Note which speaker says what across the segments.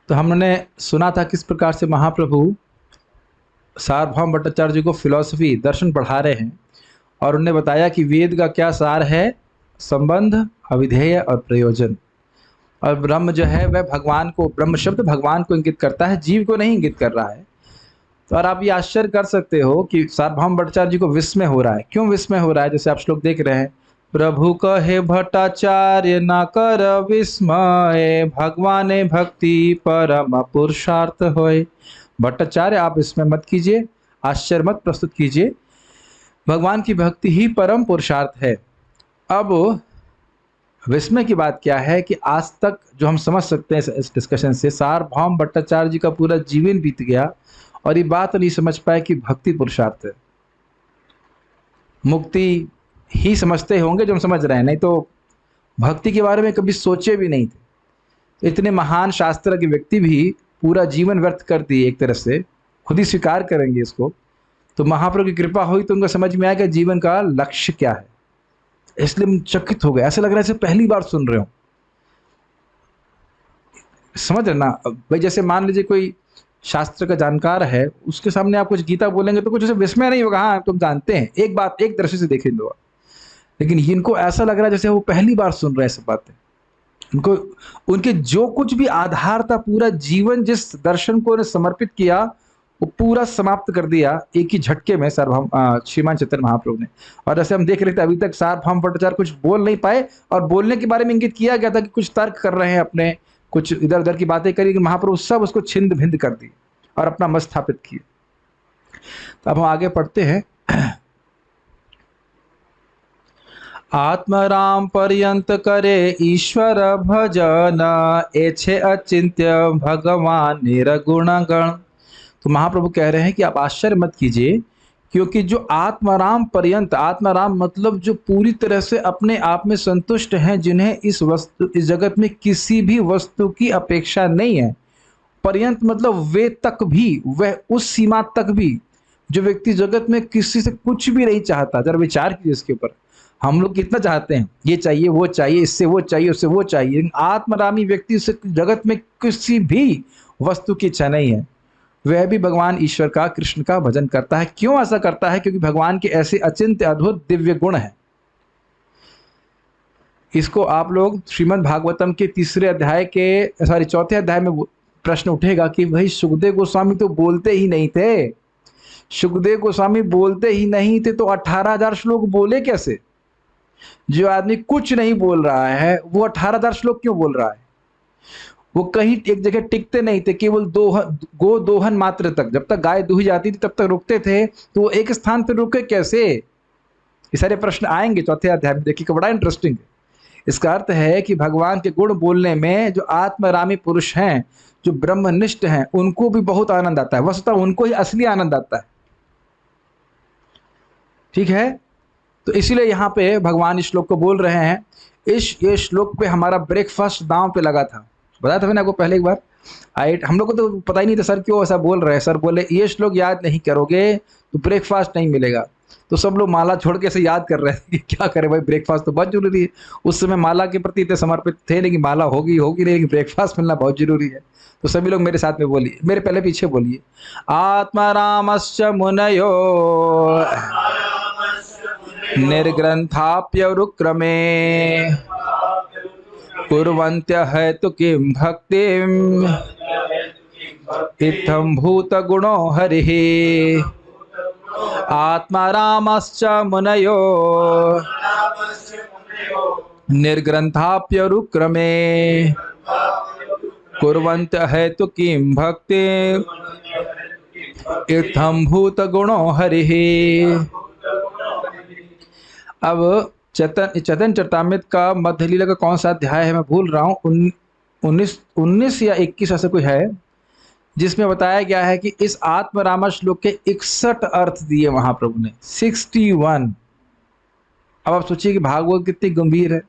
Speaker 1: तो हमने सुना था किस प्रकार से महाप्रभु सार्वभौम भट्टाचार्य जी को फिलॉसफी दर्शन पढ़ा रहे हैं और उन्होंने बताया कि वेद का क्या सार है, संबंध, अविधेय और प्रयोजन। और ब्रह्म जो है वह भगवान को, ब्रह्म शब्द भगवान को इंगित करता है, जीव को नहीं इंगित कर रहा है। तो और आप ये आश्चर्य कर सकते हो कि सार्वभौम भट्टाचार्य जी को विस्मय हो रहा है। क्यों विस्मय हो रहा है? जैसे आप श्लोक देख रहे हैं, प्रभु कहे भट्टाचार्य न कर विस्मय, भगवाने भक्ति परम पुरुषार्थ होय। भट्टाचार्य आप इसमें मत कीजिए, आश्चर्य मत प्रस्तुत कीजिए, भगवान की भक्ति ही परम पुरुषार्थ है। अब विस्मय की बात क्या है कि आज तक जो हम समझ सकते हैं इस डिस्कशन से, सार्वभौम भट्टाचार्य जी का पूरा जीवन बीत गया और ये बात नहीं समझ पाए कि भक्ति पुरुषार्थ है। मुक्ति ही समझते होंगे जो हम समझ रहे हैं, नहीं तो भक्ति के बारे में कभी सोचे भी नहीं थे। इतने महान शास्त्र के व्यक्ति भी पूरा जीवन व्यर्थ कर दिए, एक तरह से खुद ही स्वीकार करेंगे इसको। तो महाप्रभु की कृपा हुई तो उनको समझ में आया कि जीवन का लक्ष्य क्या है। इसलिए हम चकित हो गए, ऐसे लग रहा है जैसे पहली बार सुन रहे हो। समझ रहे ना भाई? जैसे मान लीजिए कोई शास्त्र का जानकार है, उसके सामने आप कुछ गीता बोलेंगे तो कुछ ऐसे विस्मय नहीं होगा, हाँ तुम जानते हैं, एक बात एक दृष्टि से देखें दो। लेकिन इनको ऐसा लग रहा है जैसे वो पहली बार सुन रहे हैं सब बातें। उनको उनके जो कुछ भी आधार था, पूरा जीवन जिस दर्शन को समर्पित किया, वो पूरा समाप्त कर दिया एक ही झटके में सार्वभौम श्रीमान चैतन्य महाप्रभु ने। और जैसे हम देख रहे थे अभी तक सार्वभौम भट्टाचार्य कुछ बोल नहीं पाए, और बोलने के बारे में इंगित किया गया था कि कुछ तर्क कर रहे हैं, अपने कुछ इधर उधर की बातें करी, कि महाप्रभु सब उसको छिंद भिंद कर दी और अपना मत स्थापित किए। तो अब हम आगे पढ़ते हैं। आत्मराम पर्यंत करे ईश्वर भजन, एछे अचिंत्य भगवान निर्गुण गण। तो महाप्रभु कह रहे हैं कि आप आश्चर्य मत कीजिए, क्योंकि जो आत्माराम पर्यंत, आत्माराम मतलब जो पूरी तरह से अपने आप में संतुष्ट हैं, जिन्हें इस जगत में किसी भी वस्तु की अपेक्षा नहीं है। पर्यंत मतलब वे तक भी, वह उस सीमा तक भी, जो व्यक्ति जगत में किसी से कुछ भी नहीं चाहता। जरा विचार कीजिए इसके ऊपर। हम लोग कितना चाहते हैं, ये चाहिए वो चाहिए, इससे वो चाहिए उससे वो चाहिए, लेकिन आत्मरामी व्यक्ति से जगत में किसी भी वस्तु की इच्छा नहीं है। वह भी भगवान ईश्वर का, कृष्ण का भजन करता है। क्यों ऐसा करता है? क्योंकि भगवान के ऐसे अचिंत्य अद्भुत दिव्य गुण हैं। इसको आप लोग श्रीमद् भागवतम के चौथे अध्याय में प्रश्न उठेगा कि भाई सुखदेव गोस्वामी तो बोलते ही नहीं थे, सुखदेव गोस्वामी बोलते ही नहीं थे, तो 18,000 श्लोक बोले कैसे? जो आदमी कुछ नहीं बोल रहा है वो 18,000 श्लोक क्यों बोल रहा है? वो कहीं एक जगह टिकते नहीं थे, केवल गो दोहन मात्र तक, जब तक गाय दूही जाती थी तब तक रुकते थे, तो वो एक स्थान पर रुके कैसे? ये सारे प्रश्न आएंगे चौथे अध्याय में, देखिए बड़ा इंटरेस्टिंग है। इसका अर्थ है कि भगवान के गुण बोलने में जो आत्मरामी पुरुष हैं, जो ब्रह्मनिष्ठ हैं, उनको भी बहुत आनंद आता है। वस्तुतः उनको ही असली आनंद आता है। ठीक है, तो इसीलिए यहाँ पे भगवान इस श्लोक को बोल रहे हैं। ये श्लोक पे हमारा ब्रेकफास्ट दांव पे लगा था, बताया था मैंने आपको पहले एक बार। हम लोग को तो पता ही नहीं था सर क्यों ऐसा बोल रहे हैं। सर बोले ये श्लोक याद नहीं करोगे तो ब्रेकफास्ट नहीं मिलेगा। तो सब लोग माला छोड़ के ऐसे याद कर रहे थे कि क्या करें भाई, ब्रेकफास्ट तो बहुत जरूरी है। उस समय माला के प्रति इतने समर्पित थे, लेकिन माला होगी नहीं, लेकिन ब्रेकफास्ट मिलना बहुत जरूरी है। तो सभी लोग मेरे साथ में बोलिए, मेरे पहले पीछे बोलिए, आत्मारामश्च मुनयो निर्ग्रंथाप्यरुक्रमे कुर्वन्त्य हेतु किं भक्तिम इत्थं भूत गुणो हरिः। आत्मारामश्च मुनयो निर्ग्रंथाप्यरुक्रमे कुर्वन्त्य हेतु किं भक्तिम इत्थं भूत गुणो हरिः। अब चैतन्य चरितामृत का मध्य लीला का कौन सा अध्याय है मैं भूल रहा हूँ, 19 या 21 ऐसा कोई है, जिसमें बताया गया है कि इस आत्मरामा श्लोक के 61 अर्थ दिए महाप्रभु ने, 61। अब आप सोचिए कि भागवत कितनी गंभीर है,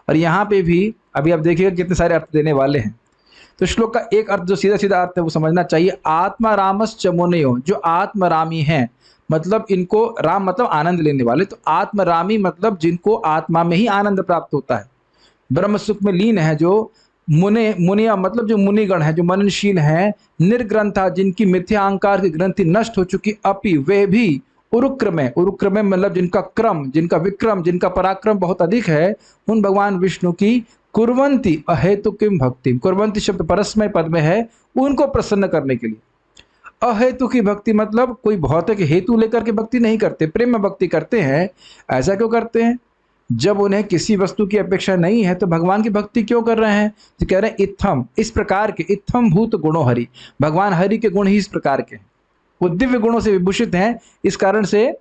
Speaker 1: और यहाँ पे भी अभी आप देखिएगा कितने सारे अर्थ देने वाले हैं। तो श्लोक का एक अर्थ जो सीधा सीधा अर्थ है वो समझना चाहिए, आत्मारामश्च मुनयो, जो आत्मरामी हैं, मतलब इनको, राम मतलब आनंद लेने वाले, तो आत्मरामी मतलब जिनको आत्मा में ही आनंद प्राप्त होता है, ब्रह्म सुख में लीन है, जो मुनिया मतलब जो मुनिगण है, जो मननशील हैं, निर्ग्रंथा जिनकी मिथ्या अहंकार की ग्रंथि नष्ट हो चुकी, अपि वे भी उरुक्रमे, उरुक्रमे मतलब जिनका क्रम, जिनका विक्रम, जिनका पराक्रम बहुत अधिक है, उन भगवान विष्णु की कुर्वंती अहेतु किम भक्ति, कुर्वंती शब्द परस्मय पद में है, उनको प्रसन्न करने के लिए। अहेतु की भक्ति मतलब कोई भौतिक हेतु लेकर के भक्ति नहीं करते, प्रेम में भक्ति करते हैं। ऐसा क्यों करते हैं? जब उन्हें किसी वस्तु की अपेक्षा नहीं है तो भगवान की भक्ति क्यों कर रहे हैं? तो कह रहे हैं इत्थम, इस प्रकार के, इत्थम भूत गुणो हरि, भगवान हरि के गुण ही इस प्रकार के हैं, वो दिव्य गुणों से विभूषित हैं। इस कारण से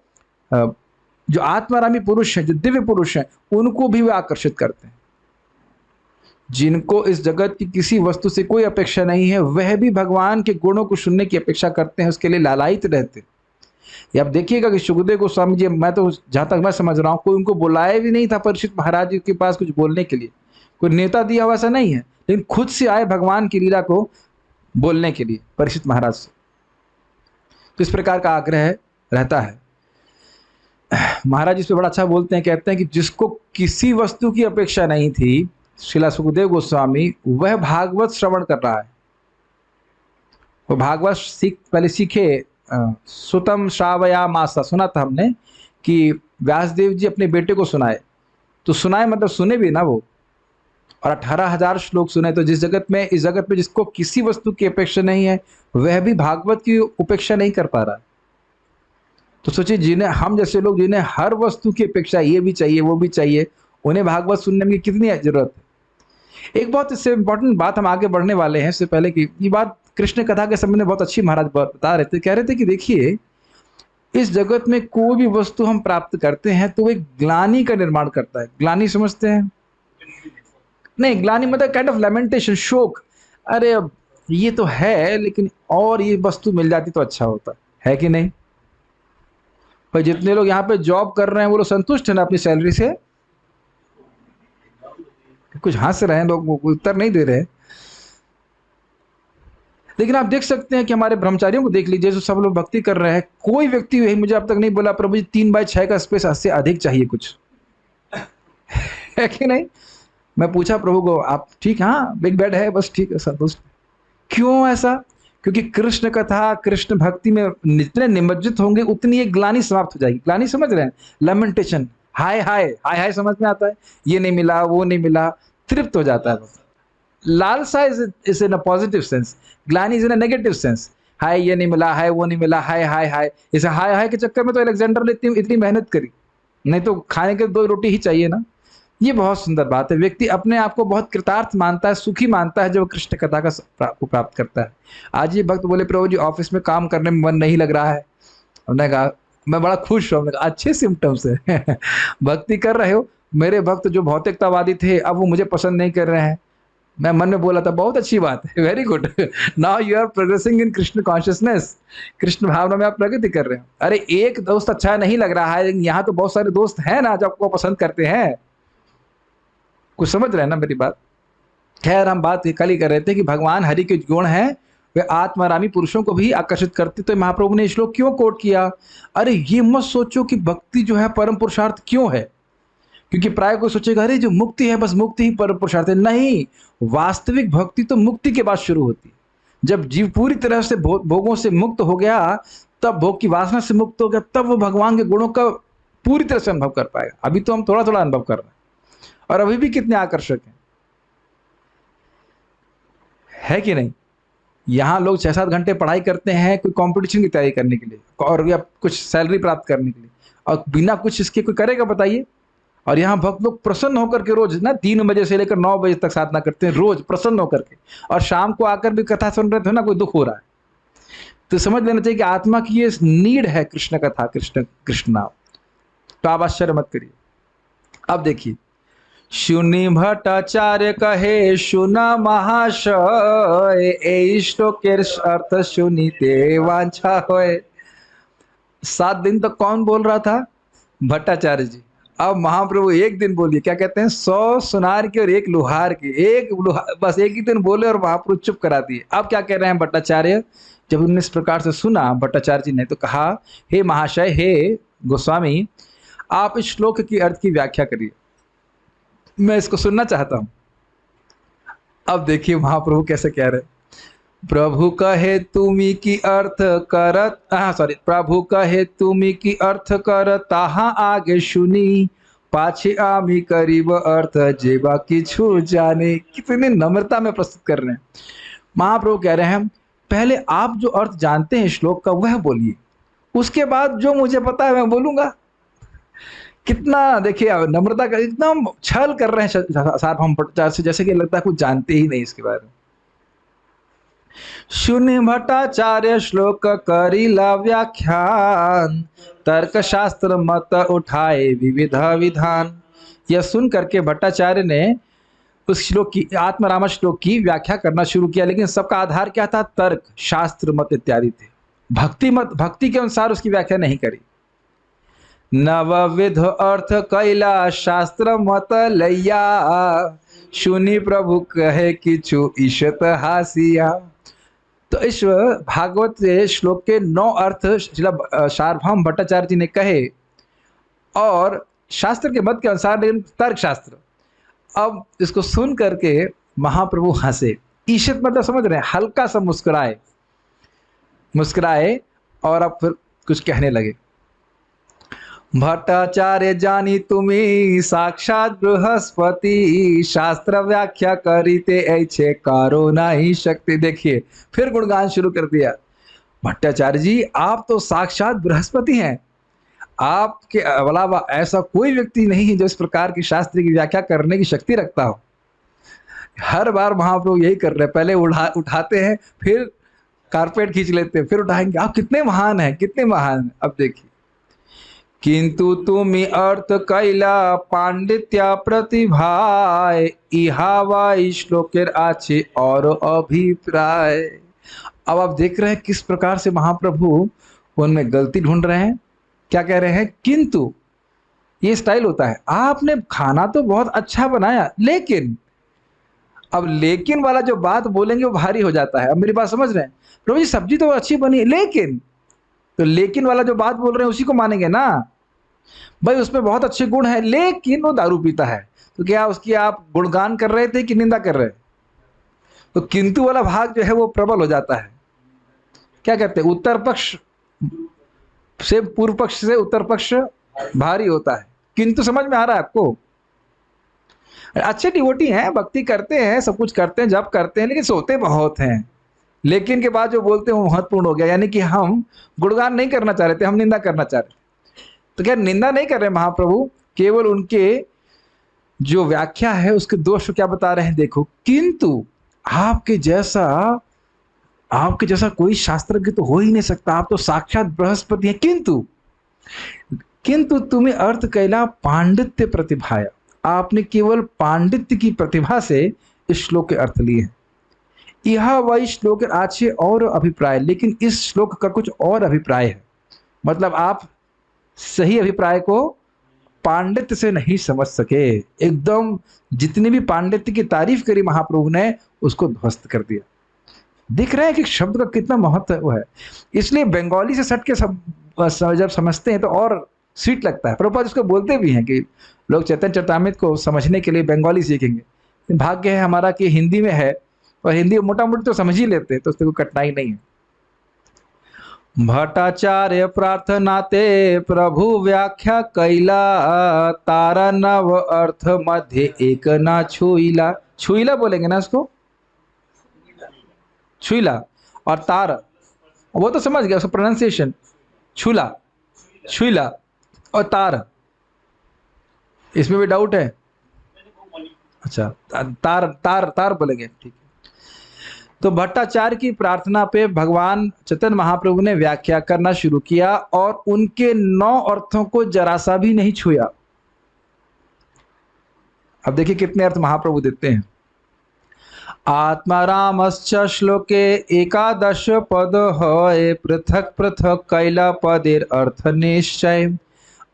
Speaker 1: जो आत्मारामी पुरुष हैं, जो दिव्य पुरुष हैं, उनको भी वे आकर्षित करते हैं। जिनको इस जगत की किसी वस्तु से कोई अपेक्षा नहीं है, वह भी भगवान के गुणों को सुनने की अपेक्षा करते हैं, उसके लिए लालायित रहते हैं। ये आप देखिएगा कि सुखदेव गोस्वामी जी, मैं तो जहां तक मैं समझ रहा हूँ, कोई उनको बुलाया भी नहीं था परीक्षित महाराज जी के पास कुछ बोलने के लिए, कोई नेता दिया हुआ ऐसा नहीं है, लेकिन खुद से आए भगवान की लीला को बोलने के लिए परीक्षित महाराज से। तो इस प्रकार का आग्रह रहता है। महाराज इस पे बड़ा अच्छा बोलते हैं, कहते हैं कि जिसको किसी वस्तु की अपेक्षा नहीं थी, श्रीला सुखदेव गोस्वामी, वह भागवत श्रवण कर रहा है। वो भागवत पहले सीखे, सुतम श्रावया मासा, सुना था हमने कि व्यासदेव जी अपने बेटे को सुनाए, तो सुनाए मतलब सुने भी ना वो, और 18,000 श्लोक सुने। तो जिस जगत में, इस जगत में जिसको किसी वस्तु की अपेक्षा नहीं है, वह भी भागवत की उपेक्षा नहीं कर पा रहा। तो सोचिए, जिन्हें हम जैसे लोग, जिन्हें हर वस्तु की अपेक्षा, ये भी चाहिए वो भी चाहिए, उन्हें भागवत सुनने में कितनी जरूरत है। एक बहुत इससे इंपॉर्टेंट बात हम आगे बढ़ने वाले हैं, इससे पहले कि ये बात कृष्ण कथा के संबंध में बहुत अच्छी महाराज बता रहे थे। कह रहे थे कि देखिए, इस जगत में कोई भी वस्तु हम प्राप्त करते हैं तो एक ग्लानि का निर्माण करता है। ग्लानि समझते हैं? नहीं, ग्लानि मतलब काइंड ऑफ लेमेंटेशन, शोक। अरे अब ये तो है, लेकिन और ये वस्तु मिल जाती तो अच्छा होता है कि नहीं? पर जितने लोग यहाँ पे जॉब कर रहे हैं, वो लोग संतुष्ट है ना अपनी सैलरी से? कुछ हंस रहे हैं लोग, उत्तर नहीं दे रहे। लेकिन आप देख सकते हैं कि हमारे ब्रह्मचारियों को देख लीजिए, जो सब लोग भक्ति कर रहे हैं, कोई व्यक्ति यही मुझे अब तक नहीं बोला प्रभु जी 3/6 का स्पेस से अधिक चाहिए कुछ, है कि नहीं? मैं पूछा प्रभु को, आप ठीक? हाँ, बिग बेड है, बस ठीक है, संतुष्ट। क्यों ऐसा? क्योंकि कृष्ण कथा, कृष्ण भक्ति में जितने निमज्जित होंगे उतनी एक ग्लानि समाप्त हो जाएगी। ग्लानि समझ रहे हैं? लेमेंटेशन, हाय हाय हाय हाय, समझ में आता है? ये नहीं मिला, वो नहीं मिला, तृप्त हो जाता है। लालसा is in a positive sense, ग्लानि is in a negative sense. हाय ये नहीं मिला, हाय वो नहीं मिला, हाय हाय हाय। इस हाय हाय के चक्कर में तो अलेक्जेंडर ने इतनी मेहनत करी, नहीं तो खाने के 2 रोटी ही चाहिए ना। ये बहुत सुंदर बात है। व्यक्ति अपने आप को बहुत कृतार्थ मानता है, सुखी मानता है, जब कृष्ण कथा को प्राप्त करता है। आज ये भक्त बोले प्रभु जी ऑफिस में काम करने में मन नहीं लग रहा है। हमने कहा मैं बड़ा खुश हूँ। हमने कहा अच्छे सिम्टम्स है भक्ति कर रहे हो। मेरे भक्त जो भौतिकतावादी थे, अब वो मुझे पसंद नहीं कर रहे हैं। मैं मन में बोला था बहुत अच्छी बात है, very good, now you are progressing in Krishna consciousness, Krishna भावना में आप प्रगति कर रहे हैं। अरे एक दोस्त अच्छा नहीं लग रहा है, लेकिन यहाँ तो बहुत सारे दोस्त हैं ना जो आपको पसंद करते हैं। कुछ समझ रहे हैं ना मेरी बात? खैर, हम बात कल ही कर रहे थे कि भगवान हरि के गुण हैं, वे आत्मारामी पुरुषों को भी आकर्षित करते। तो महाप्रभु ने श्लोक क्यों कोट किया? अरे ये मत सोचो कि भक्ति जो है परम पुरुषार्थ क्यों है, क्योंकि प्राय कोई सोचेगा अरे जो मुक्ति है बस मुक्ति ही परम पुरुषार्थ है। नहीं, वास्तविक भक्ति तो मुक्ति के बाद शुरू होती है। जब जीव पूरी तरह से भोगों से मुक्त हो गया, तब भोग की वासना से मुक्त हो गया, तब वो भगवान के गुणों का पूरी तरह से अनुभव कर पाएगा। अभी तो हम थोड़ा थोड़ा अनुभव कर रहे हैं, और अभी भी कितने आकर्षक हैं, है कि नहीं? यहाँ लोग 6-7 घंटे पढ़ाई करते हैं कोई कंपटीशन की तैयारी करने के लिए, और या कुछ सैलरी प्राप्त करने के लिए, और बिना कुछ इसके कोई करेगा बताइए? और यहाँ भक्त लोग प्रसन्न होकर के रोज ना 3 बजे से लेकर 9 बजे तक साधना करते हैं, रोज प्रसन्न होकर के, और शाम को आकर भी कथा सुन रहे थे ना, कोई दुख हो रहा है। तो समझ लेना चाहिए कि आत्मा की ये नीड है कृष्ण कथा, कृष्ण नाम। तो आप आश्चर्य मत करिए। अब देखिए, शुनि भट्टाचार्य कहे सुना महाशय, ए श्लोक के अर्थ सुनीते वांछा होए। 7 दिन तक कौन बोल रहा था? भट्टाचार्य जी। अब महाप्रभु एक दिन बोलिए, क्या कहते हैं, 100 सुनार की और 1 लुहार की, बस एक ही दिन बोले और महाप्रभु चुप करा दिए। अब क्या कह रहे हैं भट्टाचार्य? जब उन्होंने इस प्रकार से सुना भट्टाचार्य जी ने, तो कहा हे महाशय, हे गोस्वामी, आप इस श्लोक की अर्थ की व्याख्या करिए, मैं इसको सुनना चाहता हूं। अब देखिए महाप्रभु कैसे कह रहे हैं। प्रभु कहे तुमी की अर्थ करत, सॉरी, प्रभु कहे तुमी की अर्थ कर ताहा आगे सुनी, पाछे आमी करीब अर्थ जेबा की छू जाने। कितनी नम्रता में प्रस्तुत कर रहे हैं। महाप्रभु कह रहे हैं पहले आप जो अर्थ जानते हैं श्लोक का वह बोलिए, उसके बाद जो मुझे पता है मैं बोलूंगा। कितना देखिए नम्रता का, इतना छल कर रहे हैं सार्वभौम भट्टाचार्य से, जैसे कि लगता है कुछ जानते ही नहीं इसके बारे में। शून्य भट्टाचार्य श्लोक करीला व्याख्यान, तर्क शास्त्र मत उठाए विविध विधान। यह सुन करके भट्टाचार्य ने उस श्लोक की, आत्मरामा श्लोक की व्याख्या करना शुरू किया, लेकिन सबका आधार क्या था? तर्क शास्त्र मत इत्यादि थे। भक्ति के अनुसार उसकी व्याख्या नहीं करी। नवविध अर्थ कैला शास्त्र मत लैया, सुनी प्रभु कहे किछु ईशत हासिया। तो इस भागवत श्लोक के 9 अर्थ सार्वभौम भट्टाचार्य जी ने कहे, और शास्त्र के मत के अनुसार, लेकिन तर्क शास्त्र। अब इसको सुन करके महाप्रभु हंसे। ईशत मतलब समझ रहे हैं, हल्का सा मुस्कुराए और अब फिर कुछ कहने लगे। भट्टाचार्य जानी तुम्ही साक्षात बृहस्पति, शास्त्र व्याख्या करीते ऐछे कारो नहीं शक्ति। देखिए फिर गुणगान शुरू कर दिया। भट्टाचार्य जी आप तो साक्षात बृहस्पति हैं, आपके अलावा ऐसा कोई व्यक्ति नहीं है जो इस प्रकार की शास्त्र की व्याख्या करने की शक्ति रखता हो। हर बार महाप्रभु यही कर रहे हैं, पहले उठाते हैं, फिर कारपेट खींच लेते हैं, फिर उठाएंगे। आप कितने महान हैं, कितने महान हैं। अब देखिए, किंतु तुमी अर्थ कैला पांडित्या प्रतिभाय, इहावा श्लोकेर आछे और अभिप्राय। अब आप देख रहे हैं किस प्रकार से महाप्रभु उनमें गलती ढूंढ रहे हैं। क्या कह रहे हैं? किंतु, ये स्टाइल होता है, आपने खाना तो बहुत अच्छा बनाया, लेकिन, अब लेकिन वाला जो बात बोलेंगे वो भारी हो जाता है। अब मेरी बात समझ रहे हैं? प्रभु जी सब्जी तो अच्छी बनी, लेकिन, तो लेकिन वाला जो बात बोल रहे हैं उसी को मानेंगे ना। भाई उसमें बहुत अच्छे गुण है, लेकिन वो दारू पीता है, तो क्या उसकी आप गुणगान कर रहे थे कि निंदा कर रहे? तो किंतु वाला भाग जो है वो प्रबल हो जाता है। क्या कहते हैं? उत्तर पक्ष से पूर्व पक्ष से उत्तर पक्ष भारी होता है। किंतु समझ में आ रहा है आपको? अच्छे डिवोटी हैं, भक्ति करते हैं, सब कुछ करते हैं, जब करते हैं, लेकिन सोते बहुत हैं। लेकिन के बाद जो बोलते हैं वो महत्वपूर्ण हो गया, यानी कि हम गुणगान नहीं करना चाह रहे थे, हम निंदा करना चाह रहे थे। तो क्या निंदा नहीं कर रहे महाप्रभु, केवल उनके जो व्याख्या है उसके दोष क्या बता रहे हैं। देखो, किंतु आपके जैसा कोई शास्त्रज्ञ तो हो ही नहीं सकता, आप तो साक्षात बृहस्पति हैं। किंतु तुम्हें अर्थ कैला पांडित्य प्रतिभाया, आपने केवल पांडित्य की प्रतिभा से इस श्लोक के अर्थ लिए हैं। यह वही श्लोक आछे और अभिप्राय, लेकिन इस श्लोक का कुछ और अभिप्राय है। मतलब आप सही अभिप्राय को पांडित्य से नहीं समझ सके। एकदम जितनी भी पांडित्य की तारीफ करी महाप्रभु ने, उसको ध्वस्त कर दिया। दिख रहा है कि शब्द का कितना महत्व है। इसलिए बंगाली से सट के जब समझते हैं तो और स्वीट लगता है। प्रभुपाद इसको बोलते भी हैं कि लोग चैतन्य चरितामृत को समझने के लिए बंगाली सीखेंगे। भाग्य है हमारा कि हिंदी में है, और हिंदी मोटा मोटी तो समझ ही लेते हैं, तो उससे कोई कठिनाई नहीं है। भट्टाचार्य प्रार्थनाते प्रभु व्याख्या कैला, तारा नव अर्थ मध्य एक ना छुईला। छुईला बोलेंगे ना इसको, छुईला। और तार वो तो समझ गया, उसका प्रोनाउंसिएशन छुला, छुईला और तार, इसमें भी डाउट है? अच्छा, तार तार तार बोलेंगे, ठीक है। तो भट्टाचार्य की प्रार्थना पे भगवान चैतन्य महाप्रभु ने व्याख्या करना शुरू किया, और उनके 9 अर्थों को जरा सा भी नहीं छुआ। अब देखिए कितने अर्थ महाप्रभु देते हैं। आत्मारामश्च श्लोके एकादश पद है, पृथक पृथक कैला पदेर अर्थ निश्चय।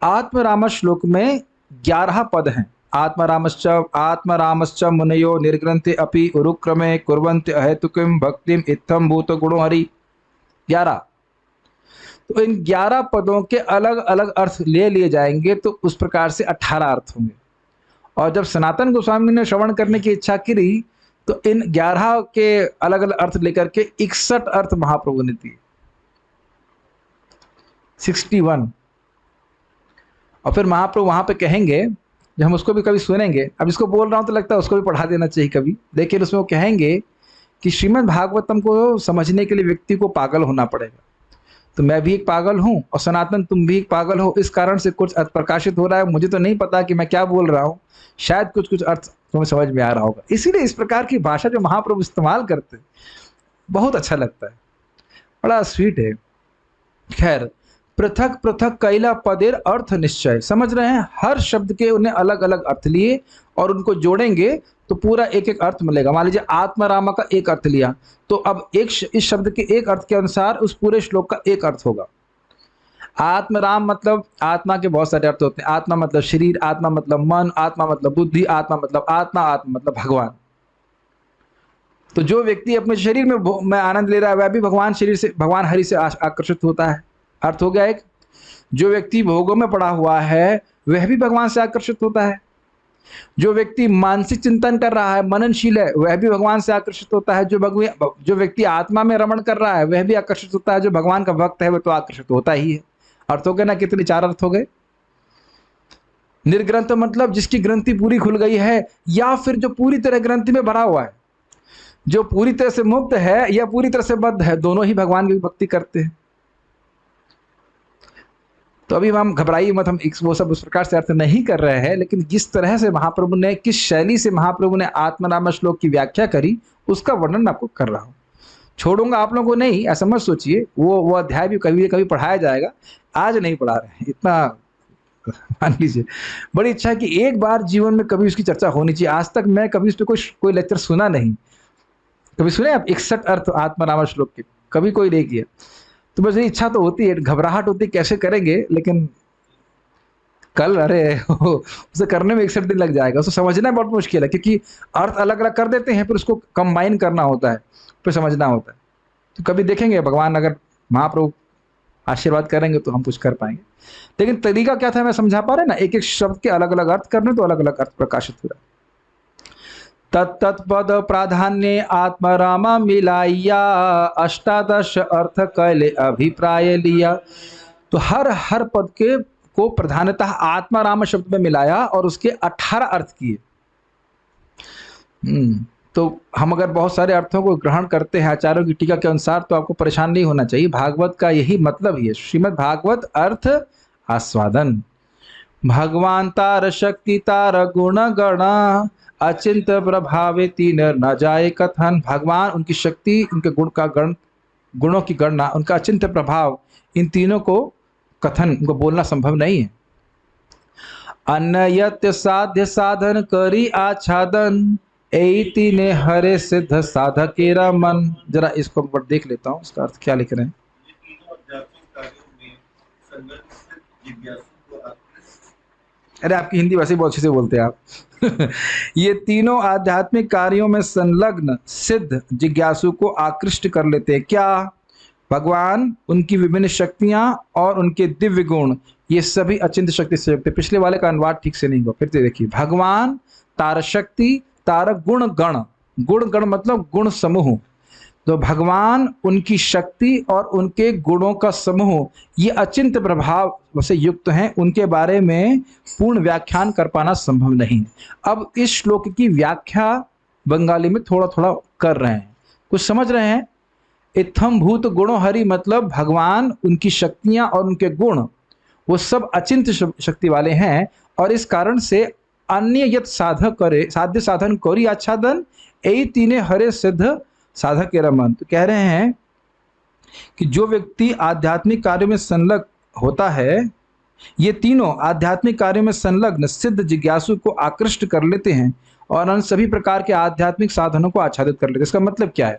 Speaker 1: आत्मराम श्लोक में 11 पद हैं। आत्मरामश्च मुनयो निर्ग्रंथे अपि उरुक्रमे कुर्वन्ति अहेतुकीं भक्तिम इत्थं भूत गुणो हरि। 11। तो इन 11 पदों के अलग अलग अर्थ ले लिए जाएंगे तो उस प्रकार से 18 अर्थ होंगे। और जब सनातन गोस्वामी ने श्रवण करने की इच्छा करी तो इन 11 के अलग अलग अर्थ लेकर के 61 अर्थ महाप्रभु ने दिए, 61। और फिर महाप्रभु वहां पे कहेंगे, जब हम उसको भी कभी सुनेंगे, अब इसको बोल रहा हूं तो लगता है उसको भी पढ़ा देना चाहिए कभी, लेकिन उसमें वो कहेंगे कि श्रीमद् भागवतम को समझने के लिए व्यक्ति को पागल होना पड़ेगा। तो मैं भी एक पागल हूं और सनातन तुम भी एक पागल हो, इस कारण से कुछ अर्थ प्रकाशित हो रहा है, मुझे तो नहीं पता कि मैं क्या बोल रहा हूं, शायद कुछ कुछ अर्थ तुम्हें समझ में आ रहा होगा। इसीलिए इस प्रकार की भाषा जो महाप्रभु इस्तेमाल करते बहुत अच्छा लगता है, बड़ा स्वीट है। खैर, पृथक पृथक कैला पदेर अर्थ निश्चय, समझ रहे हैं, हर शब्द के उन्हें अलग अलग अर्थ लिए और उनको जोड़ेंगे तो पूरा एक एक अर्थ मिलेगा। मान लीजिए आत्मरामा का एक अर्थ लिया, तो अब इस शब्द के एक अर्थ के अनुसार उस पूरे श्लोक का एक अर्थ होगा। आत्मराम मतलब आत्मा के बहुत सारे अर्थ होते हैं। आत्मा मतलब शरीर, आत्मा मतलब मन, आत्मा मतलब बुद्धि, आत्मा मतलब आत्मा, आत्मा मतलब भगवान। तो जो व्यक्ति अपने शरीर में आनंद ले रहा है वह भी भगवान शरीर से, भगवान हरि से आकर्षित होता है, अर्थ हो गया एक। जो व्यक्ति भोगों में पड़ा हुआ है वह भी भगवान से आकर्षित होता है। जो व्यक्ति मानसिक चिंतन कर रहा है, मननशील है, वह भी भगवान से आकर्षित होता है। जो व्यक्ति आत्मा में रमण कर रहा है वह भी आकर्षित होता है। जो भगवान का भक्त है वह तो आकर्षित होता ही है। अर्थ हो गए ना, कितने 4 अर्थ हो गए। निर्ग्रंथ मतलब जिसकी ग्रंथि पूरी खुल गई है, या फिर जो पूरी तरह ग्रंथि में भरा हुआ है। जो पूरी तरह से मुक्त है या पूरी तरह से बद्ध है, दोनों ही भगवान की भक्ति करते हैं। तो अभी हम घबराइए मत, हम वो सब उस प्रकार से अर्थ नहीं कर रहे हैं, लेकिन जिस तरह से महाप्रभु ने, किस शैली से महाप्रभु ने आत्मनाम श्लोक की व्याख्या करी, उसका वर्णन मैं आपको कर रहा हूँ। छोड़ूंगा आप लोगों को नहीं, ऐसा मत सोचिए। वो अध्याय भी कभी कभी पढ़ाया जाएगा, आज नहीं पढ़ा रहे हैं, इतना मान लीजिए। बड़ी इच्छा है कि एक बार जीवन में कभी उसकी चर्चा होनी चाहिए। आज तक मैं कभी उस पर कोई लेक्चर सुना नहीं। कभी सुने आप 61 अर्थ आत्मनाम श्लोक के? कभी कोई नहीं किया। तो बस ये इच्छा तो होती है, घबराहट होती है कैसे करेंगे, लेकिन कल उसे करने में 61 दिन लग जाएगा। उसे समझना बहुत मुश्किल है, क्योंकि अर्थ अलग अलग कर देते हैं, फिर उसको कंबाइन करना होता है, फिर समझना होता है। तो कभी देखेंगे, भगवान अगर महाप्रभु आशीर्वाद करेंगे तो हम कुछ कर पाएंगे। लेकिन तरीका क्या था, मैं समझा पा रहे ना, एक एक शब्द के अलग अलग अर्थ करने, तो अलग अलग अर्थ प्रकाशित हो रहा है। तत्पद प्राधान्य आत्मरामा मिलाइया, 18 अर्थ कैले अभिप्राय लिया। तो हर पद को प्रधानतः आत्माराम शब्द में मिलाया और उसके 18 अर्थ किए। तो हम अगर बहुत सारे अर्थों को ग्रहण करते हैं आचार्यों की टीका के अनुसार, तो आपको परेशान नहीं होना चाहिए। भागवत का यही मतलब ही है। श्रीमद् भागवत अर्थ आस्वादन। भगवान तार शक्ति तार गुण गण, अचिंत प्रभावे तीन न जाए कथन। भगवान, उनकी शक्ति, उनके गुणों की गणना, उनका अचिंत प्रभाव, इन तीनों को कथन, उनको बोलना संभव नहीं है। अन्यत साध्य साधन करी आच्छादन, एति ने हरे सिद्ध साधकेरा मन। जरा इसको एक बार देख लेता हूँ, इसका अर्थ क्या लिख रहे हैं। अरे आपकी हिंदी वैसे बहुत अच्छे से बोलते हैं आप। ये तीनों आध्यात्मिक कार्यों में संलग्न सिद्ध जिज्ञासु को आकृष्ट कर लेते हैं। क्या? भगवान, उनकी विभिन्न शक्तियां और उनके दिव्य गुण, ये सभी अचिंत शक्ति से युक्त है। पिछले वाले का अनुवाद ठीक से नहीं हुआ, फिर से देखिए। भगवान तार शक्ति तार गुण गण, गुण गण मतलब गुण समूह। तो भगवान, उनकी शक्ति और उनके गुणों का समूह, ये अचिंत प्रभाव से युक्त हैं। उनके बारे में पूर्ण व्याख्यान कर पाना संभव नहीं। अब इस श्लोक की व्याख्या बंगाली में थोड़ा थोड़ा कर रहे हैं, कुछ समझ रहे हैं। इत्थम भूत गुणो हरि मतलब भगवान, उनकी शक्तियां और उनके गुण, वो सब अचिंत शक्ति वाले हैं, और इस कारण से अन्य यत साधक करे, साध्य साधन करी आच्छादन, यही तीने हरे सिद्ध साधक के रमन। तो कह रहे हैं कि जो व्यक्ति आध्यात्मिक कार्यों में संलग्न होता है, ये तीनों आध्यात्मिक कार्यों में संलग्न सिद्ध जिज्ञासु को आकृष्ट कर लेते हैं और उन सभी प्रकार के आध्यात्मिक साधनों को आच्छादित कर लेते हैं। इसका मतलब क्या है?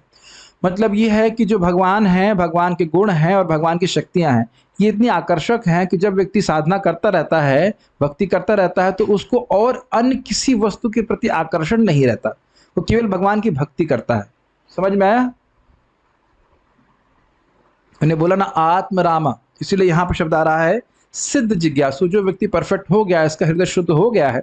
Speaker 1: मतलब ये है कि जो भगवान हैं, भगवान के गुण हैं और भगवान की शक्तियां हैं, ये इतनी आकर्षक हैं कि जब व्यक्ति साधना करता रहता है, भक्ति करता रहता है, तो उसको और अन्य किसी वस्तु के प्रति आकर्षण नहीं रहता। वो केवल भगवान की भक्ति करता है। समझ में आया? मैंने बोला ना आत्मरामा, इसीलिए यहां पर शब्द आ रहा है सिद्ध जिज्ञासु। जो व्यक्ति परफेक्ट हो गया है, इसका हृदय शुद्ध हो गया है,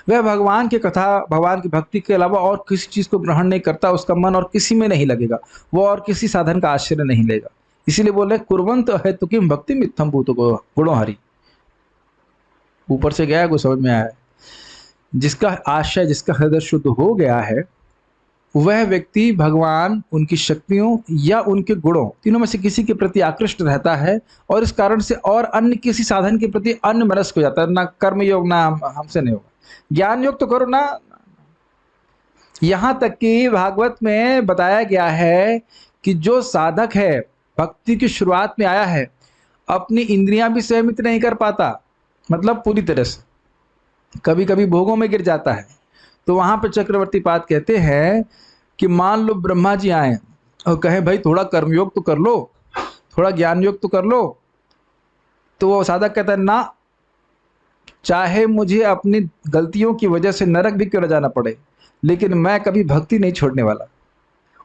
Speaker 1: वह भगवान की कथा, भगवान की भक्ति के अलावा और किसी चीज को ग्रहण नहीं करता, उसका मन और किसी में नहीं लगेगा, वो और किसी साधन का आश्रय नहीं लेगा। इसीलिए बोले कुर्वंत है तो किम भक्ति मित्थम भूत गुणो हरि। ऊपर से गया है, कुछ समझ में आया है? जिसका आशय, जिसका हृदय शुद्ध हो गया है, वह व्यक्ति भगवान, उनकी शक्तियों या उनके गुणों, तीनों में से किसी के प्रति आकृष्ट रहता है, और इस कारण से और अन्य किसी साधन के प्रति अन्य मनस्क हो जाता है। ना कर्म योग, ना हमसे नहीं होगा, ज्ञान योग तो करो ना। यहां तक कि भागवत में बताया गया है कि जो साधक है, भक्ति की शुरुआत में आया है, अपनी इंद्रियां भी संयमित नहीं कर पाता, मतलब पूरी तरह से, कभी कभी भोगों में गिर जाता है। तो वहां पे चक्रवर्ती पाद कहते हैं कि मान लो ब्रह्मा जी आए और कहे भाई थोड़ा कर्मयोग तो कर लो, थोड़ा ज्ञान योग तो कर लो, तो वो साधक कहता है ना, चाहे मुझे अपनी गलतियों की वजह से नरक भी क्यों न जाना पड़े, लेकिन मैं कभी भक्ति नहीं छोड़ने वाला।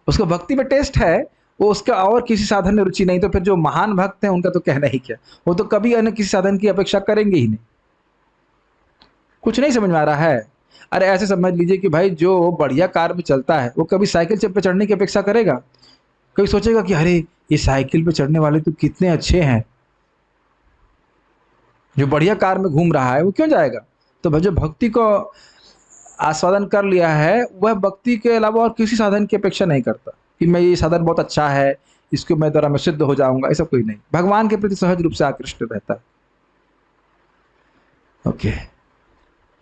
Speaker 1: उसको भक्ति में टेस्ट है, वो उसका और किसी साधन में रुचि नहीं। तो फिर जो महान भक्त हैं उनका तो कहना ही क्या, वो तो कभी अन्य किसी साधन की अपेक्षा करेंगे ही नहीं। कुछ नहीं समझ में आ रहा है? अरे ऐसे समझ लीजिए कि भाई जो बढ़िया कार में चलता है वो कभी साइकिल पे चढ़ने की अपेक्षा करेगा? कभी सोचेगा कि अरे ये साइकिल पे चढ़ने वाले तो कितने अच्छे हैं, जो बढ़िया कार में घूम रहा है वो क्यों जाएगा? तो जो भक्ति को आस्वादन कर लिया है, वह भक्ति के अलावा और किसी साधन की अपेक्षा नहीं करता कि मैं ये साधन बहुत अच्छा है, इसको मैं द्वारा मैं सिद्ध हो जाऊंगा, ऐसा कोई नहीं। भगवान के प्रति सहज रूप से आकृष्ट रहता है। ओके,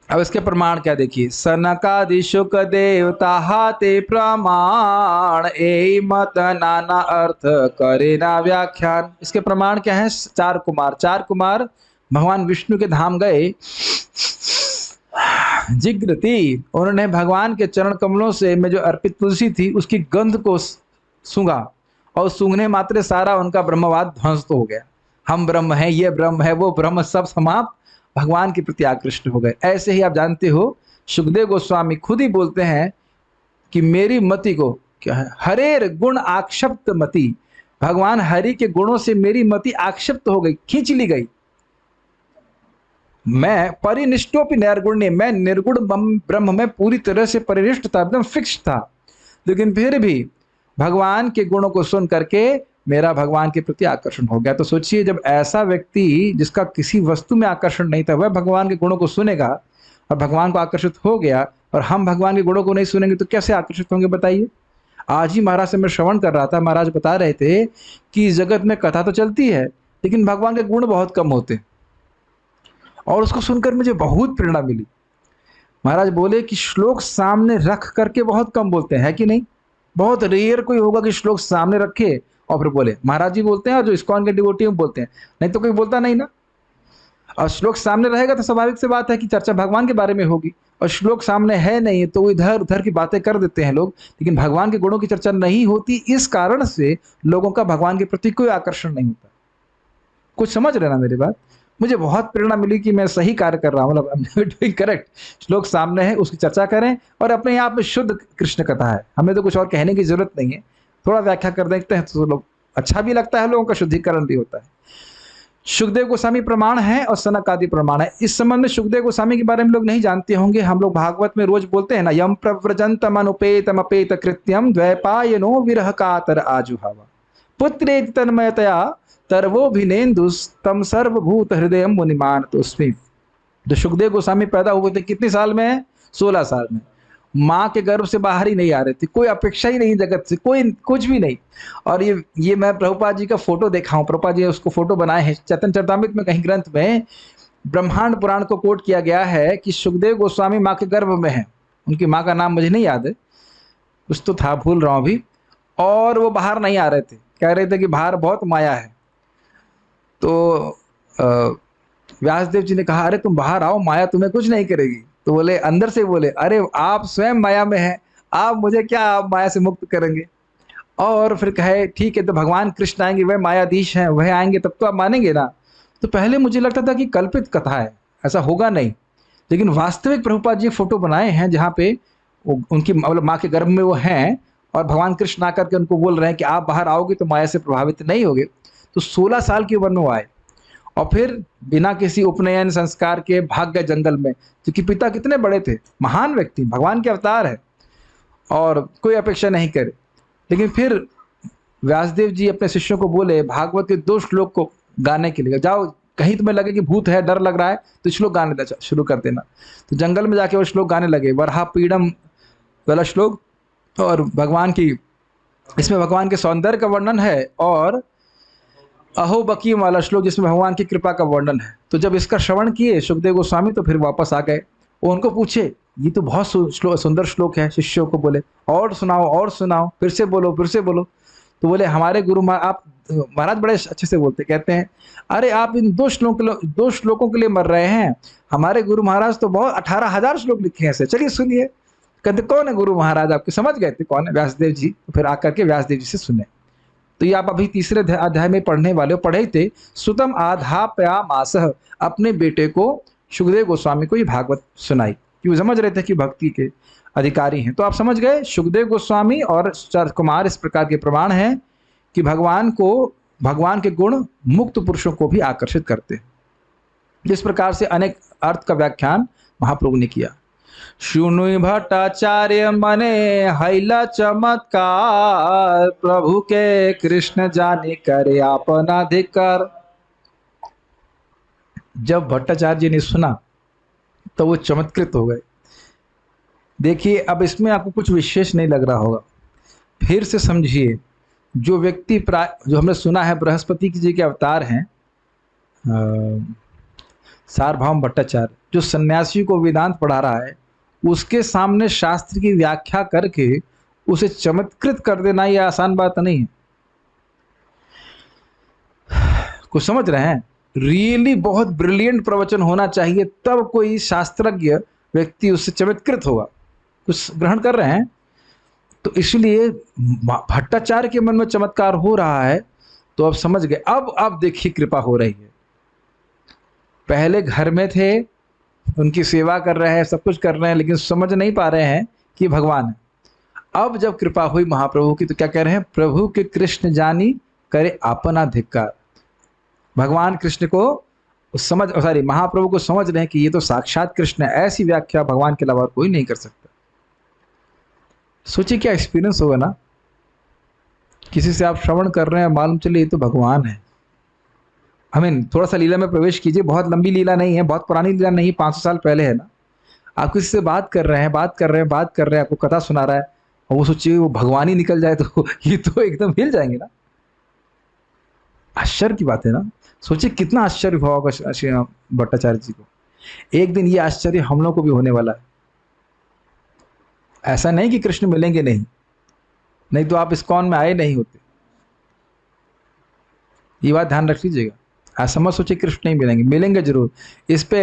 Speaker 1: अब इसके प्रमाण क्या देखिए। सनकादि शुक देवता ते प्रमाण, ए मत नाना अर्थ करे ना व्याख्यान। इसके प्रमाण क्या है? चार कुमार भगवान विष्णु के धाम गए, जिग्रति, उन्होंने भगवान के चरण कमलों से में जो अर्पित तुलसी थी उसकी गंध को सूंघा, और सूंघने मात्र सारा उनका ब्रह्मवाद ध्वंस हो गया। हम ब्रह्म हैं, ये ब्रह्म है, वो ब्रह्म, सब समाप्त, भगवान के प्रति आकृष्ट हो गए। ऐसे ही आप जानते हो, सुखदेव गोस्वामी खुद ही बोलते हैं कि मेरी मति को, क्या है, हरेर गुण आक्षिप्त मति, भगवान हरि के गुणों से मेरी मति आक्षिप्त हो गई, खींच ली गई। मैं परिनिष्ठोपि नैर्गुण्य, मैं निर्गुण ब्रह्म में पूरी तरह से परिनिष्ठ था, एकदम फिक्स था, लेकिन फिर भी भगवान के गुणों को सुन करके मेरा भगवान के प्रति आकर्षण हो गया। तो सोचिए, जब ऐसा व्यक्ति जिसका किसी वस्तु में आकर्षण नहीं था, वह भगवान के गुणों को सुनेगा और भगवान को आकर्षित हो गया, और हम भगवान के गुणों को नहीं सुनेंगे तो कैसे आकर्षित होंगे बताइए? आज ही महाराज से मैं श्रवण कर रहा था, महाराज बता रहे थे कि जगत में कथा तो चलती है लेकिन भगवान के गुण बहुत कम होते, और उसको सुनकर मुझे बहुत प्रेरणा मिली। महाराज बोले कि श्लोक सामने रख करके बहुत कम बोलते हैं, है कि नहीं? बहुत रेयर कोई होगा कि श्लोक सामने रखे और फिर बोले। महाराज जी बोलते हैं और जो इस्कॉन के डिवोटी बोलते हैं, नहीं तो कोई बोलता नहीं ना। और श्लोक सामने रहेगा तो स्वाभाविक सी बात है कि चर्चा भगवान के बारे में होगी, और श्लोक सामने है नहीं तो इधर उधर की बातें कर देते हैं लोग, लेकिन भगवान के गुणों की चर्चा नहीं होती। इस कारण से लोगों का भगवान के प्रति कोई आकर्षण नहीं होता। कुछ समझ रहे ना मेरी बात? मुझे बहुत प्रेरणा मिली कि मैं सही कार्य कर रहा हूँ, मतलब करेक्ट। श्लोक सामने है, उसकी चर्चा करें, और अपने आप में शुद्ध कृष्ण कथा है, हमें तो कुछ और कहने की जरूरत नहीं है। थोड़ा व्याख्या कर देखते हैं तो लोग अच्छा भी लगता है, लोगों का शुद्धिकरण भी होता है। सुखदेव गोस्वामी प्रमाण है और सनक आदि प्रमाण है। इस संबंध में सुखदेव गोस्वामी के बारे में लोग नहीं जानते होंगे। हम लोग भागवत में रोज बोलते हैं ना, यम प्रव्रजंतम अनुपेतम अपेत कृत्यम द्वैपायनो विरह कातर आजुहावा पुत्रेति तन्मयतया तरवोभिनेन्दुस्तम सर्वभूत हृदय मुनिमान तोस्मि। जो सुखदेव गोस्वामी पैदा हुए थे कितने साल में? 16 साल में। माँ के गर्भ से बाहर ही नहीं आ रहे थे, कोई अपेक्षा ही नहीं जगत से, कोई कुछ भी नहीं। और ये मैं प्रभुपाद जी का फोटो देखा हूँ, प्रभुपाद जी उसको फोटो बनाए हैं। चैतन्य चरितामृत में कहीं ग्रंथ में ब्रह्मांड पुराण को कोट किया गया है कि सुखदेव गोस्वामी माँ के गर्भ में हैं। उनकी माँ का नाम मुझे नहीं याद है, कुछ तो था, भूल रहा हूँ अभी। और वो बाहर नहीं आ रहे थे, कह रहे थे कि बाहर बहुत माया है। तो व्यासदेव जी ने कहा, अरे तुम बाहर आओ, माया तुम्हें कुछ नहीं करेगी। तो बोले, अंदर से बोले, अरे आप स्वयं माया में हैं, आप मुझे क्या, आप माया से मुक्त करेंगे? और फिर कहे ठीक है, तो भगवान कृष्ण आएंगे, वह मायाधीश हैं, वह आएंगे तब तो आप मानेंगे ना। तो पहले मुझे लगता था कि कल्पित कथा है, ऐसा होगा नहीं, लेकिन वास्तविक प्रभुपाद जी फोटो बनाए हैं जहाँ पे उनकी मतलब माँ के गर्भ में वो हैं, और भगवान कृष्ण आकर के उनको बोल रहे हैं कि आप बाहर आओगे तो माया से प्रभावित नहीं होगे। तो 16 साल की उम्र में वो आए, और फिर बिना किसी उपनयन संस्कार के भाग गए जंगल में, क्योंकि पिता कितने बड़े थे, महान व्यक्ति, भगवान के अवतार है और कोई अपेक्षा नहीं करे। लेकिन फिर व्यासदेव जी अपने शिष्यों को बोले भागवत के 2 श्लोक को गाने के लिए, जाओ कहीं तुम्हें लगे कि भूत है, डर लग रहा है, तो श्लोक गाने शुरू कर देना। तो जंगल में जाके वो श्लोक गाने लगे, वरहा पीड़म वाला श्लोक, और भगवान की, इसमें भगवान के सौंदर्य का वर्णन है, और अहो बकीम वाला श्लोक जिसमें भगवान की कृपा का वर्णन है। तो जब इसका श्रवण किए सुखदेव गोस्वामी तो फिर वापस आ गए। वो उनको पूछे ये तो बहुत सुंदर श्लोक है, शिष्यों को बोले और सुनाओ और सुनाओ, फिर से बोलो फिर से बोलो। तो बोले हमारे गुरु आप महाराज बड़े अच्छे से बोलते, कहते हैं अरे आप इन 2 श्लोकों के लिए मर रहे हैं, हमारे गुरु महाराज तो बहुत 18,000 श्लोक लिखे हैं ऐसे, चलिए सुनिए। कहते कौन है गुरु महाराज आपके, समझ गए थे कौन है, व्यासदेव जी। तो फिर आकर के व्यासदेव जी से सुने। तो ये आप अभी 3रे अध्याय में पढ़ने वाले हो, पढ़े थे। सुतम आधापयामासः, अपने बेटे को सुखदेव गोस्वामी को ये भागवत सुनाई, कि वो समझ रहे थे कि भक्ति के अधिकारी हैं। तो आप समझ गए सुखदेव गोस्वामी और कुमार इस प्रकार के प्रमाण हैं कि भगवान के गुण मुक्त पुरुषों को भी आकर्षित करते हैं। जिस प्रकार से अनेक अर्थ का व्याख्यान महाप्रभु ने किया। शुनु भट्टाचार्य मने हैला चमत्कार, प्रभु के कृष्ण जाने करे अपना अधिकार। जब भट्टाचार्य जी ने सुना तो वो चमत्कृत हो गए। देखिए अब इसमें आपको कुछ विशेष नहीं लग रहा होगा, फिर से समझिए। जो व्यक्ति जो हमने सुना है बृहस्पति जी के अवतार हैं सार्वभौम भट्टाचार्य, जो सन्यासी को वेदांत पढ़ा रहा है, उसके सामने शास्त्र की व्याख्या करके उसे चमत्कृत कर देना ये आसान बात नहीं है। कुछ समझ रहे हैं? रियली बहुत ब्रिलियंट प्रवचन होना चाहिए, तब कोई शास्त्रज्ञ व्यक्ति उससे चमत्कृत होगा। कुछ ग्रहण कर रहे हैं? तो इसलिए भट्टाचार्य के मन में चमत्कार हो रहा है, तो अब समझ गए। अब देखिए कृपा हो रही है। पहले घर में थे, उनकी सेवा कर रहे हैं, सब कुछ कर रहे हैं, लेकिन समझ नहीं पा रहे हैं कि भगवान है। अब जब कृपा हुई महाप्रभु की, तो क्या कह रहे हैं? प्रभु के कृष्ण जानी करे अपना धिक्कार। भगवान कृष्ण को महाप्रभु को समझ रहे हैं कि ये तो साक्षात कृष्ण है। ऐसी व्याख्या भगवान के अलावा कोई नहीं कर सकता। सोचिए क्या एक्सपीरियंस होगा ना, किसी से आप श्रवण कर रहे हैं, मालूम चले ये तो भगवान है। थोड़ा सा लीला में प्रवेश कीजिए, बहुत लंबी लीला नहीं है, बहुत पुरानी लीला नहीं, 500 साल पहले है ना। आप किसी से बात कर रहे हैं, आपको कथा सुना रहा है, और वो सोचिए वो भगवान ही निकल जाए तो ये तो एकदम हिल जाएंगे ना। आश्चर्य की बात है ना। सोचिए कितना आश्चर्य हुआ होगा भट्टाचार्य जी को। एक दिन ये आश्चर्य हम लोग को भी होने वाला है। ऐसा नहीं कि कृष्ण मिलेंगे नहीं तो आप इस्कॉन में आए नहीं होते। ये बात ध्यान रख लीजिएगा। ऐसा मत सोचिए कृष्ण नहीं मिलेंगे, मिलेंगे जरूर। इस पे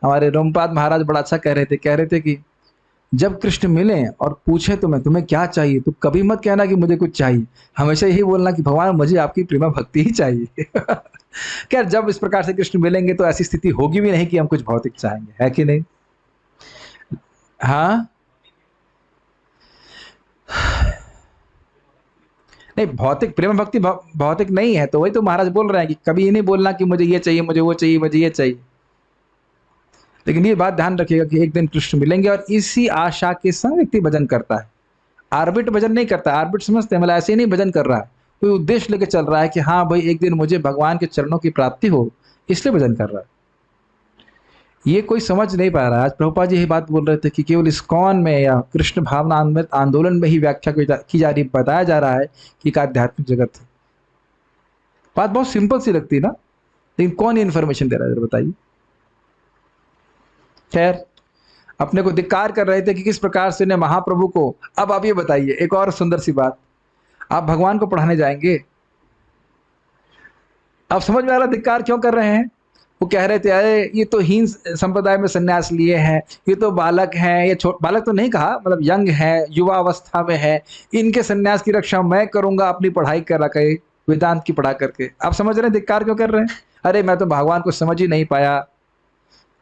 Speaker 1: हमारे रोमपाद महाराज बड़ा अच्छा कह रहे थे कि जब कृष्ण मिले और पूछे तुम्हें क्या चाहिए, तो कभी मत कहना कि मुझे कुछ चाहिए, हमेशा यही बोलना कि भगवान मुझे आपकी प्रेमा भक्ति ही चाहिए। खैर जब इस प्रकार से कृष्ण मिलेंगे तो ऐसी स्थिति होगी भी नहीं कि हम कुछ भौतिक चाहेंगे, है कि नहीं? हाँ नहीं, भौतिक प्रेम भक्ति भौतिक नहीं है। तो वही तो महाराज बोल रहे हैं कि कभी ये नहीं बोलना कि मुझे ये चाहिए, मुझे वो चाहिए, मुझे ये चाहिए। लेकिन ये बात ध्यान रखिएगा कि एक दिन कृष्ण मिलेंगे, और इसी आशा के संग व्यक्ति भजन करता है। आर्बिट भजन नहीं करता। आर्बिट समझते हैं, मतलब ऐसे ही नहीं भजन कर रहा है, कोई उद्देश्य लेके चल रहा है कि हाँ भाई एक दिन मुझे भगवान के चरणों की प्राप्ति हो, इसलिए भजन कर रहा है। ये कोई समझ नहीं पा रहा है। आज प्रभुपाद जी यही बात बोल रहे थे कि केवल इस्कॉन में या कृष्ण भावना आंदोलन में ही व्याख्या की जा रही, बताया जा रहा है कि एक आध्यात्मिक जगत है। बात बहुत सिंपल सी लगती है ना, लेकिन कौन ये इन्फॉर्मेशन दे रहा है बताइए। खैर अपने को धिक्कार कर रहे थे कि किस प्रकार से ने महाप्रभु को। अब आप ये बताइए एक और सुंदर सी बात, आप भगवान को पढ़ाने जाएंगे, आप समझ में आ रहा धिक्कार क्यों कर रहे हैं? वो कह रहे थे अरे ये तो हीन संप्रदाय में संन्यास लिए हैं, ये तो बालक हैं, ये बालक तो नहीं कहा, मतलब यंग है, युवा अवस्था में है, इनके संन्यास की रक्षा मैं करूंगा अपनी पढ़ाई करा के, वेदांत की पढ़ा करके। आप समझ रहे हैं धिक्कार क्यों कर रहे हैं? अरे मैं तो भगवान को समझ ही नहीं पाया।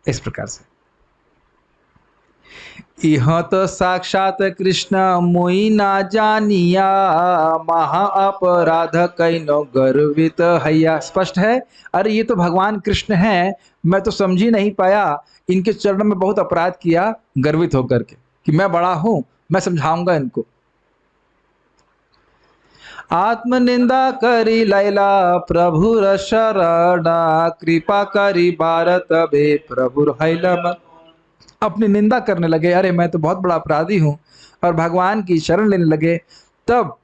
Speaker 1: इस प्रकार से यह तो साक्षात कृष्ण मोई ना जानिया, महा अपराध कैनो गर्वित हैया। स्पष्ट है, अरे ये तो भगवान कृष्ण हैं, मैं तो समझ ही नहीं पाया, इनके चरणों में बहुत अपराध किया गर्वित होकर के कि मैं बड़ा हूं, मैं समझाऊंगा इनको। आत्मनिंदा करी लैला प्रभु शरणा, कृपा करी भारत बे प्रभु हैलम। अपनी निंदा करने लगे, अरे मैं तो बहुत बड़ा अपराधी हूं, और भगवान की शरण लेने लगे। तब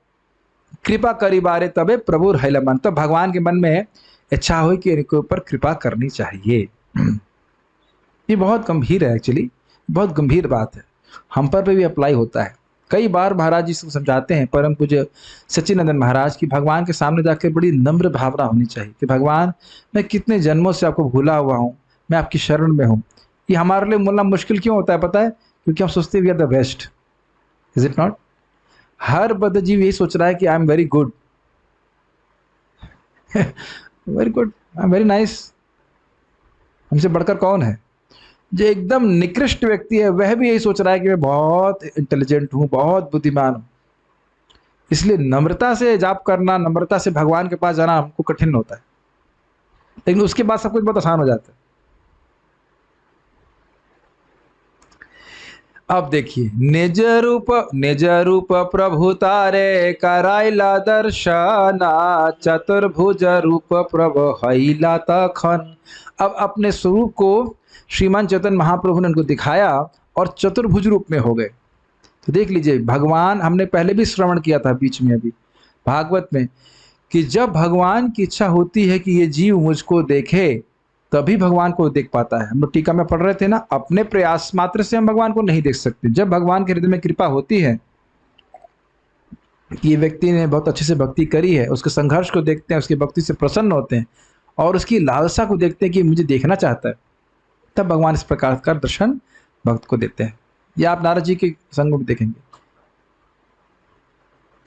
Speaker 1: कृपा करी बारे तबे प्रभु हैलमन, तब भगवान के मन में इच्छा हुई कि इनके ऊपर कृपा करनी चाहिए। ये बहुत गंभीर है, एक्चुअली बहुत गंभीर बात है, हम पर भी अप्लाई होता है। कई बार महाराज जी से समझाते हैं परम पूज्य सच्चिदानंद महाराज की भगवान के सामने जाकर बड़ी नम्र भावना होनी चाहिए कि भगवान मैं कितने जन्मों से आपको भूला हुआ हूँ, मैं आपकी शरण में हूँ। ये हमारे लिए बोलना मुश्किल क्यों होता है पता है? क्योंकि हम सोचते हैं we are the best. Is it not? हर बद्धजीव यही सोच रहा है कि I am very good, very good, I am very nice. हमसे बढ़कर कौन है? जो एकदम निकृष्ट व्यक्ति है वह भी यही सोच रहा है कि मैं बहुत इंटेलिजेंट हूँ, बहुत बुद्धिमान हूँ। इसलिए नम्रता से जाप करना, नम्रता से भगवान के पास जाना हमको कठिन होता है, लेकिन उसके बाद सब कुछ बहुत आसान हो जाता है। अब देखिए, निज रूप प्रभु तारे कराइला दर्शना, चतुर्भुज रूप प्रभु हैला तखन। अब अपने स्वरूप को श्रीमान चैतन्य महाप्रभु ने उनको दिखाया और चतुर्भुज रूप में हो गए। तो देख लीजिए, भगवान हमने पहले भी श्रवण किया था बीच में अभी भागवत में, कि जब भगवान की इच्छा होती है कि ये जीव मुझको देखे तभी भगवान को देख पाता है। हम लोग टीका में पढ़ रहे थे ना, अपने प्रयास मात्र से हम भगवान को नहीं देख सकते। जब भगवान के हृदय में कृपा होती है कि ये व्यक्ति ने बहुत अच्छे से भक्ति करी है, उसके संघर्ष को देखते हैं, उसकी भक्ति से प्रसन्न होते हैं और उसकी लालसा को देखते हैं कि मुझे देखना चाहता है, तब भगवान इस प्रकार का दर्शन भक्त को देते हैं। ये आप नारद जी के संग में देखेंगे।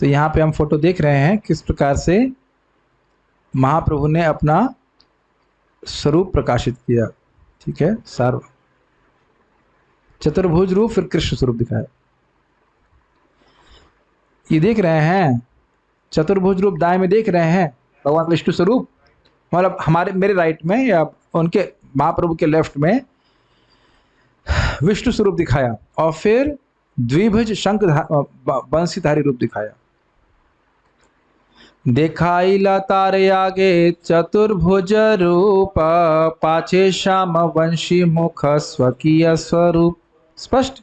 Speaker 1: तो यहाँ पे हम फोटो देख रहे हैं किस प्रकार से महाप्रभु ने अपना स्वरूप प्रकाशित किया। ठीक है, सार चतुर्भुज रूप, फिर कृष्ण स्वरूप दिखाया। ये देख रहे हैं चतुर्भुज रूप, दाएं में देख रहे हैं भगवान विष्णु स्वरूप, मतलब हमारे मेरे राइट में या उनके महाप्रभु के लेफ्ट में विष्णु स्वरूप दिखाया, और फिर द्विभुज शंख बंशीधारी रूप दिखाया। देखाइला तारे आगे चतुर्भुज रूप, पाछे श्याम वंशी मुख स्वकीय स्वरूप। स्पष्ट,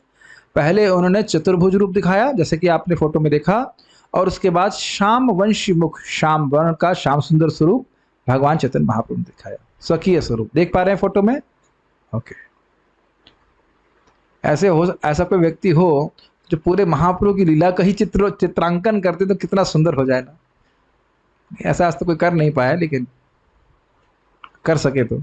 Speaker 1: पहले उन्होंने चतुर्भुज रूप दिखाया जैसे कि आपने फोटो में देखा, और उसके बाद श्याम वंशी मुख, श्याम वर्ण का श्याम सुंदर स्वरूप भगवान चैतन्य महाप्रभु ने दिखाया, स्वकीय स्वरूप। देख पा रहे हैं फोटो में? ओके। ऐसा कोई व्यक्ति हो जो पूरे महाप्रभु की लीला का ही चित्रांकन करते तो कितना सुंदर हो जाए ना। ऐसा आज तो कोई कर नहीं पाया, लेकिन कर सके तो।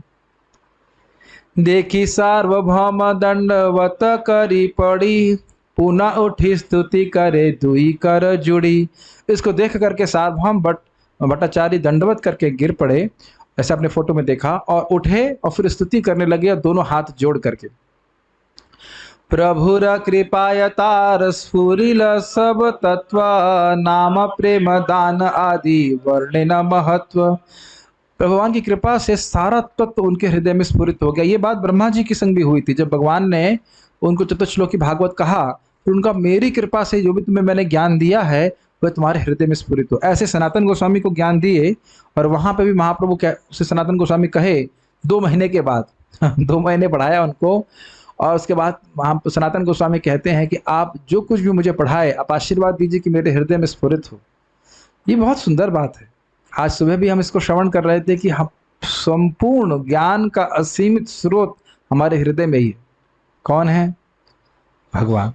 Speaker 1: देखी सार्वभौम दंडवत करी पड़ी, पुनः उठी स्तुति करे दुई कर जुड़ी। इसको देख करके सार्वभौम भट्टाचार्य दंडवत करके गिर पड़े, ऐसा अपने फोटो में देखा, और उठे और फिर स्तुति करने लगे दोनों हाथ जोड़ करके। प्रभुर कृपायतार स्फुरिल सब तत्व, नाम प्रेम दान आदि वर्णे न महत्व। भगवान की कृपा से सारा तत्व उनके हृदय में स्फुरित हो गया। ये बात ब्रह्मा जी के संग भी हुई थी, जब भगवान ने उनको चतुश्लोकी भागवत कहा तो उनका मेरी कृपा से जो भी तुम्हें मैंने ज्ञान दिया है वह तुम्हारे हृदय में स्फुरित हो। ऐसे सनातन गोस्वामी को ज्ञान दिए, और वहां पे भी महाप्रभु से सनातन गोस्वामी कहे 2 महीने के बाद 2 महीने पढ़ाया उनको, और उसके बाद वहाँ सनातन गोस्वामी कहते हैं कि आप जो कुछ भी मुझे पढ़ाए आप आशीर्वाद दीजिए कि मेरे हृदय में स्फुरित हो। ये बहुत सुंदर बात है। आज सुबह भी हम इसको श्रवण कर रहे थे कि हम संपूर्ण ज्ञान का असीमित स्रोत हमारे हृदय में ही है। कौन है? भगवान।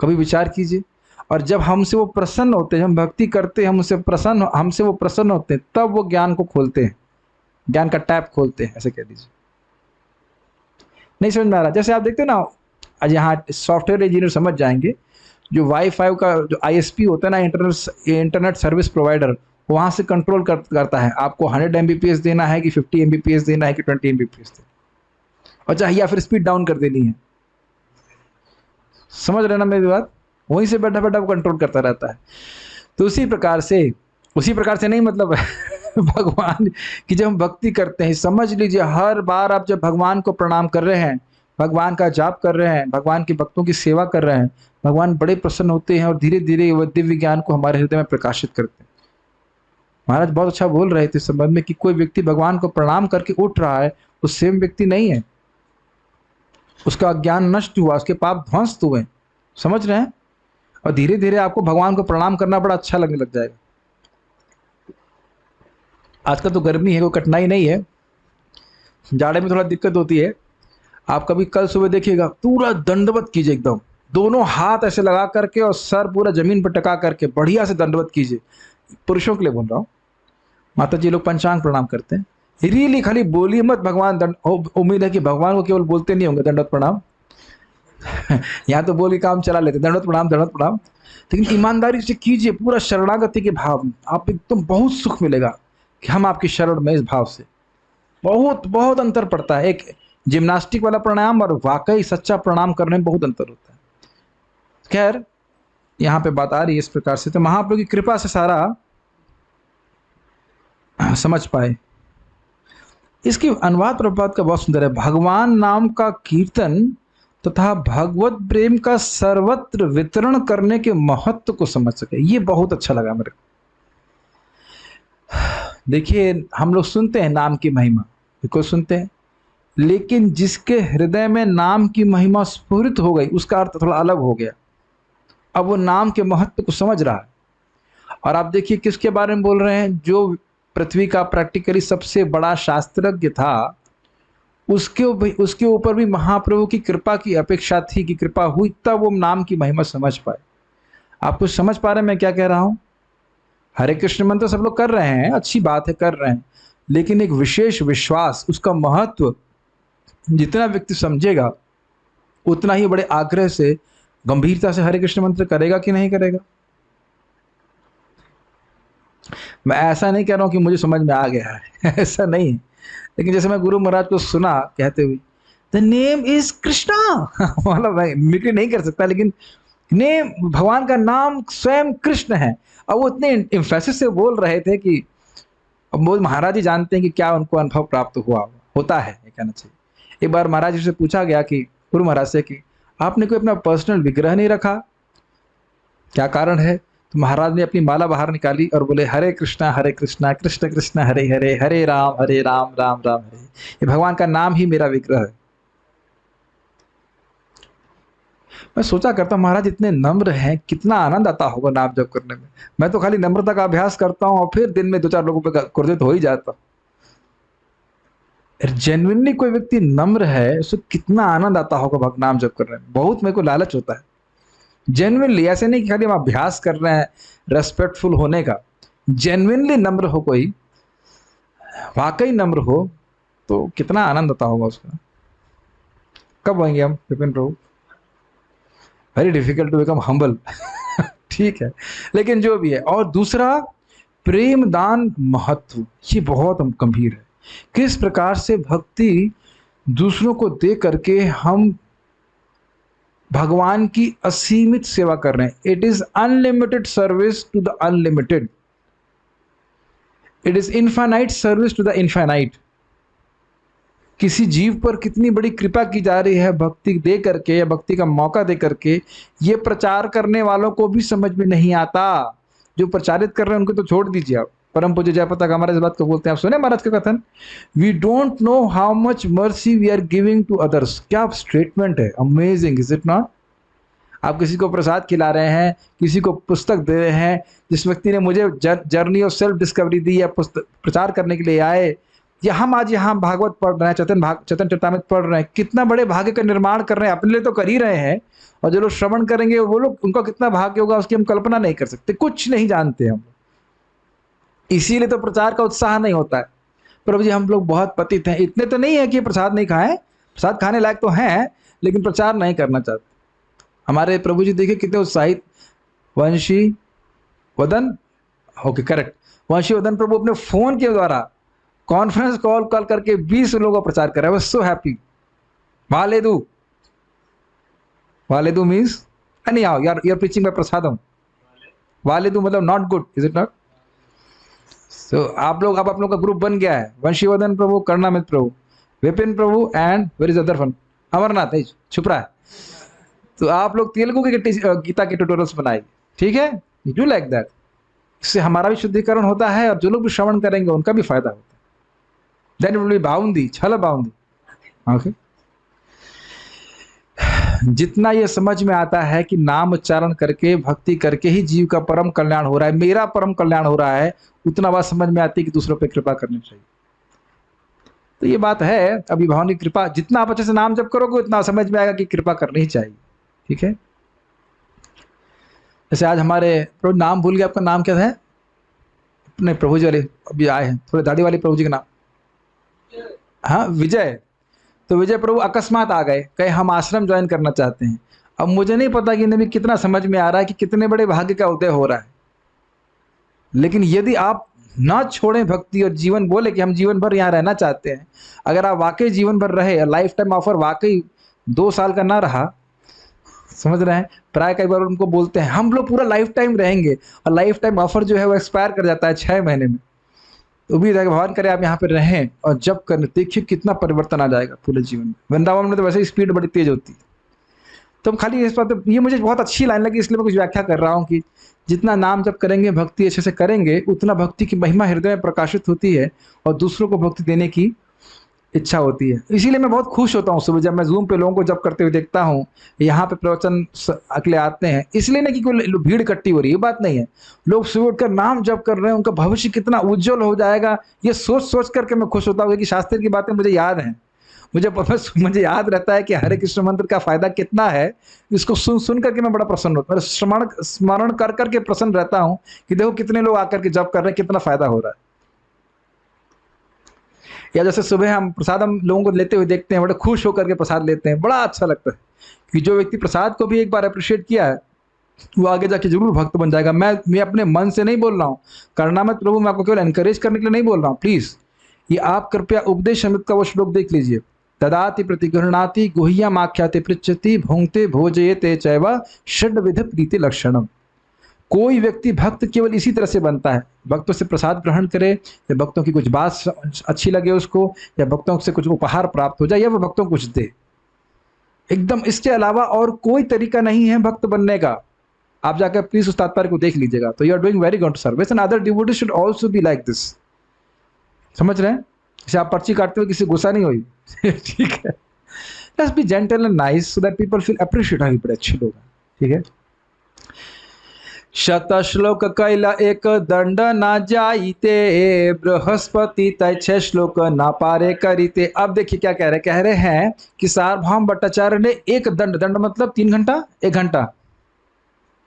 Speaker 1: कभी विचार कीजिए। और जब हमसे वो प्रसन्न होते हैं, हम भक्ति करते हैं, हमसे वो प्रसन्न होते हैं, तब वो ज्ञान को खोलते हैं, ज्ञान का टैप खोलते हैं, ऐसे कह दीजिए। नहीं समझ में आ रहा? जैसे आप देखते हैं ना, आज यहाँ सॉफ्टवेयर इंजीनियर समझ जाएंगे, जो वाईफाई का जो आईएसपी होता है ना, इंटरनेट सर्विस प्रोवाइडर, वहाँ से कंट्रोल करता है आपको 100 Mbps देना है कि 50 Mbps देना है कि 20 Mbps देना, और चाहे या फिर स्पीड डाउन कर देनी है। समझ रहे ना मेरी बात? वहीं से बैठा बैठा वो कंट्रोल करता रहता है। तो उसी प्रकार से नहीं मतलब भगवान की जब हम भक्ति करते हैं, समझ लीजिए हर बार आप जब भगवान को प्रणाम कर रहे हैं, भगवान का जाप कर रहे हैं, भगवान के भक्तों की सेवा कर रहे हैं, भगवान बड़े प्रसन्न होते हैं और धीरे-धीरे वो दिव्य ज्ञान को हमारे हृदय में प्रकाशित करते हैं। महाराज बहुत अच्छा बोल रहे थे इस संबंध में कि कोई व्यक्ति भगवान को प्रणाम करके उठ रहा है, वो सेम व्यक्ति नहीं है। उसका अज्ञान नष्ट हुआ, उसके पाप ध्वंस हुए। समझ रहे हैं? और धीरे-धीरे आपको भगवान को प्रणाम करना बड़ा अच्छा लगने लग जाएगा। आजकल तो गर्मी है, कोई कठिनाई नहीं है। जाड़े में थोड़ा दिक्कत होती है। आप कभी कल सुबह देखिएगा, पूरा दंडवत कीजिए एकदम, दोनों हाथ ऐसे लगा करके और सर पूरा जमीन पर टिका करके बढ़िया से दंडवत कीजिए। पुरुषों के लिए बोल रहा हूँ। माता जी लोग पंचांग प्रणाम करते हैं। रियली खाली बोलिए मत भगवान उम्मीद है कि भगवान को केवल बोलते नहीं होंगे दंडवत प्रणाम। यहाँ तो बोल के काम चला लेते, दंडवत प्रणाम दंडवत प्रणाम। लेकिन ईमानदारी से कीजिए, पूरा शरणागति के भाव में, आप एकदम बहुत सुख मिलेगा कि हम आपकी शरण में, इस भाव से बहुत बहुत अंतर पड़ता है। एक जिम्नास्टिक वाला प्राणायाम और वाकई सच्चा प्रणाम करने में बहुत अंतर होता है। खैर, यहाँ पे बात आ रही है इस प्रकार से, तो महाप्रभु की कृपा से सारा समझ पाए। इसकी अनुवाद प्रभुपाद का बहुत सुंदर है। भगवान नाम का कीर्तन तथा भगवत प्रेम का सर्वत्र वितरण करने के महत्व को समझ सके, ये बहुत अच्छा लगा मेरे को। देखिए, हम लोग सुनते हैं नाम की महिमा, बिल्कुल सुनते हैं, लेकिन जिसके हृदय में नाम की महिमा स्फुरित हो गई, उसका अर्थ थोड़ा अलग हो गया। अब वो नाम के महत्व को समझ रहा है। और आप देखिए किसके बारे में बोल रहे हैं, जो पृथ्वी का प्रैक्टिकली सबसे बड़ा शास्त्रज्ञ था, उसके ऊपर भी महाप्रभु की कृपा की अपेक्षा थी कि कृपा हुई तब वो नाम की महिमा समझ पाए। आप कुछ समझ पा रहे हैं मैं क्या कह रहा हूं? हरे कृष्ण मंत्र सब लोग कर रहे हैं, अच्छी बात है, कर रहे हैं, लेकिन एक विशेष विश्वास, उसका महत्व जितना व्यक्ति समझेगा उतना ही बड़े आग्रह से, गंभीरता से हरे कृष्ण मंत्र करेगा कि नहीं करेगा। मैं ऐसा नहीं कह रहा हूं कि मुझे समझ में आ गया है ऐसा नहीं है, लेकिन जैसे मैं गुरु महाराज को सुना कहते हुए, द नेम इज कृष्णा मतलब मैं मिक्री नहीं कर सकता, लेकिन नेम, भगवान का नाम स्वयं कृष्ण है। और वो इतने इम्फेसिस से बोल रहे थे कि अब वो महाराज जी जानते हैं कि क्या उनको अनुभव प्राप्त हुआ होता है, ये कहना चाहिए। एक बार महाराज जी से पूछा गया कि गुरु महाराज से कि आपने कोई अपना पर्सनल विग्रह नहीं रखा, क्या कारण है? तो महाराज ने अपनी माला बाहर निकाली और बोले, हरे कृष्णा कृष्ण कृष्ण हरे हरे, हरे राम राम राम हरे। ये भगवान का नाम ही मेरा विग्रह है। मैं सोचा करता हूँ महाराज इतने नम्र हैं, कितना आनंद आता होगा नाम जप करने में। मैं तो खाली नम्रता का अभ्यास करता हूँ और फिर दिन में 2-4 लोगों पे क्रोधित हो ही जाता। जेन्युइनली कोई व्यक्ति नम्र है, उसको कितना आनंद आता होगा नाम जप करने में। बहुत मेरे को लालच होता है जेन्युइनली, ऐसे नहीं कि खाली हम अभ्यास कर रहे हैं रेस्पेक्टफुल होने का। जेन्युइनली नम्र हो कोई, वाकई नम्र हो, तो कितना आनंद आता होगा उसका। कब होंगे हम Vipin Prabhu? Very difficult to become humble ठीक है, लेकिन जो भी है। और दूसरा, प्रेम दान महत्व, ये बहुत गंभीर है। किस प्रकार से भक्ति दूसरों को दे करके हम भगवान की असीमित सेवा कर रहे हैं। It is unlimited service to the unlimited, it is infinite service to the infinite. किसी जीव पर कितनी बड़ी कृपा की जा रही है भक्ति दे करके या भक्ति का मौका दे करके, ये प्रचार करने वालों को भी समझ में नहीं आता। जो प्रचारित कर रहे हैं उनको तो छोड़ दीजिए आप। परम पूज्य जयप्रताप हमारे इस बात को बोलते हैं, आप सुने महाराज का कथन, we don't know how much mercy we are giving to others. क्या स्टेटमेंट है, अमेजिंग, इज इट नॉट? आप किसी को प्रसाद खिला रहे हैं, किसी को पुस्तक दे रहे हैं, जिस व्यक्ति ने मुझे जर्नी ऑफ सेल्फ डिस्कवरी दी या पुस्तक प्रचार करने के लिए आए, या हम आज यहाँ भागवत पढ़ रहे हैं, चैतन्य चरितामृत पढ़ रहे हैं, कितना बड़े भाग्य का निर्माण कर रहे हैं। अपने लिए तो कर ही रहे हैं, और जो लोग श्रवण करेंगे वो लोग, उनका कितना भाग्य होगा उसकी हम कल्पना नहीं कर सकते, कुछ नहीं जानते हम। इसीलिए तो प्रचार का उत्साह नहीं होता है। प्रभु जी हम लोग बहुत पतित हैं, इतने तो नहीं है कि प्रसाद नहीं खाएं, प्रसाद खाने लायक तो हैं, लेकिन प्रचार नहीं करना चाहते। हमारे प्रभु जी देखिए कितने उत्साहित, वंशी वदन, ओके करेक्ट, वंशी वदन प्रभु अपने फोन के द्वारा कॉन्फ्रेंस कॉल करके 20 लोगों का प्रचार कर रहे हैं। सो हैप्पी, वाले दू वालेदू means anyhow you are preaching by prasadam. वालेदू मतलब not good, is it not? So आप लोग, अब आप लोग का ग्रुप बन गया है, Vanshivardhan Prabhu, Karnamit Prabhu, Vipin Prabhu and where is other one, Amarnath है छुप रहा है। तो आप लोग तेलुगु के गीता के ट्यूटोरियल्स बनाइए, ठीक है? You do like that. इससे हमारा भी शुद्धिकरण होता है और जो लोग भी श्रवण करेंगे उनका भी फायदा होता है। देन विल बी बाउंदी, छल बाउंदी। ओके, जितना ये समझ में आता है कि नाम उच्चारण करके, भक्ति करके ही जीव का परम कल्याण हो रहा है, मेरा परम कल्याण हो रहा है, उतना बात समझ में आती है कि दूसरों पे कृपा करनी चाहिए। तो ये बात है, अभिभावन की कृपा, जितना आप अच्छे से नाम जप करोगे उतना समझ में आएगा कि कृपा करनी ही चाहिए, ठीक है? जैसे आज हमारे प्रभु, नाम भूल गया, आपका नाम क्या है? अपने प्रभु जी वाले अभी आए हैं, थोड़े दाढ़ी वाले प्रभु जी का नाम, हाँ विजय। तो विजय प्रभु अकस्मात आ गए, कहे हम आश्रम ज्वाइन करना चाहते हैं। अब मुझे नहीं पता कि इन्हें भी कितना समझ में आ रहा है कि कितने बड़े भाग्य का उदय हो रहा है। लेकिन यदि आप ना छोड़ें भक्ति और जीवन, बोले कि हम जीवन भर यहाँ रहना चाहते हैं, अगर आप वाकई जीवन भर रहे, लाइफ टाइम ऑफर वाकई 2 साल का ना रहा, समझ रहे हैं? प्राय कई बार उनको बोलते हैं हम लोग पूरा लाइफ टाइम रहेंगे, और लाइफ टाइम ऑफर जो है वो एक्सपायर कर जाता है 6 महीने में। तो भी भगवान करे आप यहाँ पे रहें और जब करने, देखिए कितना परिवर्तन आ जाएगा पूरे जीवन में। वृंदावन में तो वैसे ही स्पीड बड़ी तेज होती है। तो हम खाली इस बात, ये मुझे बहुत अच्छी लाइन लगी, इसलिए मैं कुछ व्याख्या कर रहा हूँ कि जितना नाम जब करेंगे, भक्ति अच्छे से करेंगे, उतना भक्ति की महिमा हृदय में प्रकाशित होती है और दूसरों को भक्ति देने की इच्छा होती है। इसीलिए मैं बहुत खुश होता हूँ सुबह जब मैं जूम पे लोगों को जब करते हुए देखता हूँ, यहाँ पे प्रवचन अगले आते हैं, इसलिए नहीं कि कोई भीड़ इकट्ठी हो रही है, ये बात नहीं है। लोग सुबह उठकर नाम जप कर रहे हैं, उनका भविष्य कितना उज्जवल हो जाएगा, ये सोच सोच करके मैं खुश होता हूँ कि शास्त्र की बातें मुझे याद हैं। मुझे याद रहता है कि हरे कृष्ण मंत्र का फायदा कितना है, इसको सुन सुन करके मैं बड़ा प्रसन्न होता हूँ, स्मरण कर करके प्रसन्न रहता हूँ कि देखो कितने लोग आकर के जप कर रहे हैं, कितना फायदा हो रहा है। या जैसे सुबह हम प्रसाद हम लोगों को लेते हुए देखते हैं, बड़े खुश होकर के प्रसाद लेते हैं, बड़ा अच्छा लगता है कि जो व्यक्ति प्रसाद को भी एक बार अप्रिशिएट किया है वो आगे जाके जरूर भक्त बन जाएगा। मैं अपने मन से नहीं बोल रहा हूँ, कर्णामत प्रभु, मैं आपको केवल एनकरेज करने के लिए नहीं बोल रहा हूँ। प्लीज ये आप कृपया उपदेश अमृत का वो श्लोक देख लीजिए, ददाति प्रतिगृह्णाति गुह्यम आख्याति पृच्छति भुंक्ते भोजयते चैव षड्विध प्रीति लक्षणम। कोई व्यक्ति भक्त केवल इसी तरह से बनता है, भक्तों से प्रसाद ग्रहण करे, या भक्तों की कुछ बात अच्छी लगे उसको, या भक्तों से कुछ उपहार प्राप्त हो जाए, या वह भक्तों को कुछ दे, एकदम। इसके अलावा और कोई तरीका नहीं है भक्त बनने का। आप जाकर प्लीज उस तात्पर्य को देख लीजिएगा। तो you are doing very good service and other devotees should also be like this. समझ रहे हैं? जैसे आप पर्ची काटते हुए किसी गुस्सा नहीं हुई ठीक है, just be gentle and nice so that people feel appreciate. हाँ, बड़े अच्छे लोग हैं, ठीक है। शत श्लोक कैला एक दंड ना जाइते, बृहस्पति तय 6 श्लोक ना पारे करीते। अब देखिए क्या कह रहे हैं कि सार्वभौम भट्टाचार्य ने एक दंड मतलब 3 घंटा 1 घंटा,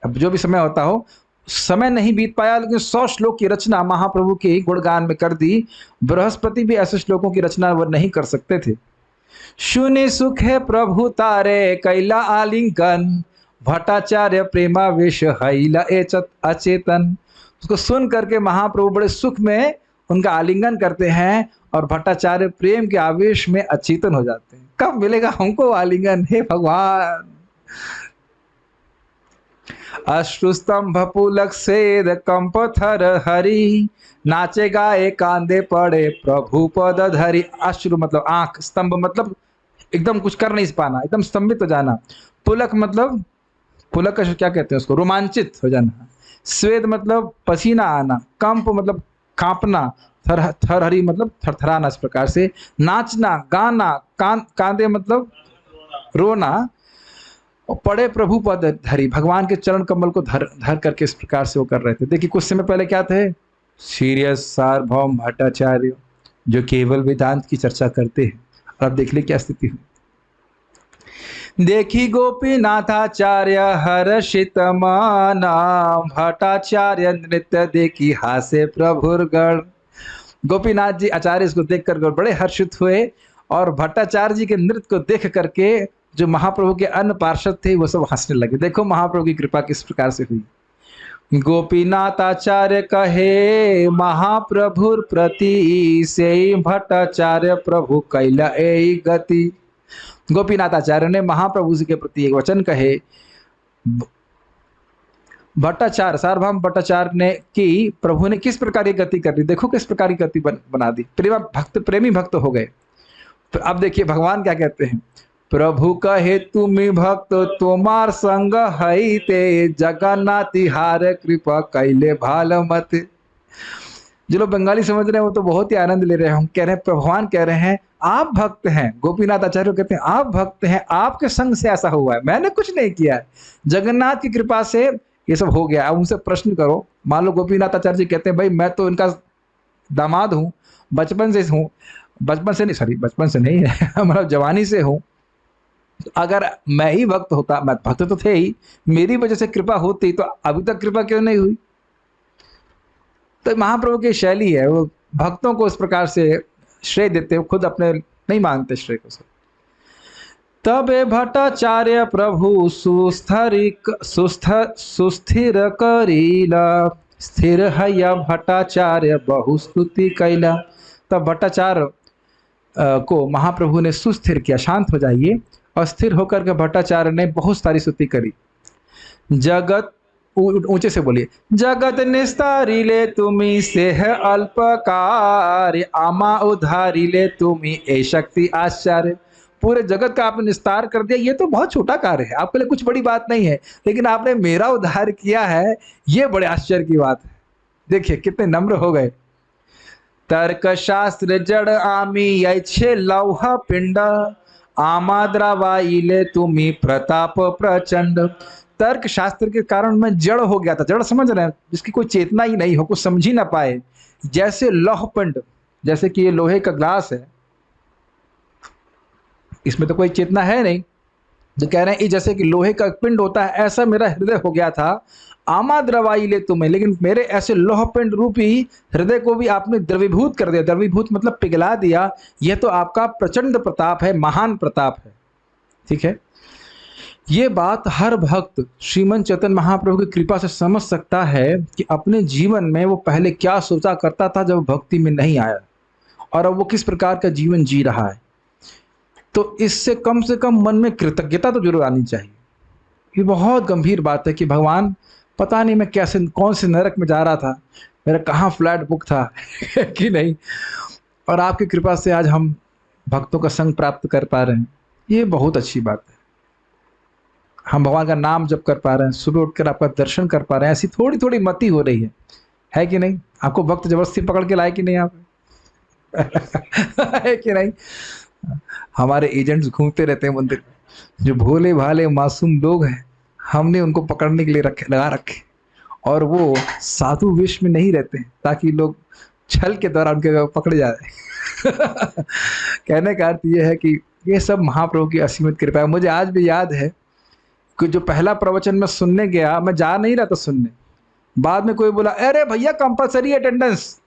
Speaker 1: अब जो भी समय होता हो, समय नहीं बीत पाया, लेकिन 100 श्लोक की रचना महाप्रभु के गुणगान में कर दी। बृहस्पति भी ऐसे श्लोकों की रचना वो नहीं कर सकते थे। सुनि सुखे प्रभु तारे कैला आलिंगन, भट्टाचार्य प्रेमावेश हैला अचेतन। उसको सुन करके महाप्रभु बड़े सुख में उनका आलिंगन करते हैं और भट्टाचार्य प्रेम के आवेश में अचेतन हो जाते हैं। कब मिलेगा हमको आलिंगन, हे भगवान। अश्रुस्तंभ पुलक सेद कंप थर हरि, नाचे गाए कांदे पड़े प्रभु पद धरी। अश्रु मतलब आंख, स्तंभ मतलब एकदम कुछ कर नहीं पाना, एकदम स्तंभित हो जाना। पुलक मतलब, पुलक का क्या कहते हैं उसको, रोमांचित हो जाना। स्वेद मतलब पसीना आना। कंप मतलब कांपना। थरहरी मतलब थरथराना। इस प्रकार से नाचना, गाना, कांदे मतलब रोना। और पड़े प्रभु पद धरी, भगवान के चरण कमल को धर करके इस प्रकार से वो कर रहे थे। देखिए कुछ समय पहले क्या थे, सीरियस सार्वभौम भट्टाचार्य जो केवल वेदांत की चर्चा करते हैं, और अब देख ले क्या स्थिति हुई। देखी गोपीनाथाचार्य हर्षित माना, भट्टाचार्य नृत्य देखी हासे प्रभुर्गण। गोपीनाथ जी आचार्य इसको देखकर बड़े हर्षित हुए, और भट्टाचार्य जी के नृत्य को देख करके जो महाप्रभु के अन्य पार्षद थे वो सब हंसने लगे। देखो महाप्रभु की कृपा किस प्रकार से हुई। गोपीनाथ आचार्य कहे महाप्रभुर प्रति, से भट्टाचार्य प्रभु कैला ए गति। गोपीनाथ आचार्य ने महाप्रभु जी के प्रति एक वचन कहे। भट्टाचार्य, सार्वभौम भट्टाचार्य ने कि प्रभु ने किस प्रकार की गति कर दी, देखो किस प्रकार की गति बना दी, प्रेमी भक्त हो गए। तो अब देखिए भगवान क्या कहते हैं, प्रभु कहे तुम्ही भक्त तुम्हार संग हई ते, जगन्नाथ हार कृपा कैले भाल मत। जो लोग बंगाली समझ रहे हैं वो तो बहुत ही आनंद ले रहे हैं। हम कह रहे हैं, भगवान कह रहे हैं आप भक्त हैं, गोपीनाथ आचार्य कहते हैं आप भक्त हैं, आपके संग से ऐसा हुआ है, मैंने कुछ नहीं किया है, जगन्नाथ की कृपा से ये सब हो गया। अब उनसे प्रश्न करो, मान लो गोपीनाथ आचार्य जी कहते हैं भाई मैं तो इनका दामाद हूँ, बचपन से हूँ, बचपन से नहीं, सॉरी बचपन से नहीं मतलब जवानी से हूँ, अगर मैं ही भक्त होता, मैं भक्त तो थे ही, मेरी वजह से कृपा होती तो अभी तक कृपा क्यों नहीं हुई। तो महाप्रभु की शैली है, वो भक्तों को इस प्रकार से श्रेय देते, वो खुद अपने नहीं मानते श्रेय को। तबे भट्टाचार्य प्रभु सुस्थिर करीला, स्थिर है भट्टाचार्य बहुस्तुति कैला। तब भट्टाचार्य को महाप्रभु ने सुस्थिर किया, शांत हो जाइए, और स्थिर होकर के भट्टाचार्य ने बहुत सारी स्तुति करी। जगत, ऊंचे से बोलिए, जगत निस्तारिले तुम्ही सेह अल्पकार, आमा उधारिले तुम्ही ए शक्ति आश्चर्य। पूरे जगत का आपने निस्तार कर दिया, ये तो बहुत छोटा कार्य है, आपके लिए कुछ बड़ी बात नहीं है, लेकिन आपने मेरा उद्धार किया है, ये बड़े आश्चर्य की बात है। देखिए कितने नम्र हो गए। तर्क शास्त्र जड़ आमी यछे लौह पिंड, आमाद्रावाइले तुम्ही प्रताप प्रचंड। तर्क शास्त्र के कारण मैं जड़ हो गया था, जड़ समझ रहे हैं, जिसकी कोई चेतना ही नहीं हो, कुछ समझ ही ना पाए, जैसे लौह पिंड, जैसे कि ये लोहे का ग्लास है, इसमें तो कोई चेतना है नहीं, जो कह रहे हैं जैसे कि लोहे का पिंड होता है, ऐसा मेरा हृदय हो गया था। आमा द्रवाई ले तुम्हें, लेकिन मेरे ऐसे लोह पिंड रूपी हृदय को भी आपने द्रवीभूत कर दिया। द्रवीभूत मतलब पिघला दिया। यह तो आपका प्रचंड प्रताप है, महान प्रताप है। ठीक है, ये बात हर भक्त श्रीमन चैतन्य महाप्रभु की कृपा से समझ सकता है कि अपने जीवन में वो पहले क्या सोचा करता था जब भक्ति में नहीं आया, और अब वो किस प्रकार का जीवन जी रहा है। तो इससे कम से कम मन में कृतज्ञता तो जरूर आनी चाहिए। ये बहुत गंभीर बात है कि भगवान, पता नहीं मैं कैसे, कौन से नरक में जा रहा था, मेरा कहाँ फ्लैट बुक था कि नहीं, और आपकी कृपा से आज हम भक्तों का संग प्राप्त कर पा रहे हैं। ये बहुत अच्छी बात है। हम भगवान का नाम जप कर पा रहे हैं, सुबह उठकर आपका दर्शन कर पा रहे हैं, ऐसी थोड़ी थोड़ी मति हो रही है कि नहीं। आपको भक्त जबरदस्ती पकड़ के लाए कि नहीं आप है कि नहीं। हमारे एजेंट्स घूमते रहते हैं मंदिर में, जो भोले भाले मासूम लोग हैं, हमने उनको पकड़ने के लिए लगा रखे, और वो साधु वेश में नहीं रहते हैं ताकि लोग छल के द्वारा उनके पकड़े जा रहे कहने का अर्थ ये है कि ये सब महाप्रभु की असीमित कृपा है। मुझे आज भी याद है कि जो पहला प्रवचन में सुनने गया, मैं जा नहीं रहा था सुनने, बाद में कोई बोला अरे भैया कंपलसरी अटेंडेंस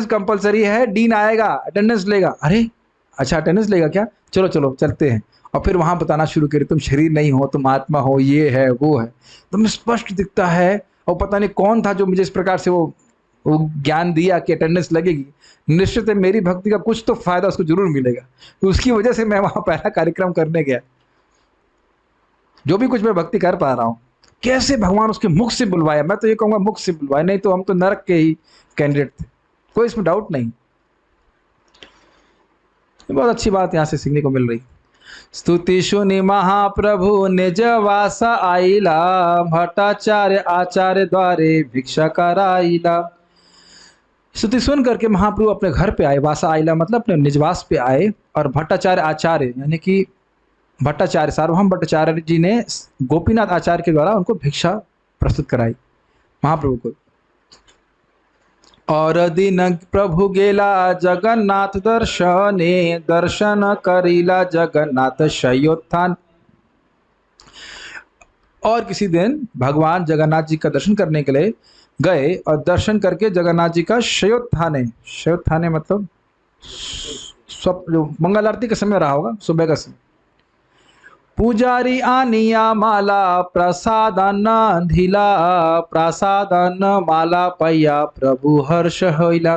Speaker 1: कंपलसरी है, डीन आएगा अटेंडेंस लेगा। अरे अच्छा अटेंडेंस लेगा क्या, चलो चलो चलते हैं। और फिर वहाँ बताना शुरू करे, तुम शरीर नहीं हो, तुम आत्मा हो, ये है वो है। तुम्हें स्पष्ट दिखता है, और पता नहीं कौन था जो मुझे इस प्रकार से वो ज्ञान दिया कि अटेंडेंस लगेगी। निश्चित है मेरी भक्ति का कुछ तो फायदा उसको जरूर मिलेगा, तो उसकी वजह से मैं वहाँ पहला कार्यक्रम करने गया। जो भी कुछ मैं भक्ति कर पा रहा हूँ, कैसे भगवान उसके मुख से बुलवाया, मैं तो ये कहूँगा मुख से बुलवाया, नहीं तो हम तो नरक के ही कैंडिडेट थे, कोई इसमें डाउट नहीं। बहुत अच्छी बात यहाँ से सीखने को मिल रही। स्तुति सुनि महाप्रभु निज वास आइला, भट्टाचार्य आचार्य द्वारे भिक्षा कराइला। स्तुति सुन करके महाप्रभु अपने घर पे आए, वासा आइला मतलब अपने निजवास पे आए, और भट्टाचार्य आचार्य यानी कि भट्टाचार्य सार्वभौम भट्टाचार्य जी ने गोपीनाथ आचार्य के द्वारा उनको भिक्षा प्रस्तुत कराई महाप्रभु को। और दिन प्रभु गेला जगन्नाथ दर्शने, दर्शन करीला जगन्नाथ शयोत्थान। और किसी दिन भगवान जगन्नाथ जी का दर्शन करने के लिए गए, और दर्शन करके जगन्नाथ जी का शयोत्थाने मतलब जो मंगल आरती के समय रहा होगा, सुबह का समय। पुजारी आनिया माला प्रसादन धिला, प्रसादन माला पैया प्रभु हर्ष होइला।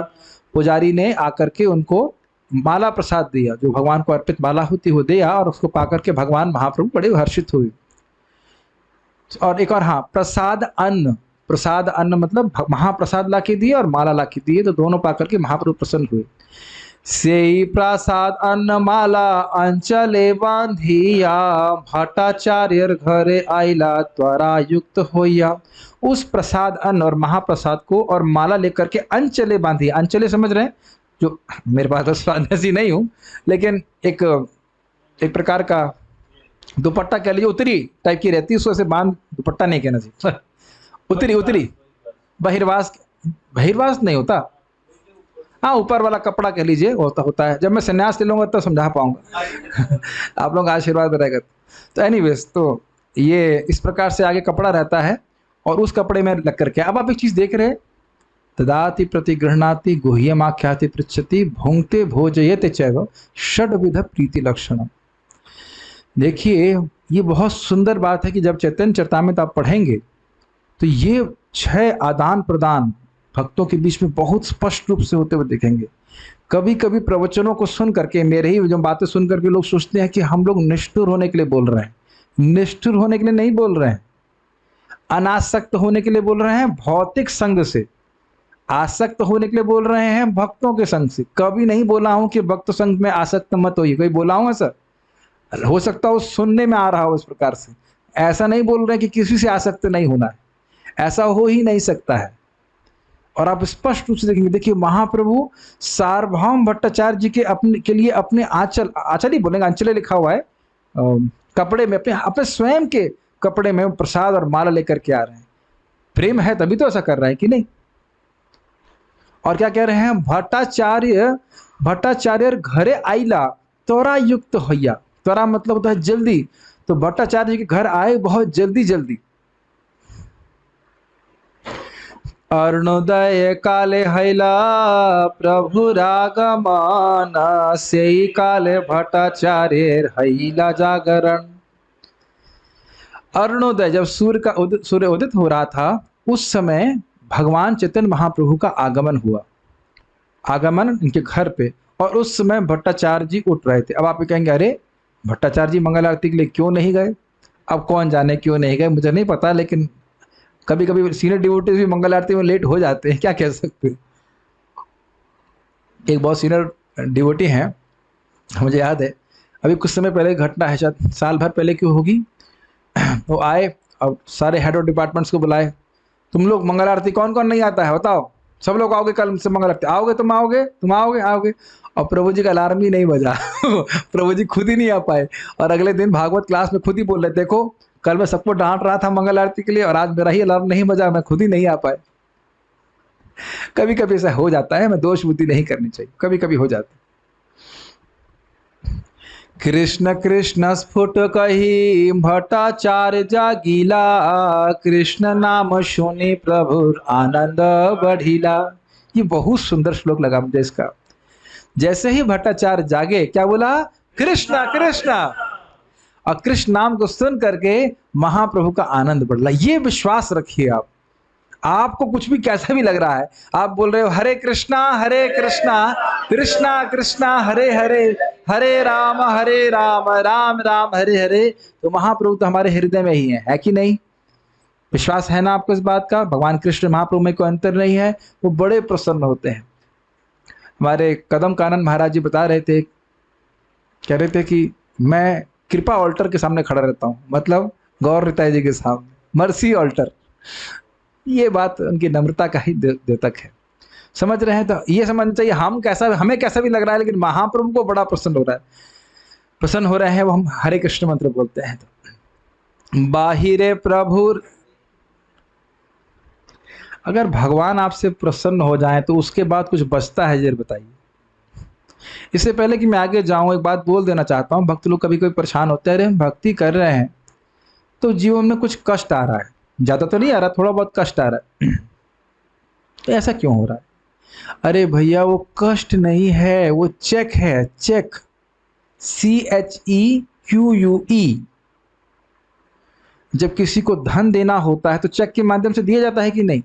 Speaker 1: पुजारी ने आकर के उनको माला प्रसाद दिया, जो भगवान को अर्पित माला होती वो दिया, और उसको पाकर के भगवान महाप्रभु बड़े हर्षित हुए। और एक और, हाँ, प्रसाद अन्न, प्रसाद अन्न मतलब महाप्रसाद ला के दिए और माला ला के दिए, तो दोनों पाकर के महाप्रभु प्रसन्न हुए। सेई प्रसाद अन्न माला अंचले बांधिया, भट्टाचार्य घरे आइला त्वरा युक्त होइया। उस प्रसाद अन्न और महाप्रसाद को और माला लेकर के अंचले बांधिया। अंचले समझ रहे हैं, जो मेरे पास तो स्वादसी नहीं हूं, लेकिन एक प्रकार का दुपट्टा कह लीजिए, उतरी टाइप की रहती है, उसको ऐसे बांध, दुपट्टा नहीं कहना चाहिए, उतरी बहिर्वास, बहिर्वास नहीं होता, हाँ, ऊपर वाला कपड़ा कह लीजिए, होता है। जब मैं संन्यास ले लूंगा तब समझा पाऊंगा आप लोगों का आशीर्वाद रहेगा। तो एनीवेज, तो ये इस प्रकार से आगे कपड़ा रहता है, और उस कपड़े में लग करके अब आप एक चीज देख रहे हैं, तदाति प्रतिगृहणाति गुह्यमाख्याति पृच्छति भुंक्ते भोजयते चैव षड्विध प्रीति लक्षण। देखिए, ये बहुत सुंदर बात है कि जब चैतन्य चरितामृत आप पढ़ेंगे तो ये 6 आदान प्रदान भक्तों के बीच में बहुत स्पष्ट रूप से होते हुए दिखेंगे। कभी कभी प्रवचनों को सुन करके, मेरे ही जो बातें सुन करके लोग सोचते हैं कि हम लोग निष्ठुर होने के लिए बोल रहे हैं। निष्ठुर होने के लिए नहीं बोल रहे हैं, अनासक्त होने के लिए बोल रहे हैं, भौतिक संग से। आसक्त होने के लिए बोल रहे हैं, भक्तों के संग से। कभी नहीं बोला हूं कि भक्त संग में आसक्त मत होइए, कोई बोला हूं ऐसा? हो सकता हो सुनने में आ रहा हो इस प्रकार से। ऐसा नहीं बोल रहे कि किसी से आसक्त नहीं होना है, ऐसा हो ही नहीं सकता है। और आप स्पष्ट रूप से देखेंगे, देखिए महाप्रभु सार्वभौम भट्टाचार्य जी के लिए अपने आंचल ही बोलेंगे, अंचले लिखा हुआ है, कपड़े में, अपने स्वयं के कपड़े में प्रसाद और माला लेकर के आ रहे हैं। प्रेम है तभी तो ऐसा कर रहे हैं कि नहीं। और क्या कह रहे हैं, भट्टाचार्य घरे आइला त्वरा युक्त होइया। त्वरा मतलब होता है जल्दी, तो भट्टाचार्य जी के घर आए बहुत जल्दी। अरुणोदय काले हैला प्रभु रागमान, सेई काले भट्टाचार्य हैला जागरण। अरुणोदय, जब सूर्य उदित हो रहा था, उस समय भगवान चैतन्य महाप्रभु का आगमन हुआ, आगमन इनके घर पे। और उस समय भट्टाचार्य जी उठ रहे थे। अब आप कहेंगे, अरे भट्टाचार्य जी मंगल आरती के लिए क्यों नहीं गए? अब कौन जाने क्यों नहीं गए, मुझे नहीं पता, लेकिन कभी कभी सीनियर डिवोटीज भी मंगल आरती में लेट हो जाते हैं, क्या कह सकते हैं। एक बहुत सीनियर डिवोटी हैं, मुझे याद है, अभी कुछ समय पहले घटना है, शायद साल भर पहले क्यों होगी, वो आए और सारे हेड ऑफ डिपार्टमेंट्स को बुलाए, तुम लोग मंगल आरती कौन कौन नहीं आता है बताओ, सब लोग आओगे कल से मंगल आरती, आओगे तुम आओगे। और प्रभु जी का अलार्म ही नहीं बजा प्रभु जी खुद ही नहीं आ पाए। और अगले दिन भागवत क्लास में खुद ही बोल रहे, देखो कल मैं सबको डांट रहा था मंगल आरती के लिए, और आज मेरा ही अलार्म नहीं बजा, मैं खुद ही नहीं आ पाए। कभी कभी ऐसा हो जाता है, मैं दोष बुद्धि नहीं करनी चाहिए, कभी कभी हो जाता है। कृष्ण कृष्ण स्फुट कही भट्टाचार्य जागीला, कृष्ण नाम सुनी प्रभु आनंद बढ़ीला। ये बहुत सुंदर श्लोक लगा मुझे इसका। जैसे ही भट्टाचार्य जागे, क्या बोला? कृष्णा कृष्णा। और कृष्ण नाम को सुन करके महाप्रभु का आनंद बढ़ला। ये विश्वास रखिए आप, आपको कुछ भी कैसा भी लग रहा है, आप बोल रहे हो हरे कृष्णा कृष्णा कृष्णा हरे हरे, हरे राम राम राम हरे हरे, तो महाप्रभु तो हमारे हृदय में ही है कि नहीं? विश्वास है ना आपको इस बात का? भगवान कृष्ण महाप्रभु में कोई अंतर नहीं है, वो बड़े प्रसन्न होते हैं। हमारे कदम कानन महाराज जी बता रहे थे, कह रहे थे कि मैं कृपा ऑल्टर के सामने खड़ा रहता हूँ, मतलब गौर रिताई जी के सामने, मर्सी ऑल्टर। ये बात उनकी नम्रता का ही द्योतक है, समझ रहे हैं? तो ये समझना चाहिए, हमें कैसा भी लग रहा है, लेकिन महाप्रभु को बड़ा प्रसन्न हो रहे हैं, वो हम हरे कृष्ण मंत्र बोलते हैं। तो बाहिरे प्रभु, अगर भगवान आपसे प्रसन्न हो जाए तो उसके बाद कुछ बचता है, जरूर बताइए। इससे पहले कि मैं आगे जाऊं, एक बात बोल देना चाहता हूं। भक्त लोग कभी कोई परेशान होते हैं, भक्ति कर रहे हैं तो जीवन में कुछ कष्ट आ रहा है, ज्यादा तो नहीं आ रहा, थोड़ा बहुत कष्ट आ रहा है, तो ऐसा क्यों हो रहा है? अरे भैया, वो कष्ट नहीं है, वो चेक है, चेक, CHEQUE। जब किसी को धन देना होता है तो चेक के माध्यम से दिया जाता है कि नहीं?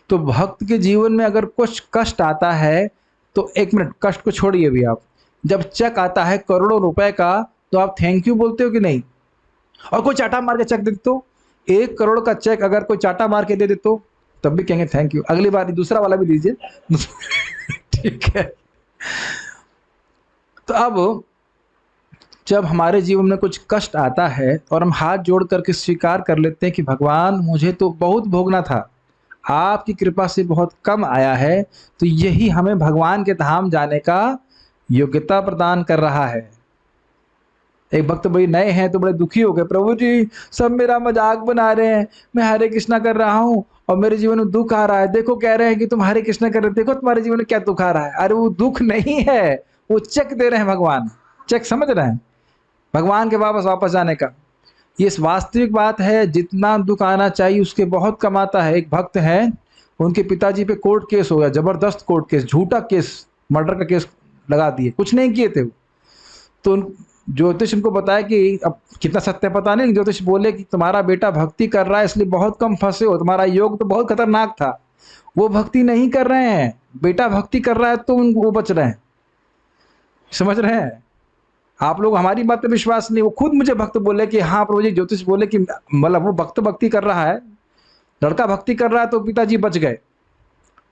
Speaker 1: तो भक्त के जीवन में अगर कुछ कष्ट आता है तो एक मिनट, कष्ट को छोड़िए भी आप, जब चेक आता है करोड़ों रुपए का तो आप थैंक यू बोलते हो कि नहीं? और कोई चाटा मार के चेक दे दे तो, 1 करोड़ का चेक अगर कोई चाटा मार के दे दे तो तब भी कहेंगे थैंक यू, अगली बार दूसरा वाला भी दीजिए। ठीक है। तो अब जब हमारे जीवन में कुछ कष्ट आता है और हम हाथ जोड़ करके स्वीकार कर लेते हैं कि भगवान मुझे तो बहुत भोगना था, आपकी कृपा से बहुत कम आया है, तो यही हमें भगवान के धाम जाने का योग्यता प्रदान कर रहा है। एक भक्त भाई नए हैं तो बड़े दुखी हो गए, प्रभु जी सब मेरा मजाक बना रहे हैं, मैं हरे कृष्णा कर रहा हूँ और मेरे जीवन में दुख आ रहा है, देखो कह रहे हैं कि तुम हरे कृष्णा कर रहे, देखो तुम्हारे जीवन में क्या दुख आ रहा है। अरे वो दुख नहीं है, वो चेक दे रहे हैं भगवान, चेक समझ रहे हैं, भगवान के वापस जाने का। ये वास्तविक बात है, जितना दुख आना चाहिए उसके बहुत कम आता है। एक भक्त है, उनके पिताजी पे कोर्ट केस हो गया, जबरदस्त कोर्ट केस, झूठा केस, मर्डर का केस लगा दिए, कुछ नहीं किए थे वो। तो ज्योतिष उनको बताया कि अब कितना सत्य पता नहीं, ज्योतिष बोले कि तुम्हारा बेटा भक्ति कर रहा है इसलिए बहुत कम फंसे हो, तुम्हारा योग तो बहुत खतरनाक था। वो भक्ति नहीं कर रहे हैं, बेटा भक्ति कर रहा है तो वो बच रहे हैं। समझ रहे हैं आप लोग? हमारी बात पे विश्वास नहीं, वो खुद मुझे भक्त बोले कि हाँ प्रभु जी, ज्योतिष बोले कि मतलब वो भक्त भक्ति कर रहा है, लड़का भक्ति कर रहा है तो पिताजी बच गए,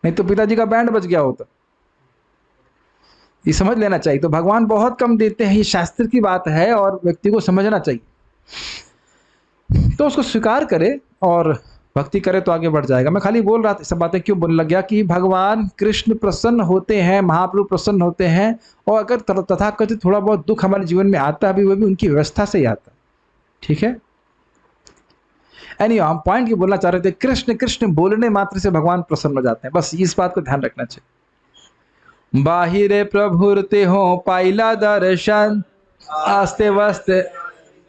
Speaker 1: नहीं तो पिताजी का बैंड बच गया होता। ये समझ लेना चाहिए। तो भगवान बहुत कम देते हैं, ये शास्त्र की बात है और व्यक्ति को समझना चाहिए, तो उसको स्वीकार करे और भक्ति करे तो आगे बढ़ जाएगा। मैं खाली बोल रहा था, सब बातें क्यों बोलने लग गया कि भगवान कृष्ण प्रसन्न होते हैं, महाप्रभु प्रसन्न होते हैं, और अगर तथाकथित थोड़ा बहुत दुख हमारे जीवन में आता है, वो भी उनकी व्यवस्था से ही आता है। ठीक है, हम पॉइंट ये बोलना चाह रहे थे, कृष्ण कृष्ण बोलने मात्र से भगवान प्रसन्न हो जाते हैं, बस इस बात को ध्यान रखना चाहिए। बाहिरे प्रभुरते हो पाइला दर्शन, आस्ते वास्ते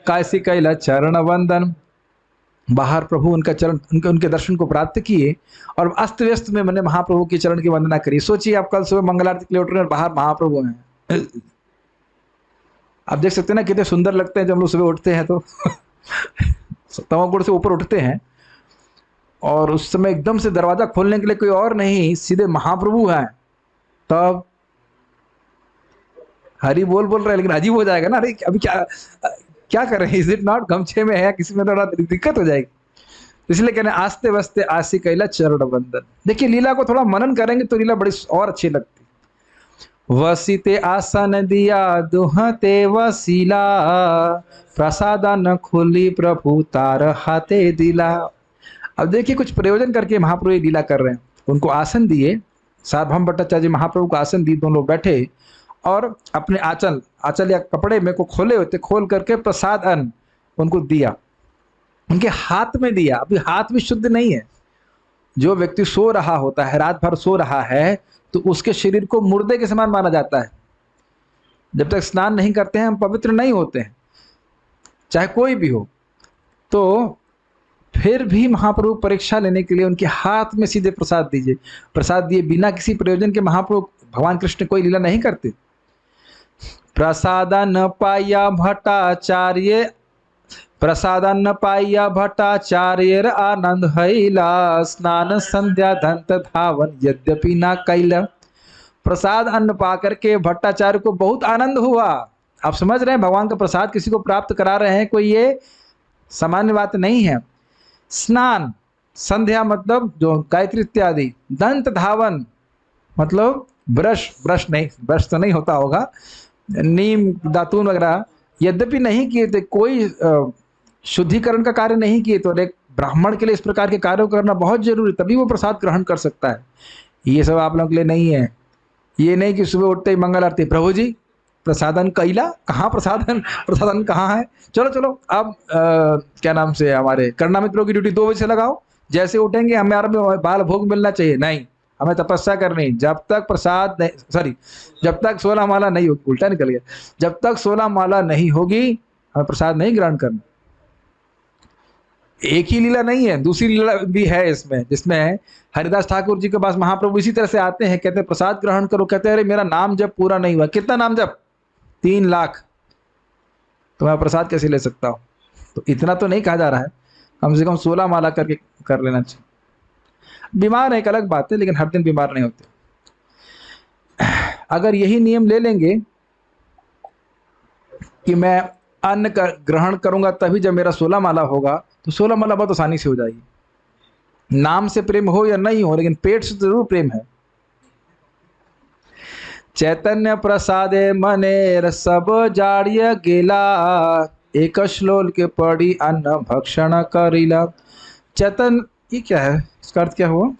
Speaker 1: कैसी कैला चरण वंदन। बाहर प्रभु उनका चरण, उनके दर्शन को प्राप्त किए और अस्त व्यस्त में मैंने महाप्रभु के चरण की वंदना करी। सोचिए आप कल सुबह मंगल आरती के लिए उठ रहे हैं, बाहर महाप्रभु हैं। आप देख सकते हैं ना कितने सुंदर लगते हैं जब हम लोग सुबह उठते हैं तो। तमोगुण से ऊपर उठते हैं और उस समय एकदम से दरवाजा खोलने के लिए कोई और नहीं, सीधे महाप्रभु हैं, तब हरि बोल रहे हैं, लेकिन अजीब हो जाएगा ना, अरे अभी क्या कर रहे हैं, इज इट नॉट, गमछे में है, किसी में थोड़ा दिक्कत हो जाएगी। इसलिए कहने आस्ते वस्ते आसी कैला चरण वंदन। देखिए लीला को थोड़ा मनन करेंगे तो लीला बड़ी और अच्छी लगती। वसीते आसन दिया दुहते वसीला, प्रसादा न खोली प्रभु तार हाथे दिला। अब देखिए कुछ प्रयोजन करके महाप्रभु लीला कर रहे हैं। उनको आसन दिए, सार्वभौम भट्टाचार्य जी महाप्रभु को आसन दिए, दोनों लोग बैठे और अपने आंचल या कपड़े में को खोले होते, खोल करके प्रसाद अन्न उनको दिया, उनके हाथ में दिया। अभी हाथ भी शुद्ध नहीं है। जो व्यक्ति सो रहा होता है, रात भर सो रहा है, तो उसके शरीर को मुर्दे के समान माना जाता है। जब तक स्नान नहीं करते हैं हम पवित्र नहीं होते हैं, चाहे कोई भी हो। तो फिर भी महाप्रभु परीक्षा लेने के लिए उनके हाथ में सीधे प्रसाद दीजिए, प्रसाद दिए बिना किसी प्रयोजन के महाप्रभु भगवान कृष्ण कोई लीला नहीं करते। प्रसादन पाया भट्टाचार्य, प्रसादन पाया भट्टाचार्य आनंद हैला, स्नान संध्या धंत धावन यद्यपि ना कैला। प्रसाद अन्न पा करके भट्टाचार्य को बहुत आनंद हुआ। आप समझ रहे हैं, भगवान का प्रसाद किसी को प्राप्त करा रहे हैं, कोई ये सामान्य बात नहीं है। स्नान संध्या मतलब जो गायत्री इत्यादि, दंत धावन मतलब ब्रश नहीं, ब्रश तो नहीं होता होगा, नीम दातून वगैरह यद्यपि नहीं किए थे, कोई शुद्धिकरण का कार्य नहीं किए, तो एक ब्राह्मण के लिए इस प्रकार के कार्य करना बहुत जरूरी, तभी वो प्रसाद ग्रहण कर सकता है। ये सब आप लोगों के लिए नहीं है। ये नहीं कि सुबह उठते ही मंगल आरती, प्रभु जी प्रसादन कैला, कहाँ प्रसादन कहाँ है, चलो अब क्या नाम से हमारे करना मित्रों की ड्यूटी 2 बजे से लगाओ, जैसे उठेंगे हमारे बाल भोग मिलना चाहिए। नहीं, हमें तपस्या करनी, जब तक प्रसाद नहीं, सॉरी जब तक 16 माला नहीं होगी, उल्टा निकल गया, जब तक 16 माला नहीं होगी हमें प्रसाद नहीं ग्रहण करना। एक ही लीला नहीं है, दूसरी लीला भी है इसमें, जिसमें हरिदास ठाकुर जी के पास महाप्रभु इसी तरह से आते हैं, कहते हैं प्रसाद ग्रहण करो, कहते हैं अरे मेरा नाम जब पूरा नहीं हुआ। कितना नाम जब? 3 लाख, तो मैं प्रसाद कैसे ले सकता हूँ? तो इतना तो नहीं कहा जा रहा है, कम से कम 16 माला करके कर लेना चाहिए। बीमार है एक अलग बात है, लेकिन हर दिन बीमार नहीं होते। अगर यही नियम ले लेंगे कि मैं अन्न का ग्रहण करूंगा तभी जब मेरा 16 माला होगा, तो 16 माला बहुत आसानी से हो जाएगी। नाम से प्रेम हो या नहीं हो, लेकिन पेट से जरूर प्रेम है। चैतन्य प्रसादे मनेर सब जाड़िय गेला, एक श्लोल के पड़ी अन्न भक्षण करीला। चैतन, ये क्या है, इसका अर्थ क्या हुआ?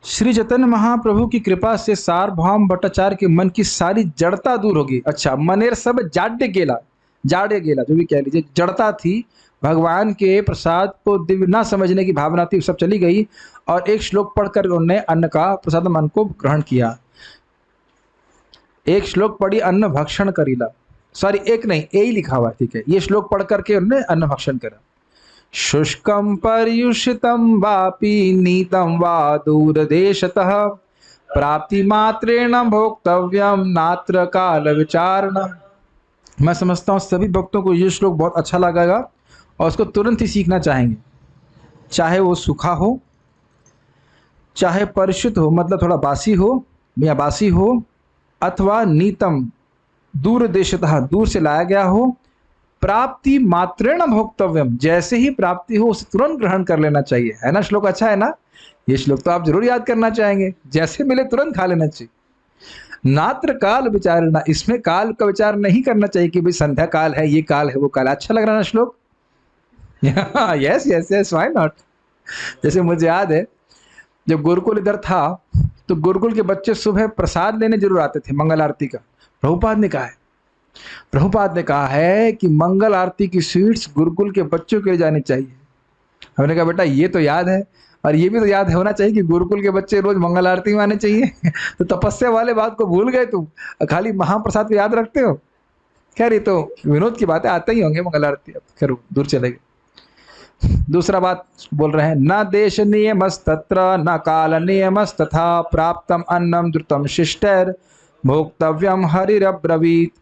Speaker 1: श्री चैतन्य महाप्रभु की कृपा से सार्वभौम भट्टाचार्य के मन की सारी जड़ता दूर होगी। अच्छा, मनेर सब जाड्य गेला, जाड्य गेला जो भी कह लीजिए, जड़ता थी, भगवान के प्रसाद को दिव्य न समझने की भावना थी, सब चली गई। और एक श्लोक पढ़कर उन्होंने अन्न का प्रसाद मन को ग्रहण किया। एक श्लोक पढ़ी अन्न भक्षण करीला, सॉरी एक नहीं, ए ही लिखा हुआ, ठीक है। ये श्लोक पढ़ करके उन्होंने अन्न भक्षण करा। शुष्कं पर्युषितं वापि नीतं वा दूरदेशतः, प्राप्ति मात्रेण भोक्तव्यम नात्र काल विचारणा। मैं समझता हूँ सभी भक्तों को ये श्लोक बहुत अच्छा लगेगा और उसको तुरंत ही सीखना चाहेंगे। चाहे वो सूखा हो, चाहे परिष्कृत हो, मतलब थोड़ा बासी हो या बासी हो, अथवा नीतम दूर देशतः, दूर से लाया गया हो, प्राप्ति मात्रेण भोक्तव्यम, जैसे ही प्राप्ति हो उसे तुरंत ग्रहण कर लेना चाहिए। है ना श्लोक अच्छा है ना? ये श्लोक तो आप जरूर याद करना चाहेंगे, जैसे मिले तुरंत खा लेना चाहिए। नात्र काल विचारना, इसमें काल का विचार नहीं करना चाहिए कि भाई संध्या काल है, ये काल है, वो काल। अच्छा लग रहा है ना श्लोक? Yes yes yes, why not. जैसे मुझे याद है जब गुरुकुल इधर था तो गुरुकुल के बच्चे सुबह प्रसाद लेने जरूर आते थे मंगल आरती का। प्रभुपाद ने कहा है कि मंगल आरती की स्वीट्स गुरुकुल के बच्चों के लिए जानी चाहिए। हमने कहा बेटा ये तो याद है, और ये भी तो याद होना चाहिए कि गुरुकुल के बच्चे रोज मंगल आरती में आने चाहिए। तो तपस्या वाले बात को भूल गए तुम, खाली महाप्रसाद को याद रखते हो। खैर ये तो विनोद की बात है, आते ही होंगे मंगल आरती। अब खैर दूर चले गए। दूसरा बात बोल रहे हैं, न देश नियमस्तत्र न काल नियमस्तथा, प्राप्तम अन्नम द्रुतम शिष्टर भोक्तव्यम हरिरब्रवीत।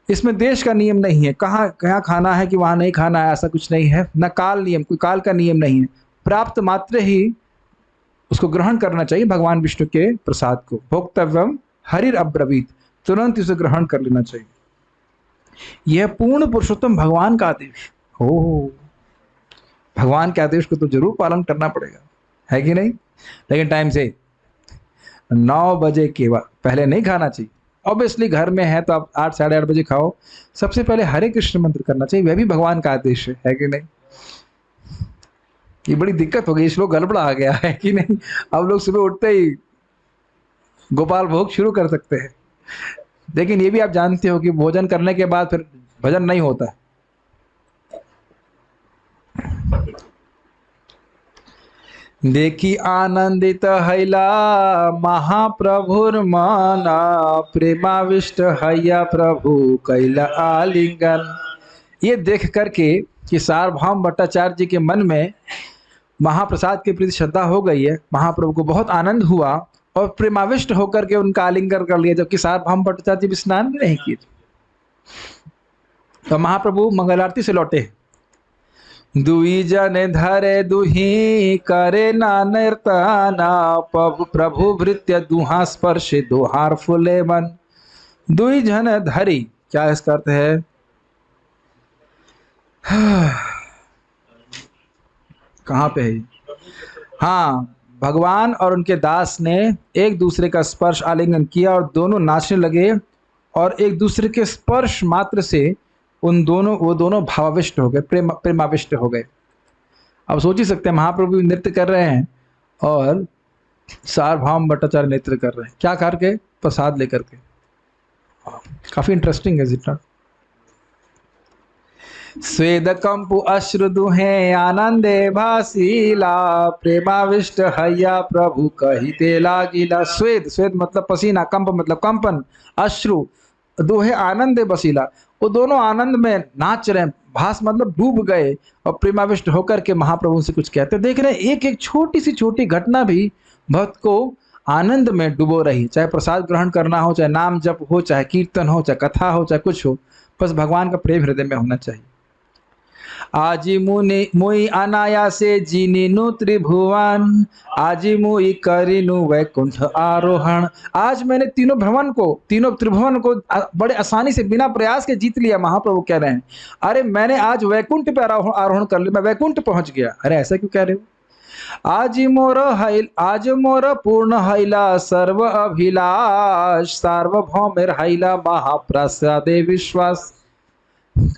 Speaker 1: इसमें देश का नियम नहीं है, कहाँ खाना है कि वहाँ नहीं खाना है, ऐसा कुछ नहीं है। न काल नियम, कोई काल का नियम नहीं है। प्राप्त मात्र ही उसको ग्रहण करना चाहिए भगवान विष्णु के प्रसाद को। भोक्तव्यम हरिरब्रवीत, तुरंत इसे ग्रहण कर लेना चाहिए। यह पूर्ण पुरुषोत्तम भगवान का आदेश हो। भगवान के आदेश को तो जरूर पालन करना पड़ेगा, है कि नहीं? लेकिन टाइम से 9 बजे के बाद पहले नहीं खाना चाहिए। ऑब्वियसली घर में है तो आप 8 साढ़े 8 बजे खाओ। सबसे पहले हरे कृष्ण मंत्र करना चाहिए, वह भी भगवान का आदेश है कि नहीं? ये बड़ी दिक्कत हो गई, इस लोग गड़बड़ा आ गया है कि नहीं? अब लोग सुबह उठते ही गोपाल भोग शुरू कर सकते हैं। लेकिन ये भी आप जानते हो कि भोजन करने के बाद फिर भजन नहीं होता है। देखी आनंदित हैला महाप्रभुर मना, प्रेमाविष्ट हैया प्रभु कैला आलिंगन। ये देख करके कि सार्वभौम भट्टाचार्य जी के मन में महाप्रसाद के प्रति श्रद्धा हो गई है, महाप्रभु को बहुत आनंद हुआ और प्रेमाविष्ट होकर के उनका आलिंगन कर लिया, जबकि सार्वभौम भट्टाचार्य जी भी स्नान भी नहीं किए। तो महाप्रभु मंगल आरती से लौटे। दुई जन धरे दुही करे नानर्तना, प्रभु भृत्य दुहा स्पर्श दुहार फुले मन। दुई जन धरी, क्या इसका अर्थ है? कहाँ पे है? हाँ, भगवान और उनके दास ने एक दूसरे का स्पर्श आलिंगन किया और दोनों नाचने लगे, और एक दूसरे के स्पर्श मात्र से वो दोनों भावाविष्ट हो गए, प्रेमाविष्ट हो गए। अब सोच ही सकते हैं, महाप्रभु नृत्य कर रहे हैं और सार्वभौम भट्टाचार्य नृत्य कर रहे हैं, क्या करके? प्रसाद लेकर के। काफी इंटरेस्टिंग है जितना। स्वेद कंपु अश्रु दुहे आनंदे भासीला, प्रेमाविष्ट हैया प्रभु कहिते लागिला। स्वेद, स्वेद मतलब पसीना, कंप मतलब कंपन, अश्रु दुहे आनंदे बसीला, वो दोनों आनंद में नाच रहे हैं। भास मतलब डूब गए, और प्रेमाविष्ट होकर के महाप्रभु से कुछ कहते। देख रहे हैं एक एक छोटी सी छोटी घटना भी भक्त को आनंद में डुबो रही। चाहे प्रसाद ग्रहण करना हो, चाहे नाम जप हो, चाहे कीर्तन हो, चाहे कथा हो, चाहे कुछ हो, बस भगवान का प्रेम हृदय में होना चाहिए। आजी मुनि मुई अनायासे जीनिनु त्रिभुवन, आजी मुई करिनु वैकुंठ आरोहण। आज मैंने तीनों त्रिभुवन को बड़े आसानी से बिना प्रयास के जीत लिया। महाप्रभु कह रहे हैं, अरे मैंने आज वैकुंठ पे आरोहण कर लिया, मैं वैकुंठ पहुंच गया। अरे ऐसा क्यों कह रहे हो? आज मोर पूर्ण हैला सर्व अभिलाष, सार्वभौमेर हैला महाप्रसादे विश्वास।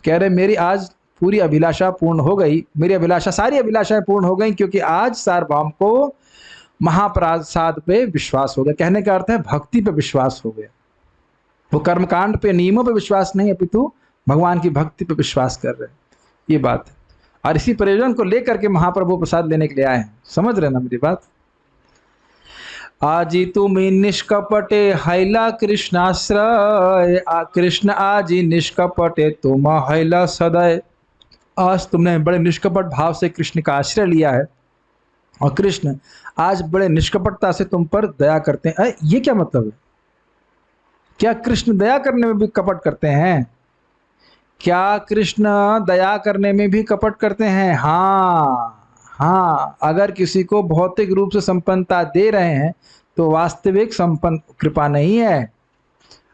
Speaker 1: कह रहे मेरी आज पूरी अभिलाषा पूर्ण हो गई, मेरी अभिलाषा सारी अभिलाषाएं पूर्ण हो गई, क्योंकि आज सार्वभौम को महाप्रसाद पे विश्वास हो गया। कहने का अर्थ है भक्ति पे विश्वास हो गया। वो कर्मकांड पे, नियमों पे विश्वास नहीं, अपितु भगवान की भक्ति पे विश्वास कर रहे हैं। ये बात है, और इसी प्रयोजन को लेकर के महाप्रभु प्रसाद लेने के लिए आए हैं। समझ रहे ना मेरी बात? आजी तुमी निष्कपटे हैला कृष्णाश्रय, कृष्ण आजी निष्कपटे तुम हैला सदय। आज तुमने बड़े निष्कपट भाव से कृष्ण का आश्रय लिया है, और कृष्ण आज बड़े निष्कपटता से तुम पर दया करते हैं। ये क्या मतलब है? क्या कृष्ण दया करने में भी कपट करते हैं? क्या कृष्ण दया करने में भी कपट करते हैं? हाँ, अगर किसी को भौतिक रूप से संपन्नता दे रहे हैं तो वास्तविक संपन्न कृपा नहीं है।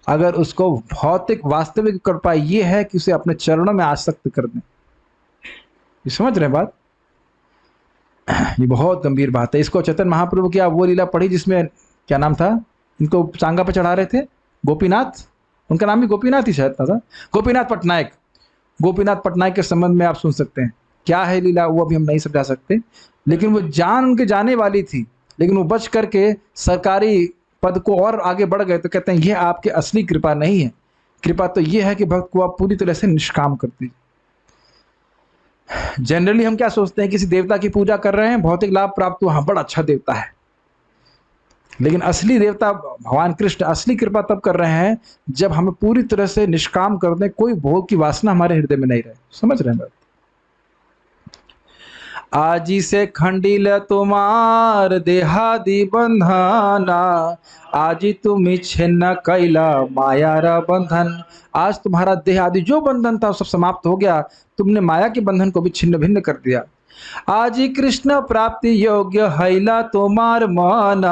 Speaker 1: अगर उसको भौतिक वास्तविक कृपा ये है कि उसे अपने चरणों में आसक्त कर दें। ये समझ रहे हैं बात? ये बहुत गंभीर बात है। इसको चैतन्य महाप्रभु की आप वो लीला पढ़ी जिसमें क्या नाम था, इनको सांगा पे चढ़ा रहे थे, गोपीनाथ, उनका नाम भी गोपीनाथ ही शायद था, गोपीनाथ पटनायक। गोपीनाथ पटनायक के संबंध में आप सुन सकते हैं। क्या है लीला वो अभी हम नहीं समझा सकते, लेकिन वो जान उनके जाने वाली थी, लेकिन वो बच करके सरकारी पद को और आगे बढ़ गए। तो कहते हैं ये आपकी असली कृपा नहीं है। कृपा तो ये है कि भक्त को आप पूरी तरह से निष्काम कर दीजिए। जनरली हम क्या सोचते हैं, किसी देवता की पूजा कर रहे हैं, भौतिक लाभ प्राप्त हुआ, हाँ बड़ा अच्छा देवता है। लेकिन असली देवता भगवान कृष्ण असली कृपा तब कर रहे हैं जब हमें पूरी तरह से निष्काम कर दें, कोई भोग की वासना हमारे हृदय में नहीं रहे। समझ रहे हैं बात? आजी से खंडिल तुम्हार देहादि बंधना, आजी तुम छिन्न कैला मायारा बंधन। आज तुम्हारा देह आदि जो बंधन था सब समाप्त हो गया, तुमने माया के बंधन को भी छिन्न भिन्न कर दिया। आजी कृष्ण प्राप्ति योग्य हैला तुम्हार मन,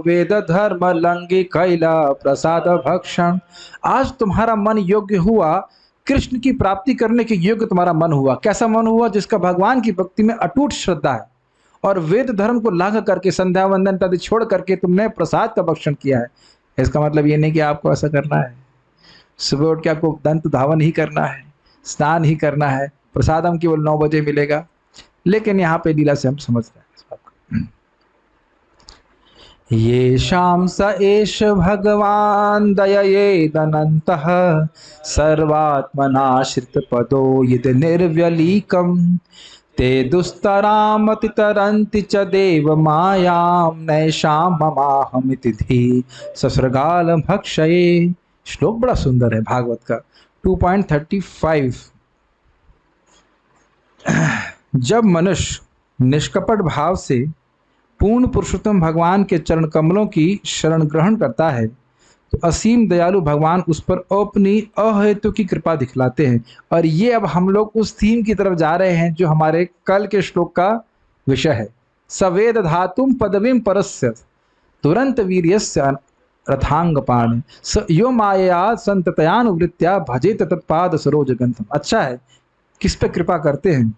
Speaker 1: वेद धर्म लंगी कैला प्रसाद भक्षण। आज तुम्हारा मन योग्य हुआ, कृष्ण की प्राप्ति करने के योग्य तुम्हारा मन हुआ। कैसा मन हुआ? जिसका भगवान की भक्ति में अटूट श्रद्धा है, और वेद धर्म को लांघ करके संध्या वंदन आदि छोड़ करके तुमने प्रसाद का भक्षण किया है। इसका मतलब ये नहीं कि आपको ऐसा करना है, सुबह उठ के आपको दंत धावन ही करना है, स्नान ही करना है, प्रसाद हम केवल 9 बजे मिलेगा। लेकिन यहाँ पे लीला से हम समझ रहे हैं इस बात को। ये शाम स एष भगवान दययेदनन्तः, सर्वात्मनाश्रित पदो यद निर्व्यलीकम, ते दुस्तरामति तरन्ति च देव मायाम, नैषाम ममाहमिति धी ससृगाल भक्षये। श्लोक बड़ा सुंदर है भागवत का, 2.35। जब मनुष्य निष्कपट भाव से पूर्ण पुरुषोत्तम भगवान के चरण कमलों की शरण ग्रहण करता है तो असीम दयालु भगवान उस पर अपनी अहेतु की कृपा दिखलाते हैं। और ये अब हम लोग उस थीम की तरफ जा रहे हैं जो हमारे कल के श्लोक का विषय है। सवेद धातुम पदवीम परस्य तुरंत वीर्यस्य रथांगपाण, स यो माया संततयानुवृत्त्या भजेत तत्पाद सरोजगंधम। अच्छा है, किस पे कृपा करते हैं?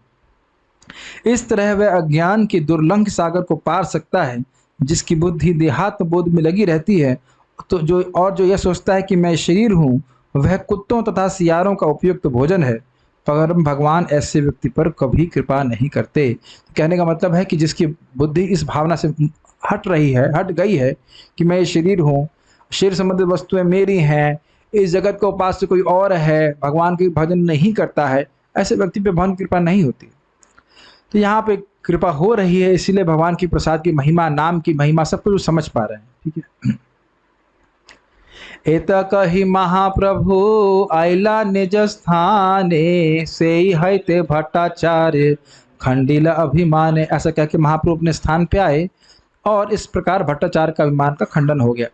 Speaker 1: इस तरह वह अज्ञान के दुर्लंघ सागर को पार सकता है जिसकी बुद्धि देहात्म बोध में लगी रहती है, तो जो यह सोचता है कि मैं शरीर हूँ, वह कुत्तों तथा सियारों का उपयुक्त भोजन है। परम भगवान ऐसे व्यक्ति पर कभी कृपा नहीं करते। कहने का मतलब है कि जिसकी बुद्धि इस भावना से हट गई है कि मैं शरीर हूँ, शरीर संबंधित वस्तुएं मेरी हैं, इस जगत का उपास्य कोई और है, भगवान की भजन नहीं करता है, ऐसे व्यक्ति पे भगवान की कृपा नहीं होती। तो यहाँ पे कृपा हो रही है, इसीलिए भगवान की प्रसाद की महिमा, नाम की महिमा सब कुछ समझ पा रहे हैं। ठीक है। एत कही महाप्रभु आइला निज स्थाने, से है ते भट्टाचार्य खंडिल अभिमाने। ऐसा कह के महाप्रभु अपने स्थान पे आए और इस प्रकार भट्टाचार्य का अभिमान का खंडन हो गया।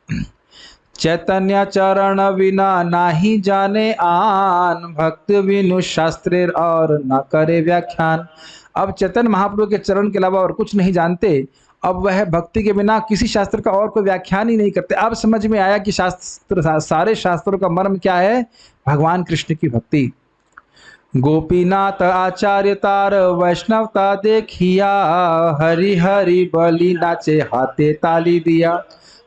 Speaker 1: चैतन्य चरण बिना नाही जाने आन, भक्त बिनु शास्त्रेर और न करे व्याख्यान। अब चैतन्य महाप्रभु के चरण के अलावा और कुछ नहीं जानते। अब वह भक्ति के बिना किसी शास्त्र का और कोई व्याख्यान ही नहीं करते। अब समझ में आया कि शास्त्र, सारे शास्त्रों का मर्म क्या है, भगवान कृष्ण की भक्ति। गोपीनाथ आचार्य तार वैष्णवता देखिया, हरि हरि बलि नाचे हाथे ताली दिया।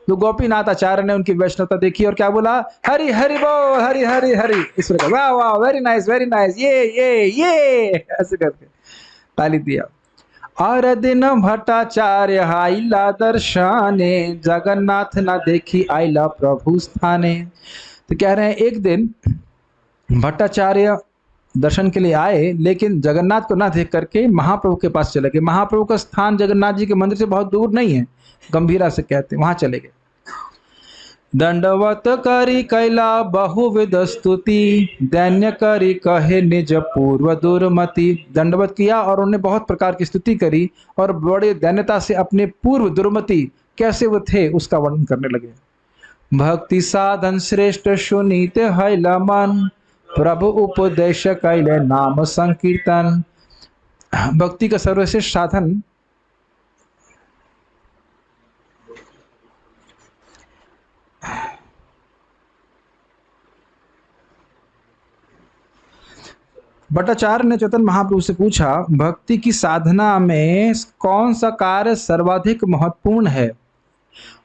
Speaker 1: तो गोपीनाथ आचार्य ने उनकी वैष्णवता देखी और क्या बोला, हरि हरि बोल, हरि हरि हरि। इस प्रकार वाह वाह, वेरी नाइस, ये ऐसे करके ताली दिया। और दिन भट्टाचार्य आइला दर्शाने, जगन्नाथ ना देखी आइला प्रभु स्थाने। तो कह रहे हैं एक दिन भट्टाचार्य दर्शन के लिए आए, लेकिन जगन्नाथ को ना देख करके महाप्रभु के पास चले गए। महाप्रभु का स्थान जगन्नाथ जी के मंदिर से बहुत दूर नहीं है, गंभीरा से कहते हैं, वहां चले गए। दंडवत करी कैला बहुविध स्तुति, दैन्य करी कहे निज पूर्व दुर्मति। दंडवत किया और उन्होंने बहुत प्रकार की स्तुति करी और बड़े दैन्यता से अपने पूर्व दुर्मति कैसे वो थे उसका वर्णन करने लगे। भक्ति साधन श्रेष्ठ सुनीत हैला मन, प्रभु उपदेश कैले नाम संकीर्तन। भक्ति का सर्वश्रेष्ठ साधन भट्टाचार्य ने चैतन्य महाप्रभु से पूछा, भक्ति की साधना में कौन सा कार्य सर्वाधिक महत्वपूर्ण है।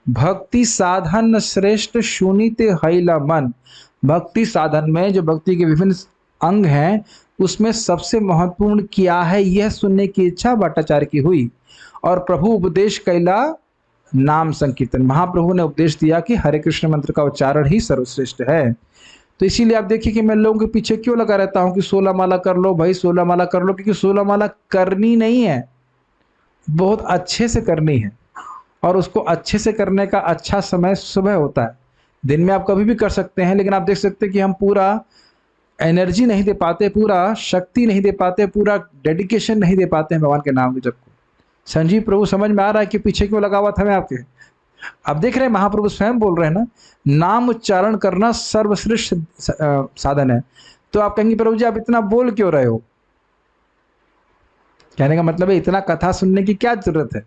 Speaker 1: भक्ति साधन श्रेष्ठ सुनीत हैला मन। भक्ति साधन में जो भक्ति के विभिन्न अंग हैं उसमें सबसे महत्वपूर्ण क्या है, यह सुनने की इच्छा भट्टाचार्य की हुई। और प्रभु उपदेश कैला नाम संकीर्तन। महाप्रभु ने उपदेश दिया कि हरे कृष्ण मंत्र का उच्चारण ही सर्वश्रेष्ठ है। तो इसीलिए आप देखिए कि मैं लोगों के पीछे क्यों लगा रहता हूं कि 16 माला कर लो भाई, 16 माला कर लो, क्योंकि 16 माला करनी नहीं है, बहुत अच्छे से करनी है। और उसको अच्छे से करने का अच्छा समय सुबह होता है। दिन में आप कभी भी कर सकते हैं, लेकिन आप देख सकते हैं कि हम पूरा एनर्जी नहीं दे पाते, पूरा शक्ति नहीं दे पाते, पूरा डेडिकेशन नहीं दे पाते हैं भगवान के नाम के जप को। संजीव प्रभु समझ में आ रहा है कि पीछे क्यों लगा हुआ था मैं आपके। अब देख रहे हैं महाप्रभु स्वयं बोल रहे हैं ना, नाम उच्चारण करना सर्वश्रेष्ठ साधन है। तो आप कहेंगे प्रभु जी आप इतना बोल क्यों रहे हो, कहने का मतलब है इतना कथा सुनने की क्या जरूरत है।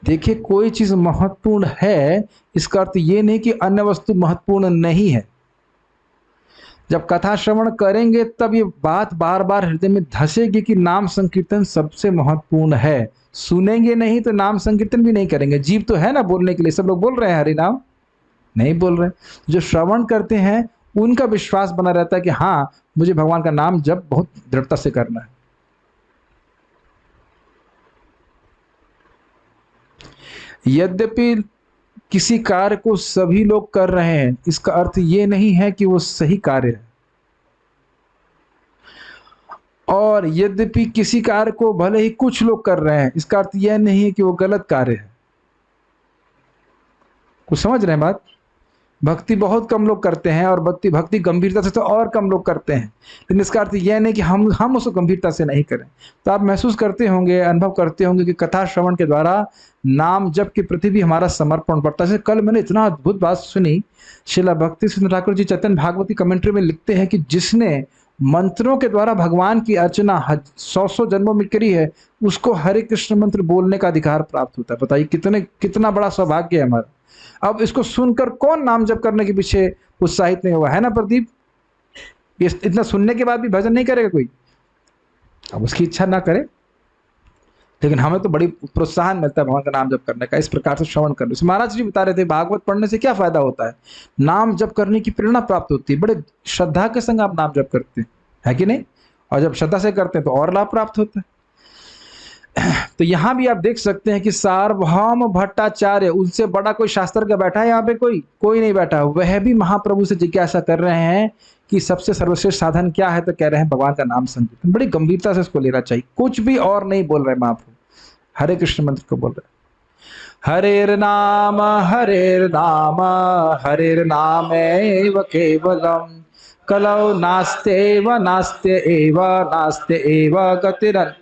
Speaker 1: देखिए कोई चीज महत्वपूर्ण है इसका अर्थ ये नहीं कि अन्य वस्तु महत्वपूर्ण नहीं है। जब कथा श्रवण करेंगे तब ये बात बार बार हृदय में धसेगी कि नाम संकीर्तन सबसे महत्वपूर्ण है। सुनेंगे नहीं तो नाम संकीर्तन भी नहीं करेंगे। जीव तो है ना बोलने के लिए, सब लोग बोल रहे हैं हरि नाम, नहीं बोल रहे। जो श्रवण करते हैं उनका विश्वास बना रहता है कि हाँ मुझे भगवान का नाम जब बहुत दृढ़ता से करना है। यद्यपि किसी कार्य को सभी लोग कर रहे हैं इसका अर्थ ये नहीं है कि वो सही कार्य है, और यद्यपि किसी कार्य को भले ही कुछ लोग कर रहे हैं इसका अर्थ यह नहीं है कि वो गलत कार्य है। कुछ समझ रहे हैं बात। भक्ति बहुत कम लोग करते हैं और भक्ति गंभीरता से तो और कम लोग करते हैं, लेकिन इसका अर्थ यह नहीं कि हम उसको गंभीरता से नहीं करें। तो आप महसूस करते होंगे, अनुभव करते होंगे कि कथा श्रवण के द्वारा नाम जप के प्रति भी हमारा समर्पण बढ़ता है। कल मैंने इतना अद्भुत बात सुनी, श्रीला भक्ति सिंह ठाकुर जी चैतन्य भागवती कमेंट्री में लिखते हैं कि जिसने मंत्रों के द्वारा भगवान की अर्चना 100 जन्मों में करी है उसको हरे कृष्ण मंत्र बोलने का अधिकार प्राप्त होता है। बताइए कितना बड़ा सौभाग्य है हमारा। अब इसको सुनकर कौन नाम जप करने के पीछे उत्साहित नहीं हुआ है ना प्रदीप। ये इतना सुनने के बाद भी भजन नहीं करेगा कोई, अब उसकी इच्छा ना करे, लेकिन हमें तो बड़ी प्रोत्साहन मिलता है भगवान का नाम जप करने का, इस प्रकार से श्रवण करने से। महाराज जी बता रहे थे भागवत पढ़ने से क्या फायदा होता है, नाम जप करने की प्रेरणा प्राप्त होती है, बड़े श्रद्धा के संग आप नाम जप करते हैं, है कि नहीं। और जब श्रद्धा से करते हैं तो और लाभ प्राप्त होता है। तो यहां भी आप देख सकते हैं कि सार्वभौम भट्टाचार्य, उनसे बड़ा कोई शास्त्र का बैठा है यहाँ पे, कोई नहीं बैठा। वह भी महाप्रभु से जिज्ञासा कर रहे हैं कि सबसे सर्वश्रेष्ठ साधन क्या है, तो कह रहे हैं भगवान का नाम संकीर्तन। बड़ी गंभीरता से इसको लेना चाहिए, कुछ भी और नहीं बोल रहे महाप्रभु, हरे कृष्ण मंत्र को बोल रहे। हरेर नाम हरेर नाम एव केवलम, कलौ नास्ते एव गतिरन।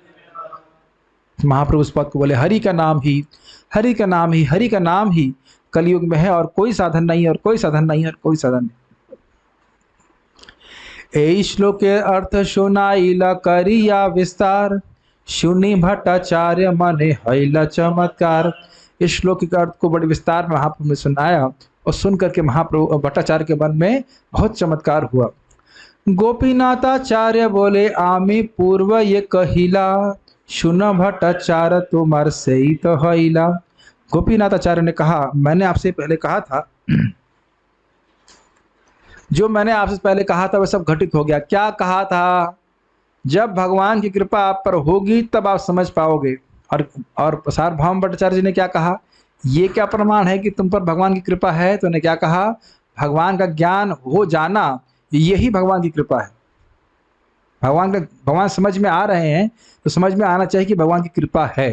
Speaker 1: महाप्रभु इस बात को बोले, हरि का नाम ही, हरि का नाम ही, हरि का नाम ही कलयुग में है, और कोई साधन नहीं, और कोई साधन नहीं, और कोई साधन नहीं। ए श्लोक के अर्थ सुनाइला करिया विस्तार, सुनी भट्टाचार्य मने हैला चमत्कार। इस श्लोक के अर्थ को बड़े विस्तार में महाप्रभु ने सुनाया, और सुन करके महाप्रभु भट्टाचार्य के मन में बहुत चमत्कार हुआ। गोपीनाथाचार्य बोले आमी पूर्व ये कहिला, सुन भट्टाचार्य तुमार से ही तो हैला। गोपीनाथाचार्य ने कहा, मैंने आपसे पहले कहा था, जो मैंने आपसे पहले कहा था वह सब घटित हो गया। क्या कहा था? जब भगवान की कृपा आप पर होगी तब आप समझ पाओगे। और सार्वभौम भट्टाचार्य जी ने क्या कहा? ये क्या प्रमाण है कि तुम पर भगवान की कृपा है? तो उन्होंने क्या कहा? भगवान का ज्ञान हो जाना यही भगवान की कृपा है। भगवान समझ में आ रहे हैं तो समझ में आना चाहिए कि भगवान की कृपा है।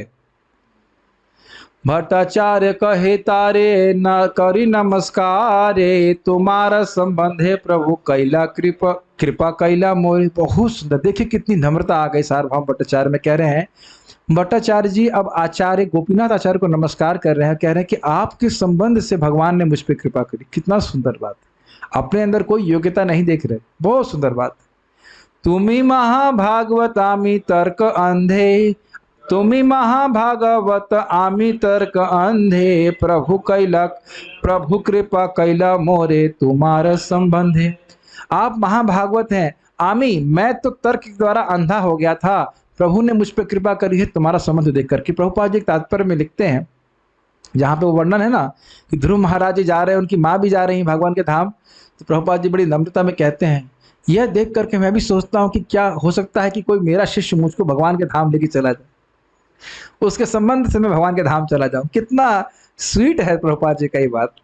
Speaker 1: भट्टाचार्य कहे तारे न करी नमस्कारे, तुम्हारा संबंधे प्रभु कैला कृपा, कृपा कैला मोरे। बहुत सुंदर, देखिए कितनी नम्रता आ गई सार्वभौम भट्टाचार्य में। कह रहे हैं भट्टाचार्य जी अब आचार्य गोपीनाथ आचार्य को नमस्कार कर रहे हैं, कह रहे हैं कि आपके संबंध से भगवान ने मुझ पर कृपा करी। कितना सुंदर बात, अपने अंदर कोई योग्यता नहीं देख रहे, बहुत सुंदर बात। तुम्ही महाभागवत आमी तर्क अंधे, तुम्ही महाभागवत आमी तर्क अंधे, प्रभु कैलक प्रभु कृपा कैला मोरे तुम्हारा संबंधे। आप महाभागवत हैं, आमी मैं तो तर्क के द्वारा अंधा हो गया था, प्रभु ने मुझ पर कृपा करी है तुम्हारा संबंध देख करके। प्रभुपाद जी तात्पर्य में लिखते हैं, जहाँ पे वो वर्णन है ना कि ध्रुव महाराज जी जा रहे हैं, उनकी माँ भी जा रही है भगवान के धाम, तो प्रभुपाद जी बड़ी नम्रता में कहते हैं, यह देख करके मैं भी सोचता हूँ कि क्या हो सकता है कि कोई मेरा शिष्य मुझको भगवान के धाम लेके चला जाए, उसके संबंध से मैं भगवान के धाम चला जाऊं। कितना स्वीट है प्रभुपाद जी का ये बात।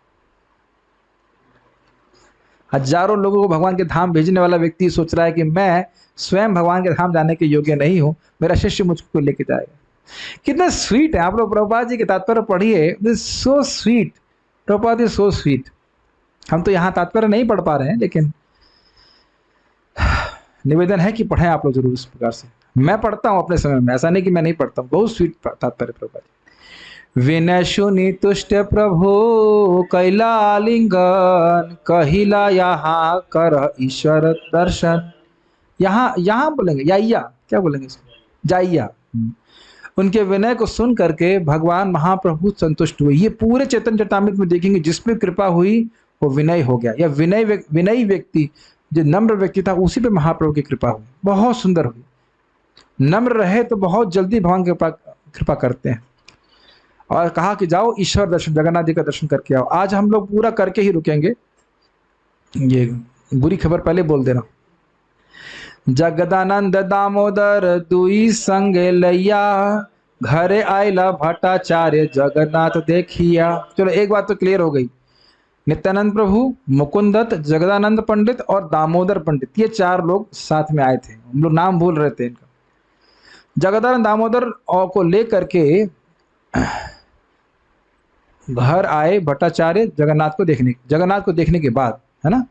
Speaker 1: हजारों लोगों को भगवान के धाम भेजने वाला व्यक्ति सोच रहा है कि मैं स्वयं भगवान के धाम जाने के योग्य नहीं हूं, मेरा शिष्य मुझको लेके जाएगा। कितना स्वीट है। आप लोग प्रभुपाद जी के तात्पर्य पढ़िए, so sweet, Prabhupada ji so sweet. हम तो यहाँ तात्पर्य नहीं पढ़ पा रहे हैं, लेकिन निवेदन है कि पढ़ें आप लोग जरूर इस प्रकार से। मैं पढ़ता हूँ अपने समय में, ऐसा नहीं कि मैं नहीं पढ़ता हूँ। बहुत स्वीट तात्पर्य प्रभुपाद जी। विनय सुनि तुष्ट प्रभु कैला आलिंगन, कहिला यहाँ कर ईश्वर दर्शन। यहाँ बोलेंगे याइया, क्या बोलेंगे इसको? जाइया। उनके विनय को सुन करके भगवान महाप्रभु संतुष्ट हुए। ये पूरे चैतन्य चरितामृत में देखेंगे, जिसपे कृपा हुई वो विनय हो गया, या विनयी व्यक्ति, जो नम्र व्यक्ति था, उसी पे महाप्रभु की कृपा हुई। बहुत सुंदर हुई। नम्र रहे तो बहुत जल्दी भगवान की कृपा करते हैं। और कहा कि जाओ ईश्वर दर्शन, जगन्नाथ जी का दर्शन करके आओ। आज हम लोग पूरा करके ही रुकेंगे, ये बुरी खबर पहले बोल देना। जगदानंद दामोदर दुई संगे लैया, घरे आयला भट्टाचार्य जगन्नाथ देखिया। चलो एक बात तो क्लियर हो गई, नित्यानंद प्रभु, मुकुंद दत्त, जगदानंद पंडित और दामोदर पंडित, ये चार लोग साथ में आए थे। हम लोग नाम भूल रहे थे इनका। जगदानंद दामोदर को लेकर के घर आए भट्टाचार्य जगन्नाथ को देखने के बाद, है ना।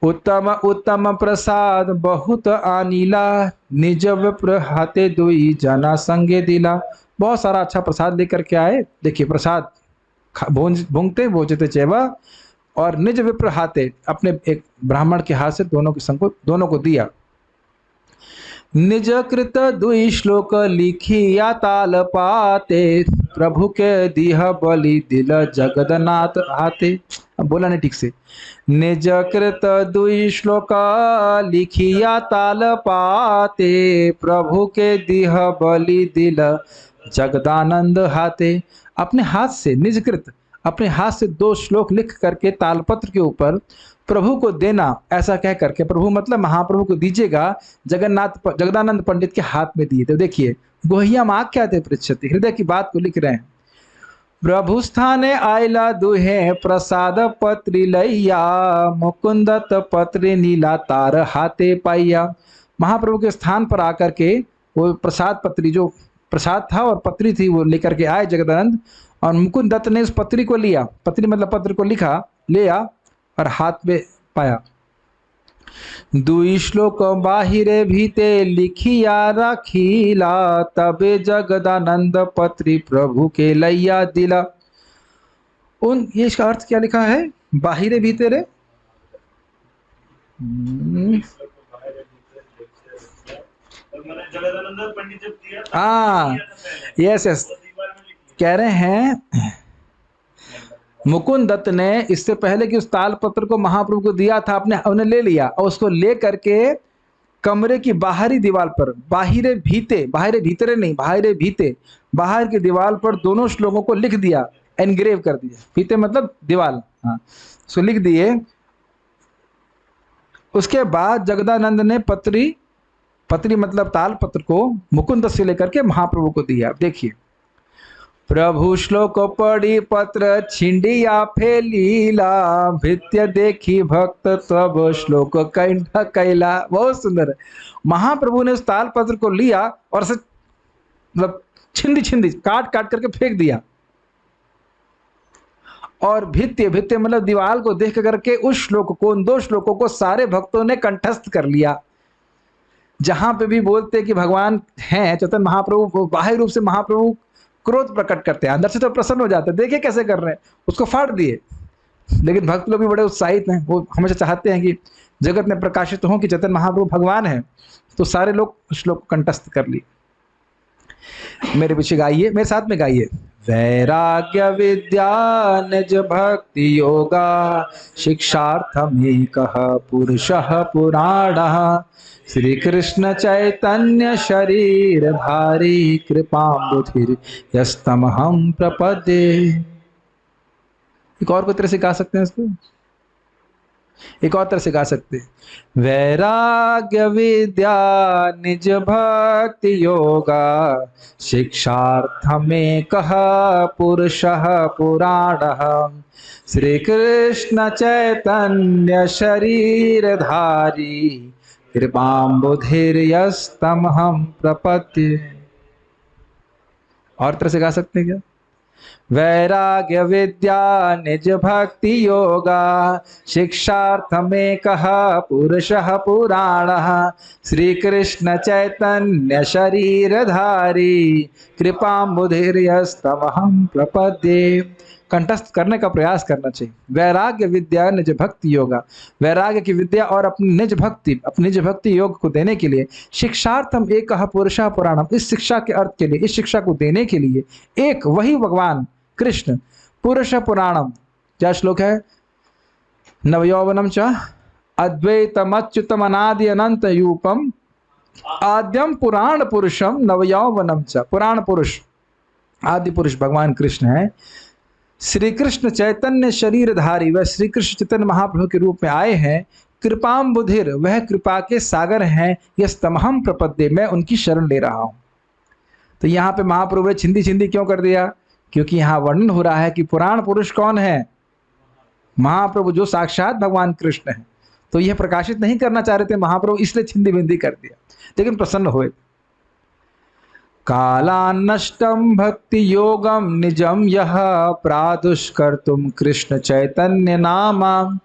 Speaker 1: उत्तम उत्तम प्रसाद बहुत आनीला, निज विप्र हाथे दुई जना संगे दिला। बहुत सारा अच्छा प्रसाद लेकर के आए। देखिए प्रसाद भूंगते भोजते चेवा, और निज विप्र हाथे, अपने एक ब्राह्मण के हाथ से दोनों को दिया। निज कृत दुई श्लोक लिखिया ताल पाते, प्रभु के दीह बलि दिल जगन्नाथ हाथे। अब बोला नहीं ठीक से। निज कृत दुई श्लोक लिखिया ताल पाते, प्रभु के दीह बलि दिल जगदानंद हाथे। अपने हाथ से निजकृत, अपने हाथ से 2 श्लोक लिख करके तालपत्र के ऊपर प्रभु को देना, ऐसा कह करके, प्रभु मतलब महाप्रभु को दीजिएगा, जगदानंद पंडित के हाथ में दिए। तो देखिए गोहिया माँ क्या थे पृच्छति, हृदय की बात को लिख रहे हैं। प्रभु स्थाने आयला दुहे प्रसाद पत्री लैया, मुकुंदत पत्री नीला तार हाथे पाइया। महाप्रभु के स्थान पर आकर के वो प्रसाद पत्री, जो प्रसाद था और पत्री थी, वो लेकर के आए जगदानंद, और मुकुंद दत्त ने उस पत्री को लिया, पत्री मतलब पत्र को लिखा, लिया और हाथ में पाया। दुई श्लोक बाहिरे भीते लिखिया रखीला, तबे जगदानंद पत्री प्रभु के लैया दिला। उन ये इसका अर्थ क्या लिखा है? बाहिरे भीतरे हाँ, यस यस, कह रहे हैं मुकुंद दत्त ने इससे पहले कि उस तालपत्र को महाप्रभु को दिया था, आपने उन्हें ले लिया और उसको ले करके कमरे की बाहरी दीवार पर, बाहिरे भीते, बाहरे भीतरे नहीं, बाहरे भीते, बाहर की दीवार पर दोनों श्लोकों को लिख दिया, एनग्रेव कर दिया। भीते मतलब दीवार, हाँ, उसको लिख दिए। उसके बाद जगदानंद ने पत्री मतलब तालपत्र को मुकुंद से लेकर के महाप्रभु को दिया। देखिए, प्रभु श्लोक पढ़ी पत्र छिंडिया फेलीला, भित्य देखी भक्त तब श्लोक कंठ कैला। बहुत सुंदर है। महाप्रभु ने उस तालपत्र को लिया और से मतलब छिंदी काट करके फेंक दिया, और भित्य मतलब दीवार को देख करके उस श्लोक को, उन दो श्लोकों को सारे भक्तों ने कंठस्थ कर लिया। जहां पे भी बोलते कि भगवान हैं चैतन्य महाप्रभु, बाह्य रूप से महाप्रभु क्रोध प्रकट करते हैं, अंदर से तो प्रसन्न हो जाते हैं। देखिए कैसे कर रहे हैं, उसको फाड़ दिए। लेकिन भक्त लोग भी बड़े उत्साहित हैं, वो हमेशा चाहते हैं कि जगत में प्रकाशित हो कि चैतन्य महाप्रभु भगवान है, तो सारे लोग श्लोक कंठस्थ कर लिए। मेरे पीछे गाइए, मेरे साथ में गाइए। वैराग्य विद्या निज भक्ति योगा, शिक्षार्थमेकः पुरुषः पुराणः, श्री कृष्ण चैतन्य शरीरधारी, कृपाम्बुधिर यस्तमहं प्रपद्ये। एक और कोई तरह से गा सकते हैं इसको, एक और तरह से गा सकते हैं। वैराग्य विद्या निज भक्ति योगा, शिक्षार्थमेकः पुरुषः पुराणः, श्री कृष्ण चैतन्य शरीरधारी, कृपाम्बुधिर्यस्तमहं प्रपद्ये। और तरह से गा सकते हैं क्या? वैराग्य विद्या निज भक्ति योगा, शिक्षार्थमेकः पुरुषः पुराणः, श्री कृष्ण चैतन्य शरीरधारी, कृपाम्बुधिर्यस्तमहं प्रपद्ये। कंठस्थ करने का प्रयास करना चाहिए। वैराग्य विद्या निज भक्ति योगा, वैराग्य की विद्या और अपनी निज भक्ति योग को देने के लिए, शिक्षार्थम एकः पुरुषः पुराणम, इस शिक्षा के अर्थ के लिए, इस शिक्षा को देने के लिए एक वही भगवान कृष्ण, पुरुष पुराणम, क्या श्लोक है? नवयौवनम च अद्वैतमच्युतम अनादि अनंत यूपम, आद्यम पुराण पुरुषम नवयौवनम च। पुराण पुरुष, आदि पुरुष भगवान कृष्ण है। श्री कृष्ण चैतन्य शरीरधारी, वह श्री कृष्ण चैतन्य महाप्रभु के रूप में आए हैं। कृपाम्बुधिर, वह कृपा के सागर हैं। यस्तमहं प्रपद्ये, मैं उनकी शरण ले रहा हूं। तो यहाँ पे महाप्रभु ने छिंदी क्यों कर दिया? क्योंकि यहाँ वर्णन हो रहा है कि पुराण पुरुष कौन है? महाप्रभु, जो साक्षात भगवान कृष्ण है। तो यह प्रकाशित नहीं करना चाह रहे थे महाप्रभु, इसलिए छिंदी बिंदी कर दिया, लेकिन प्रसन्न हुए। कालान्नष्टं भक्ति योगम निजम यह, प्रादुष्कर्तुम कृष्ण चैतन्य नामा,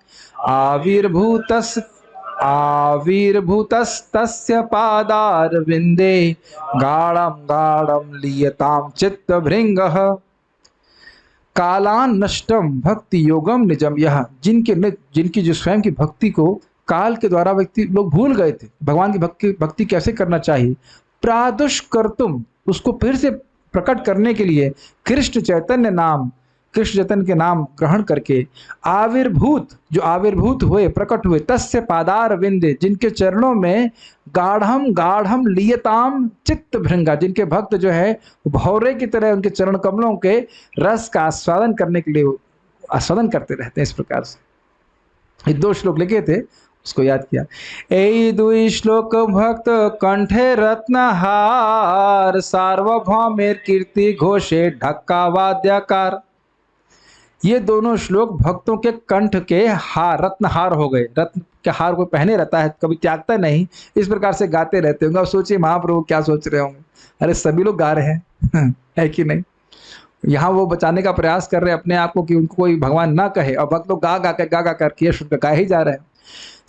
Speaker 1: आविर्भूतस्तस्य पादारविंदे, गाढ़ं लीयतां चित्तभृंगः। कालान्नष्टम भक्ति योगम निजम यह, जिनकी जो स्वयं की भक्ति को काल के द्वारा व्यक्ति लोग भूल गए थे, भगवान की भक्ति कैसे करना चाहिए, प्रादुष्कर्तुम, उसको फिर से प्रकट करने के लिए कृष्ण चैतन्य के नाम ग्रहण करके, जो आविर्भूत हुए, प्रकट हुए, तस्य पादार विंदे, जिनके चरणों में गाढ़म लियताम चित्त भृंगा, जिनके भक्त जो है भौरे की तरह उनके चरण कमलों के रस का आस्वादन करने के लिए आस्वादन करते रहते हैं। इस प्रकार से ये दो श्लोक लिखे थे, उसको याद किया। ए दुई श्लोक भक्त कंठे रत्नहार, सार्वभौमेर कीर्ति घोषे ढक्का वाद्यकार। ये दोनों श्लोक भक्तों के कंठ के हार, रत्नहार हो गए। रत्न के हार को पहने रहता है, कभी त्यागता नहीं, इस प्रकार से गाते रहते होंगे। और सोचिए महाप्रभु क्या सोच रहे होंगे, अरे सभी लोग गा रहे हैं है कि नहीं? यहाँ वो बचाने का प्रयास कर रहे हैं अपने आप को कि उनको कोई भगवान ना कहे, और भक्त लोग गा करके ये शुद्ध गा ही जा रहे हैं।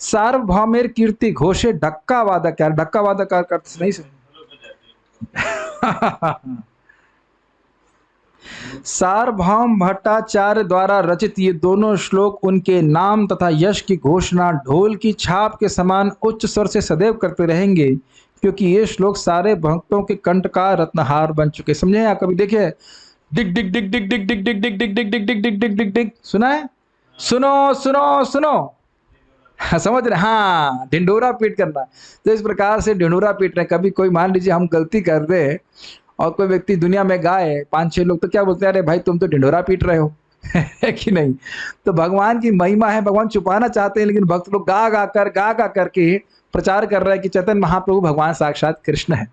Speaker 1: सार्वभौमेर कीर्ति घोषे ढक्का वादक, यार ढक्का वादक का अर्थ नहीं सुन। सार्वभौम भट्टाचार्य द्वारा रचित ये दोनों श्लोक उनके नाम तथा यश की घोषणा ढोल की छाप के समान उच्च स्वर से सदैव करते रहेंगे, क्योंकि ये श्लोक सारे भक्तों के कंठ का रत्नहार बन चुके। समझे? या कभी देखे डिग डिग डिग डिग डिग डिग डिग डिग डिग डिग डिग डिग डिग डिग डिग डिग सुना है? सुनो सुनो सुनो, समझ रहे? हाँ, ढिंडोरा पीट करना। तो इस प्रकार से ढिंडोरा पीट रहे। कभी कोई मान लीजिए हम गलती कर दे और कोई व्यक्ति दुनिया में गाए, 5-6 लोग तो क्या बोलते हैं, अरे भाई तुम तो ढिंडोरा पीट रहे हो। है कि नहीं? तो भगवान की महिमा है, भगवान छुपाना चाहते हैं, लेकिन भक्त लोग गा करके प्रचार कर रहे हैं कि चैतन्य महाप्रभु भगवान साक्षात कृष्ण है।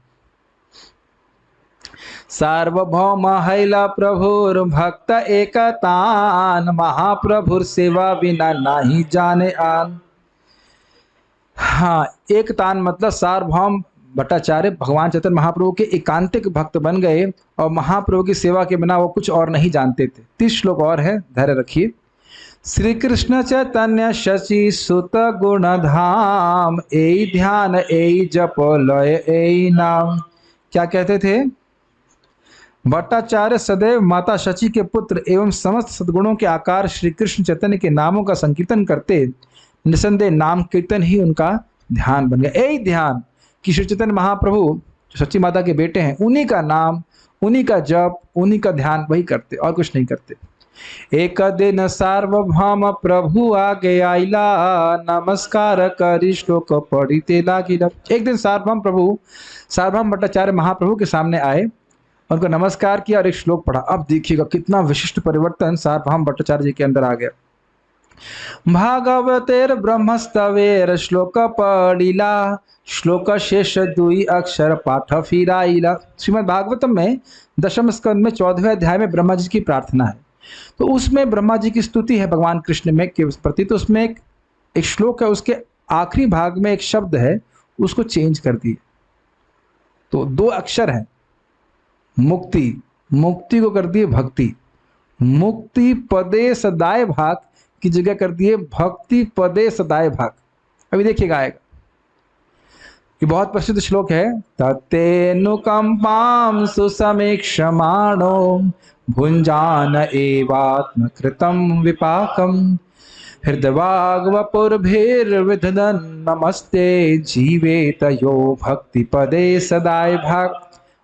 Speaker 1: सार्वभौम हैला प्रभुर भक्त एकतान, महाप्रभुर सेवा बिना नाही जाने आन। हाँ, एकतान मतलब सार्वभौम भट्टाचार्य भगवान चैतन्य महाप्रभु के एकांतिक भक्त बन गए और महाप्रभु की सेवा के बिना वो कुछ और नहीं जानते थे। 30 श्लोक और है, धैर्य रखिए। श्री कृष्ण चैतन्य शशि सुत गुण धाम, एई ध्यान एई जप लय एई नाम। क्या कहते थे? भट्टाचार्य सदैव माता शची के पुत्र एवं समस्त सद्गुणों के आकार श्री कृष्ण चैतन्य के नामों का संकीर्तन करते। निसंदेह नाम कीर्तन ही उनका ध्यान बन गया। यही ध्यान कि श्री चैतन्य महाप्रभु जो सच्ची माता के बेटे हैं, उन्हीं का नाम, उन्हीं का जप, उन्हीं का ध्यान वही करते और कुछ नहीं करते। एक दिन सार्वभौम प्रभु आगे आइला, नमस्कार करी श्लोक पढ़िते लागिला। एक दिन सार्वभौम प्रभु, सार्वभौम भट्टाचार्य महाप्रभु के सामने आए, उनको नमस्कार किया और एक श्लोक पढ़ा। अब देखिएगा कितना विशिष्ट परिवर्तन सार्वभौम भट्टाचार्य जी के अंदर आ गया। भागवतेर ब्रह्मस्तवेर श्लोक पढ़िला, श्लोक शेष 2 अक्षर पाठ फिराइला। श्रीमद् भागवतम में 10वें स्कंद में 14वें अध्याय में ब्रह्मा जी की प्रार्थना है। तो उसमें ब्रह्मा जी की स्तुति है भगवान कृष्ण में के प्रति। तो उसमें एक श्लोक है, उसके आखिरी भाग में एक शब्द है, उसको चेंज कर दिए। तो 2 अक्षर है, मुक्ति, मुक्ति को कर दिए भक्ति। मुक्ति पदे सदाय भाग की जगह कर दिए भक्ति पदे सदाय भाग। अभी देखिएगा आएगा, ये बहुत प्रसिद्ध श्लोक है। तत्तेनुकंपाम सुसमीक्षमाणो, भुंजान एवात्म कृतम विपाकम, हृदवाग्वपुर्भिर्विधदन् नमस्ते, जीवेत यो भक्ति पदे सदाय भाग।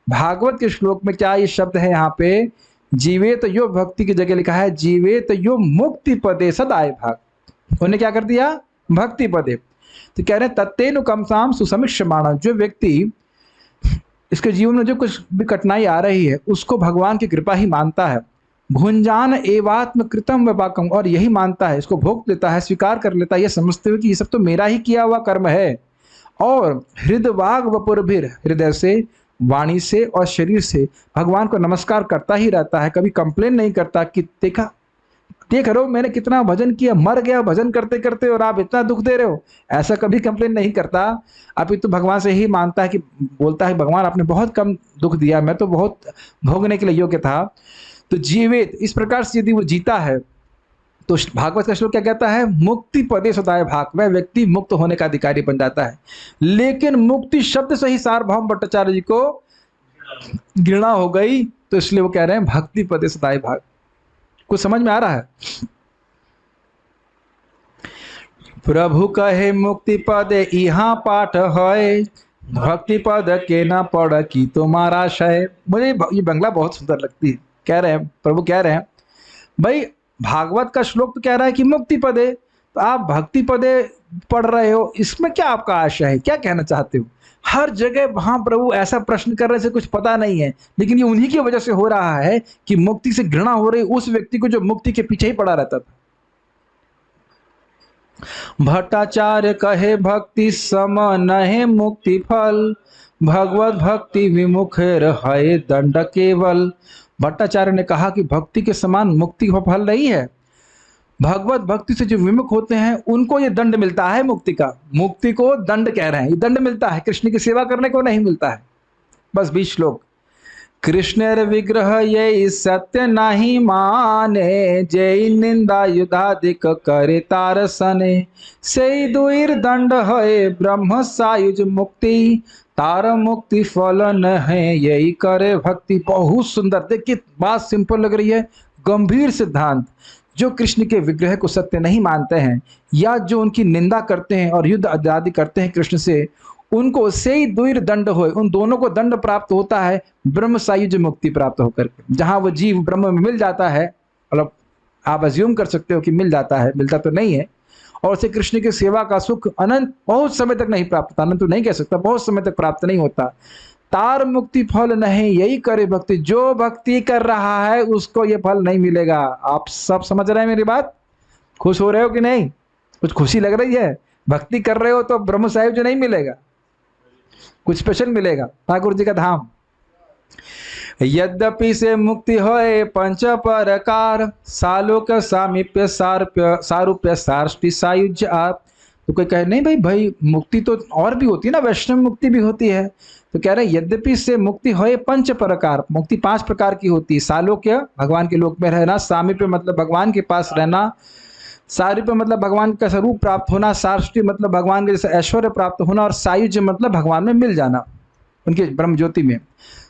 Speaker 1: भागवत के श्लोक में क्या ये शब्द है? यहाँ पे जीवेत यो भक्ति की जगह लिखा है जीवेत यो मुक्ति पदे सदाय भाग। उन्होंने क्या कर दिया? भक्ति पदे। तो कह रहे हैं तत्तेनुकंपाम सुसमीक्षमाणः, जो व्यक्ति इसके जीवन में जो कुछ भी कठिनाई आ रही है उसको भगवान की कृपा ही मानता है। भुंजान एवात्म कृतम विपाकम, और यही मानता है, इसको भोग लेता है, स्वीकार कर लेता है, ये समझते हुए कि ये सब तो मेरा ही किया हुआ कर्म है। और हृदवाग वपुर्भिर, हृदय से, वाणी से और शरीर से भगवान को नमस्कार करता ही रहता है। कभी कंप्लेन नहीं करता कि देखा, देख रहे हो मैंने कितना भजन किया, मर गया भजन करते करते और आप इतना दुख दे रहे हो, ऐसा कभी कंप्लेन नहीं करता। अभी तो भगवान से ही मानता है कि बोलता है भगवान आपने बहुत कम दुख दिया, मैं तो बहुत भोगने के लिए योग्य था। तो जीवित इस प्रकार से यदि वो जीता है तो भागवत का श्लोक क्या कहता है? मुक्ति पदे सदाय भाग, वह व्यक्ति मुक्त होने का अधिकारी बन जाता है। लेकिन मुक्ति शब्द से ही सार्वभौम भट्टाचार्य जी को घृणा हो गई, तो इसलिए वो कह रहे हैं भक्ति पदे सदाय भाग। कुछ समझ में आ रहा है? प्रभु कहे मुक्ति पदे इहा पाठ है, भक्ति पद के ना पढ़ की तुम्हारा शय। मुझे ये बंगला बहुत सुंदर लगती है। कह रहे हैं प्रभु, कह रहे हैं भाई भागवत का श्लोक तो कह रहा है कि मुक्ति पदे, तो आप भक्ति पदे पढ़ रहे हो, इसमें क्या आपका आशय है, क्या कहना चाहते हो? हर जगह वहां प्रभु ऐसा प्रश्न कर रहे से कुछ पता नहीं है, लेकिन ये उन्हीं की वजह से हो रहा है कि मुक्ति से घृणा हो रही उस व्यक्ति को जो मुक्ति के पीछे ही पड़ा रहता था। भट्टाचार्य कहे भक्ति सम नहे मुक्ति फल, भगवत भक्ति विमुख है दंड केवल। भट्टाचार्य ने कहा कि भक्ति के समान मुक्ति का फल नहीं है। भगवत भक्ति से जो विमुख होते हैं उनको ये दंड मिलता है मुक्ति का। मुक्ति को दंड कह रहे हैं, ये दंड मिलता है, कृष्ण की सेवा करने को नहीं मिलता है। बस 20 श्लोक। कृष्णेर विग्रह ये सत्य नहीं माने, जय निंदा युधाधिक करे तार सने, से दुईर दंड है ब्रह्म सायुज मुक्ति, तार मुक्ति फल न है यही करे भक्ति। बहुत सुंदर, देखिए बात सिंपल लग रही है, गंभीर सिद्धांत। जो कृष्ण के विग्रह को सत्य नहीं मानते हैं या जो उनकी निंदा करते हैं और युद्ध आदि करते हैं कृष्ण से, उनको से ही दुईर दंड हो, उन दोनों को दंड प्राप्त होता है ब्रह्म सायुज मुक्ति प्राप्त होकर के। जहां वो जीव ब्रह्म में मिल जाता है, मतलब आप अज्यूम कर सकते हो कि मिल जाता है, मिलता तो नहीं है, और उसे कृष्ण की सेवा का सुख अनंत बहुत समय तक नहीं प्राप्त होता, अनंत तो नहीं कह सकता, बहुत समय तक प्राप्त नहीं होता। तार मुक्ति फल नहीं यही करे भक्ति, जो भक्ति कर रहा है उसको ये फल नहीं मिलेगा। आप सब समझ रहे हैं मेरी बात? खुश हो रहे हो कि नहीं? कुछ खुशी लग रही है? भक्ति कर रहे हो तो ब्रह्म साहिब जो नहीं मिलेगा, कुछ स्पेशल मिलेगा, ठाकुर जी का धाम। यद्यपि से मुक्ति होए पंच प्रकार, सालोक सामीप्य सारूप्य सारष्टि सायुज्य आप। तो कोई कहे नहीं भाई मुक्ति तो और भी होती है ना, वैष्णव मुक्ति भी होती है। तो कह रहे यद्यपि से मुक्ति होए पंच प्रकार, मुक्ति 5 प्रकार की होती है। सालोक्य भगवान के लोक में रहना, सामीप्य मतलब भगवान के पास रहना, सारूप्य मतलब भगवान का स्वरूप प्राप्त होना, सारष्टि मतलब भगवान के जैसे ऐश्वर्य प्राप्त होना, और सायुज्य मतलब भगवान में मिल जाना उनके ब्रह्म ज्योति में।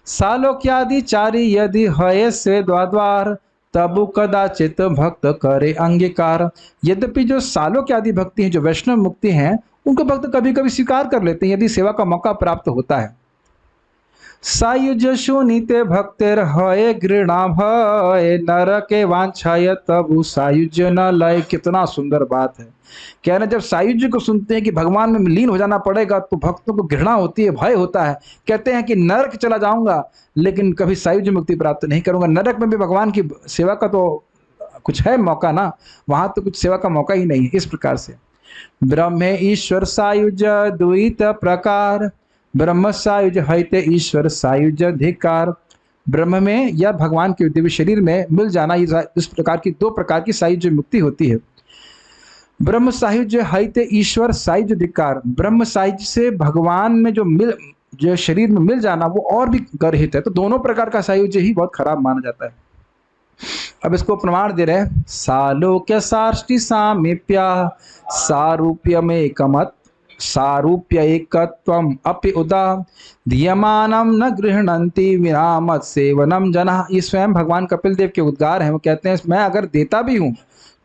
Speaker 1: सालोक्यादि चारि यदि हये से द्वाद्वार, तबु कदाचित भक्त करे अंगीकार। यद्यपि जो सालोक्यादि भक्ति हैं, जो वैष्णव मुक्ति हैं, उनको भक्त कभी कभी स्वीकार कर लेते हैं यदि सेवा का मौका प्राप्त होता है। सायुज सुनीते भक्तेर हये घृणा भय, नरके वांछाय तबु सायुज न लय। कितना सुंदर बात है। कह रहे जब सायुज्य को सुनते हैं कि भगवान में लीन हो जाना पड़ेगा तो भक्तों को घृणा होती है, भय होता है। कहते हैं कि नरक चला जाऊंगा लेकिन कभी सायुज्य मुक्ति प्राप्त नहीं करूंगा। नरक में भी भगवान की सेवा का तो कुछ है मौका ना, वहां तो कुछ सेवा का मौका ही नहीं है। इस प्रकार से ब्रह्म ईश्वर सायुज द्वैत प्रकार, ब्रह्म सायुज हईते ईश्वर सायुज अधिकार। ब्रह्म में या भगवान के दिव्य शरीर में मिल जाना, इस प्रकार की 2 प्रकार की सायुज्य मुक्ति होती है। ब्रह्म सायुज्य हईते ईश्वर सायुज्य अधिकार, ब्रह्म सायुज्य से भगवान में जो शरीर में मिल जाना वो और भी गर्हित है। तो दोनों प्रकार का सायुज्य ही बहुत खराब माना जाता है। अब इसको प्रमाण दे रहे, सालोक्य साष्टि सामीप्या सारूप्य में कमत, सारूप्य एकत्वम अपि उदा, दीयमानम न गृह्णन्ति विरामत सेवनम जना। ये स्वयं भगवान कपिल देव के उद्गार हैं। वो कहते हैं मैं अगर देता भी हूँ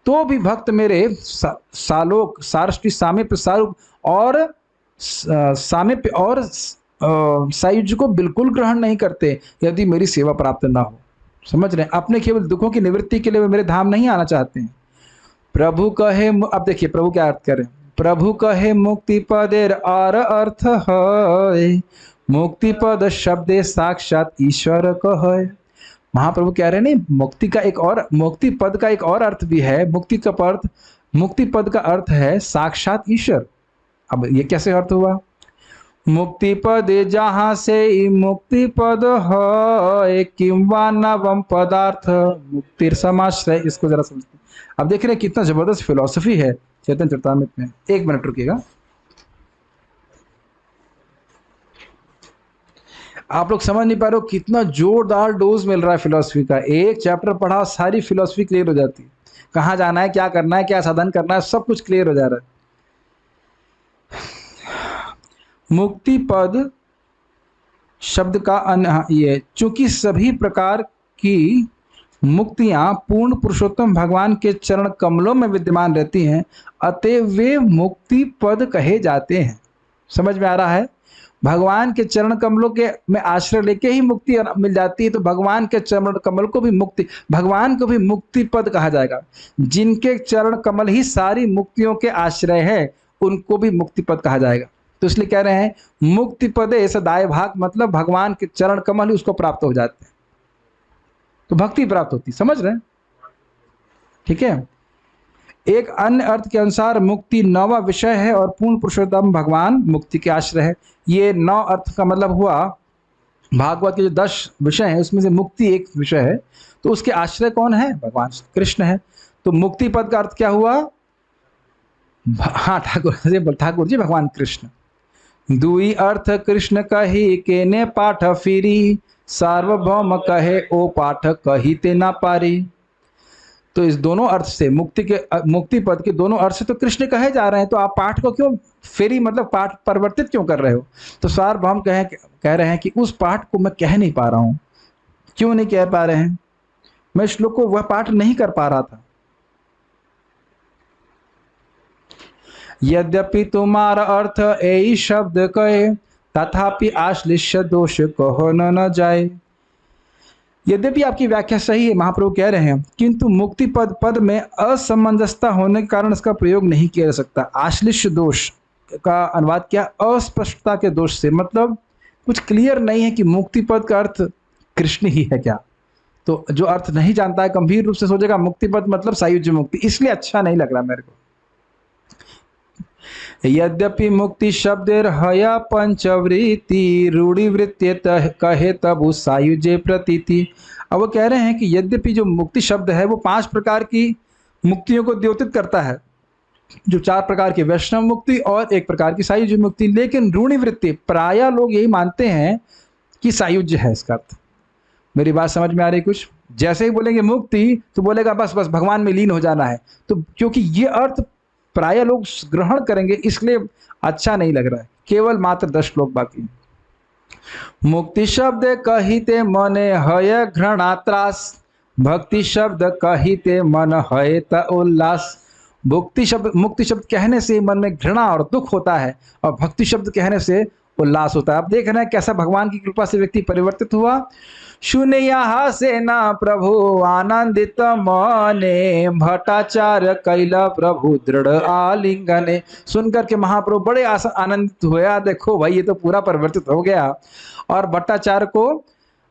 Speaker 1: तो भी भक्त मेरे सालोक साष्टि सामीप्य सारूप और सामीप्य और सायुज्य को बिल्कुल ग्रहण नहीं करते यदि मेरी सेवा प्राप्त ना हो। समझ रहे हैं? अपने केवल दुखों की निवृत्ति के लिए वे मेरे धाम नहीं आना चाहते हैं। प्रभु कहे, अब देखिए प्रभु क्या अर्थ करें। प्रभु कहे मुक्ति पदेर और अर्थ है, मुक्ति पद शब्दे साक्षात ईश्वर कहे। महाप्रभु कह रहे हैं नहीं, मुक्ति पद का एक और अर्थ भी है। मुक्ति पद का अर्थ है साक्षात ईश्वर। अब ये कैसे अर्थ हुआ? मुक्ति पद जहां से मुक्ति पद है, किंवा नवम पदार्थ मुक्तिर समाश्रय। इसको जरा समझते। अब देख रहे हैं कितना जबरदस्त फिलॉसफी है चैतन्य चरितामृत में। 1 मिनट रुकिएगा। आप लोग समझ नहीं पा रहे हो कितना जोरदार डोज मिल रहा है फिलॉसफी का। एक चैप्टर पढ़ा सारी फिलॉसफी क्लियर हो जाती है। कहाँ जाना है, क्या करना है, क्या साधन करना है, सब कुछ क्लियर हो जा रहा है। मुक्ति पद शब्द का ये, चूंकि सभी प्रकार की मुक्तियां पूर्ण पुरुषोत्तम भगवान के चरण कमलों में विद्यमान रहती हैं, अतः वे मुक्ति पद कहे जाते हैं। समझ में आ रहा है? भगवान के चरण कमलों के में आश्रय लेके ही मुक्ति मिल जाती है, तो भगवान के चरण कमल को भी भगवान को भी मुक्ति पद कहा जाएगा। जिनके चरण कमल ही सारी मुक्तियों के आश्रय है उनको भी मुक्ति पद कहा जाएगा। तो इसलिए कह रहे हैं मुक्ति पद ऐसा दाय भाग, मतलब भगवान के चरण कमल ही उसको प्राप्त हो जाते हैं तो भक्ति प्राप्त होती। समझ रहे हैं? ठीक है। एक अन्य अर्थ के अनुसार मुक्ति 9वां विषय है और पूर्ण पुरुषोत्तम भगवान मुक्ति के आश्रय है। ये 9 अर्थ का मतलब हुआ भागवत के जो 10 विषय हैं उसमें से मुक्ति एक विषय है, तो उसके आश्रय कौन है? भगवान कृष्ण है। तो मुक्ति पद का अर्थ क्या हुआ? हाँ, ठाकुर जी भगवान कृष्ण। दुई अर्थ कृष्ण कही के ने पाठ फिरी, सार्वभौम कहे ओ पाठ कहिते ना पारी। तो इस दोनों अर्थ से मुक्ति पद के दोनों अर्थ से तो कृष्ण कहे जा रहे हैं, तो आप पाठ को क्यों फेरी मतलब पाठ परिवर्तित क्यों कर रहे हो? तो सार्वभौम कह रहे हैं कि उस पाठ को मैं कह नहीं पा रहा हूं। क्यों नहीं कह पा रहे हैं? मैं श्लोक को वह पाठ नहीं कर पा रहा था। यद्यपि तुम्हारा अर्थ यही शब्द कहे, तथापि आश्लिष्य दोष कहो न जाए। यद्यपि आपकी व्याख्या सही है, महाप्रभु कह रहे हैं, किंतु मुक्ति पद में असमंजसता होने के कारण इसका प्रयोग नहीं किया जा सकता। आश्लिष्य दोष का अनुवाद क्या? अस्पष्टता के दोष से, मतलब कुछ क्लियर नहीं है कि मुक्ति पद का अर्थ कृष्ण ही है क्या। तो जो अर्थ नहीं जानता है गंभीर रूप से सोचेगा मुक्ति पद मतलब सायुज्य मुक्ति, इसलिए अच्छा नहीं लग रहा मेरे को। यद्यपि मुक्ति शब्देर हया पंचवृत्ति रूढ़िवृत्ति कहे तब सायुज्य प्रतीति। अब वो कह रहे हैं कि यद्यपि जो मुक्ति शब्द है वो 5 प्रकार की मुक्तियों को द्योतित करता है, जो 4 प्रकार की वैष्णव मुक्ति और 1 प्रकार की सायुज्य मुक्ति, लेकिन रूढ़िवृत्ति प्राय लोग यही मानते हैं कि सायुज्य है इसका अर्थ। मेरी बात समझ में आ रही कुछ? जैसे ही बोलेंगे मुक्ति तो बोलेगा बस बस भगवान में लीन हो जाना है, तो क्योंकि ये अर्थ प्राय लोग ग्रहण करेंगे इसलिए अच्छा नहीं लग रहा है। केवल मात्र 10 श्लोक बाकी। मुक्ति शब्द कहिते मने हय घृणात्रास, भक्ति शब्द कहिते मन हय त उल्लास। मुक्ति शब्द कहने से मन में घृणा और दुख होता है, और भक्ति शब्द कहने से उल्लास होता है। आप देख रहे हैं कैसा भगवान की कृपा से व्यक्ति परिवर्तित हुआ। शून्य से ना प्रभु आनंदित मने, भट्टाचार्य कैला प्रभु दृढ़ आलिंगने। सुनकर के महाप्रभु बड़े आनंदित हुआ, देखो भाई ये तो पूरा परिवर्तित हो गया, और भट्टाचार्य को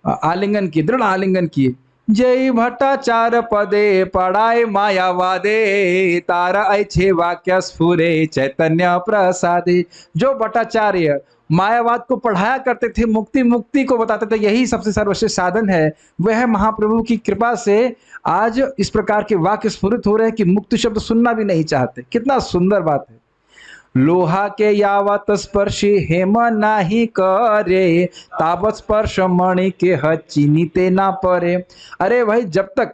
Speaker 1: आलिंगन किए, दृढ़ आलिंगन किए। जय भट्टाचार्य पदे पढ़ाए मायावादे, तारा ऐछे वाक्य स्फुरे चैतन्य प्रसादे। जो भट्टाचार्य मायावाद को पढ़ाया करते थे, मुक्ति को बताते थे यही सबसे सर्वश्रेष्ठ साधन है, वह महाप्रभु की कृपा से आज इस प्रकार के वाक्य स्फुरित हो रहे हैं कि मुक्ति शब्द सुनना भी नहीं चाहते। कितना सुंदर बात है। लोहा के यावत स्पर्शी हेम नाही करे, तावत स्पर्श मणि के चिन्हिते ना परे। अरे भाई जब तक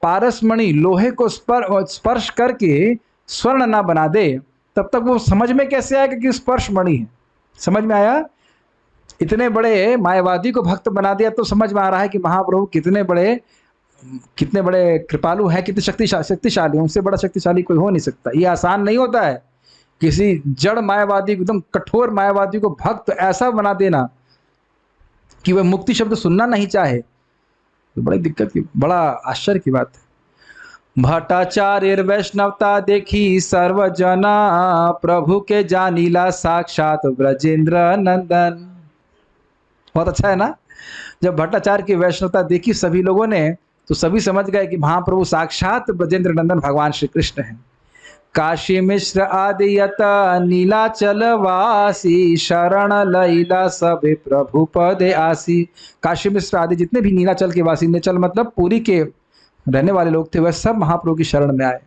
Speaker 1: पारसमणि लोहे को स्पर्श करके स्वर्ण ना बना दे तब तक वो समझ में कैसे आएगा कि स्पर्श मणि है। समझ में आया? इतने बड़े मायावादी को भक्त बना दिया तो समझ में आ रहा है कि महाप्रभु कितने बड़े कृपालु हैं, कितने शक्तिशाली। उनसे बड़ा शक्तिशाली कोई हो नहीं सकता। ये आसान नहीं होता है किसी जड़ मायावादी, एकदम कठोर मायावादी को भक्त ऐसा बना देना कि वह मुक्ति शब्द सुनना नहीं चाहे, तो बड़ी दिक्कत की, बड़ा आश्चर्य की बात है। भट्टाचार्य वैष्णवता देखी सर्वजना, प्रभु के जानीला साक्षात ब्रजेंद्र नंदन। बहुत अच्छा है ना? जब भट्टाचार्य की वैष्णवता देखी सभी लोगों ने तो सभी समझ गए कि महाप्रभु साक्षात ब्रजेंद्र नंदन भगवान श्री कृष्ण हैं। काशी मिश्र आदि यत नीलाचल वासी, शरण लैला सबे प्रभु पदे आसी। काशी मिश्र आदि जितने भी नीलाचल के वासी, नीलाचल मतलब पूरी के रहने वाले लोग थे, वह सब महाप्रभु की शरण में आए।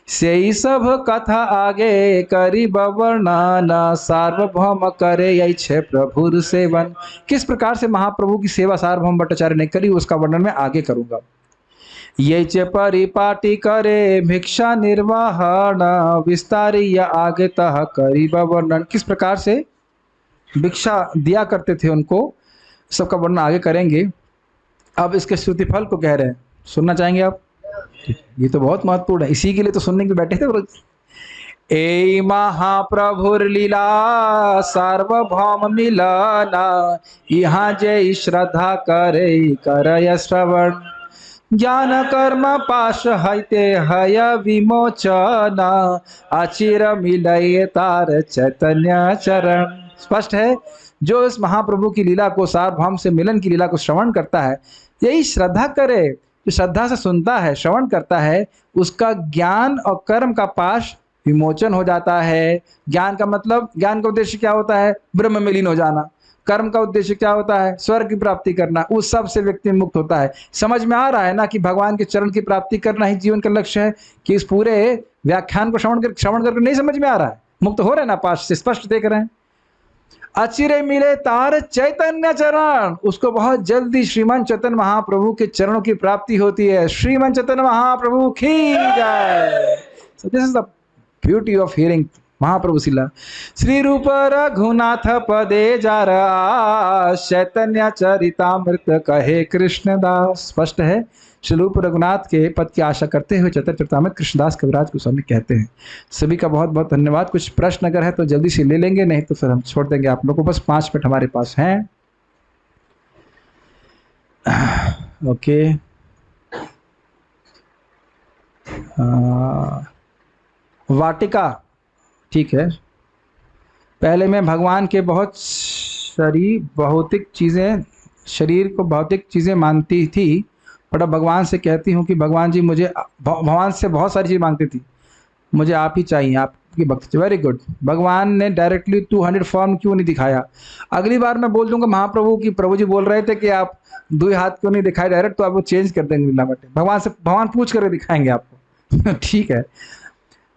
Speaker 1: से सब कथा आगे करी वर्णन, सार्वभौम करे यही प्रभु सेवन। किस प्रकार से महाप्रभु की सेवा सार्वभौम भट्टाचार्य ने करी उसका वर्णन मैं आगे करूंगा। ये परिपाटी करे भिक्षा निर्वाहन, विस्तारी या आगे तह करी वर्णन। किस प्रकार से भिक्षा दिया करते थे उनको, सबका वर्णन आगे करेंगे। अब इसके श्रुति फल को कह रहे हैं, सुनना चाहेंगे आप? ये तो बहुत महत्वपूर्ण है, इसी के लिए तो सुनने के बैठे थे रोज। ए महाप्रभुर लीला सार्वभौम मिलना, यहाँ जय श्रद्धा करे करय श्रवण। ज्ञान कर्म पाश हईते हय विमोचन, अचिर मिलये तार चैतन्य चरण। स्पष्ट है, जो इस महाप्रभु की लीला को, सार्वभौम से मिलन की लीला को श्रवण करता है, यही श्रद्धा करे, जो श्रद्धा से सुनता है, श्रवण करता है, उसका ज्ञान और कर्म का पाश विमोचन हो जाता है। ज्ञान का मतलब, ज्ञान का उद्देश्य क्या होता है? ब्रह्म में लीन हो जाना। कर्म का उद्देश्य क्या होता है? स्वर्ग की प्राप्ति करना। उस सब से व्यक्ति मुक्त होता है। समझ में आ रहा है ना कि भगवान के चरण की प्राप्ति करना ही जीवन का लक्ष्य है? कि इस पूरे व्याख्यान को श्रवण करके नहीं समझ में आ रहा है? मुक्त हो रहे ना पाश से? स्पष्ट देख रहे हैं। अचिरे मिले तार चैतन्य चरण, उसको बहुत जल्दी श्रीमान चैतन्य महाप्रभु के चरणों की प्राप्ति होती है। श्रीमान चैतन्य महाप्रभु की जय। So this is the beauty of hearing महाप्रभु शिला। श्री रूप रघुनाथ पदे जार चैतन्य चरितामृत कहे कृष्णदास। स्पष्ट है, श्री रूप रघुनाथ के पद की आशा करते हुए चैतन्य चरितामृत कृष्णदास कविराज गोस्वामी कहते हैं। सभी का बहुत बहुत धन्यवाद। कुछ प्रश्न अगर है तो जल्दी से ले लेंगे, नहीं तो फिर हम छोड़ देंगे आप लोगों को। बस 5 मिनट हमारे पास हैं। ओके, वाटिका, ठीक है। पहले मैं भगवान के बहुत भौतिक चीज़ें, शरीर को भौतिक चीज़ें मानती थी, पर अब भगवान से कहती हूँ कि भगवान जी मुझे, भगवान से बहुत सारी चीज़ मांगती थी, मुझे आप ही चाहिए, आपकी भक्ति। Very good. भगवान ने डायरेक्टली 200 फॉर्म क्यों नहीं दिखाया? अगली बार मैं बोल दूंगा महाप्रभु की प्रभु जी बोल रहे थे कि आप 2 हाथ क्यों नहीं दिखाए डायरेक्ट, तो आप वो चेंज कर देंगे मिलावट। भगवान से, भगवान पूछ कर दिखाएंगे आपको। ठीक है।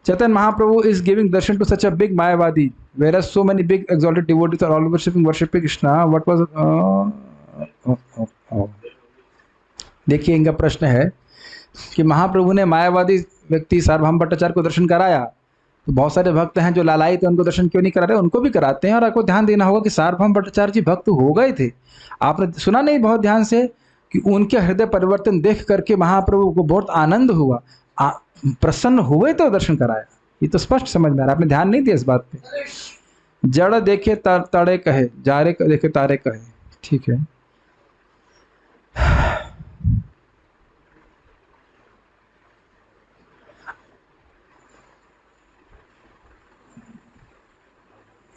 Speaker 1: Chaitanya Mahaprabhu is giving darshan to such a big Mayavadi, whereas so many big exalted devotees are all worshipping Krishna. What was देखिए, इनका प्रश्न है कि महाप्रभु ने मायावादी व्यक्ति सार्वभौम भट्टाचार्य को दर्शन कराया, तो बहुत सारे भक्त हैं जो लालाई थे, उनको दर्शन क्यों नहीं करा रहे? उनको भी कराते हैं। और आपको ध्यान देना होगा कि सार्वभौम भट्टाचार्य जी भक्त हो गए थे। आपने सुना नहीं बहुत ध्यान से कि उनके हृदय परिवर्तन देख करके महाप्रभु को बहुत आनंद हुआ, प्रसन्न हुए तो दर्शन कराया। ये तो स्पष्ट समझ में आ रहा है, आपने ध्यान नहीं दिया इस बात पे। जड़ देखे तारे कहे, जारे देखे तारे कहे, ठीक है।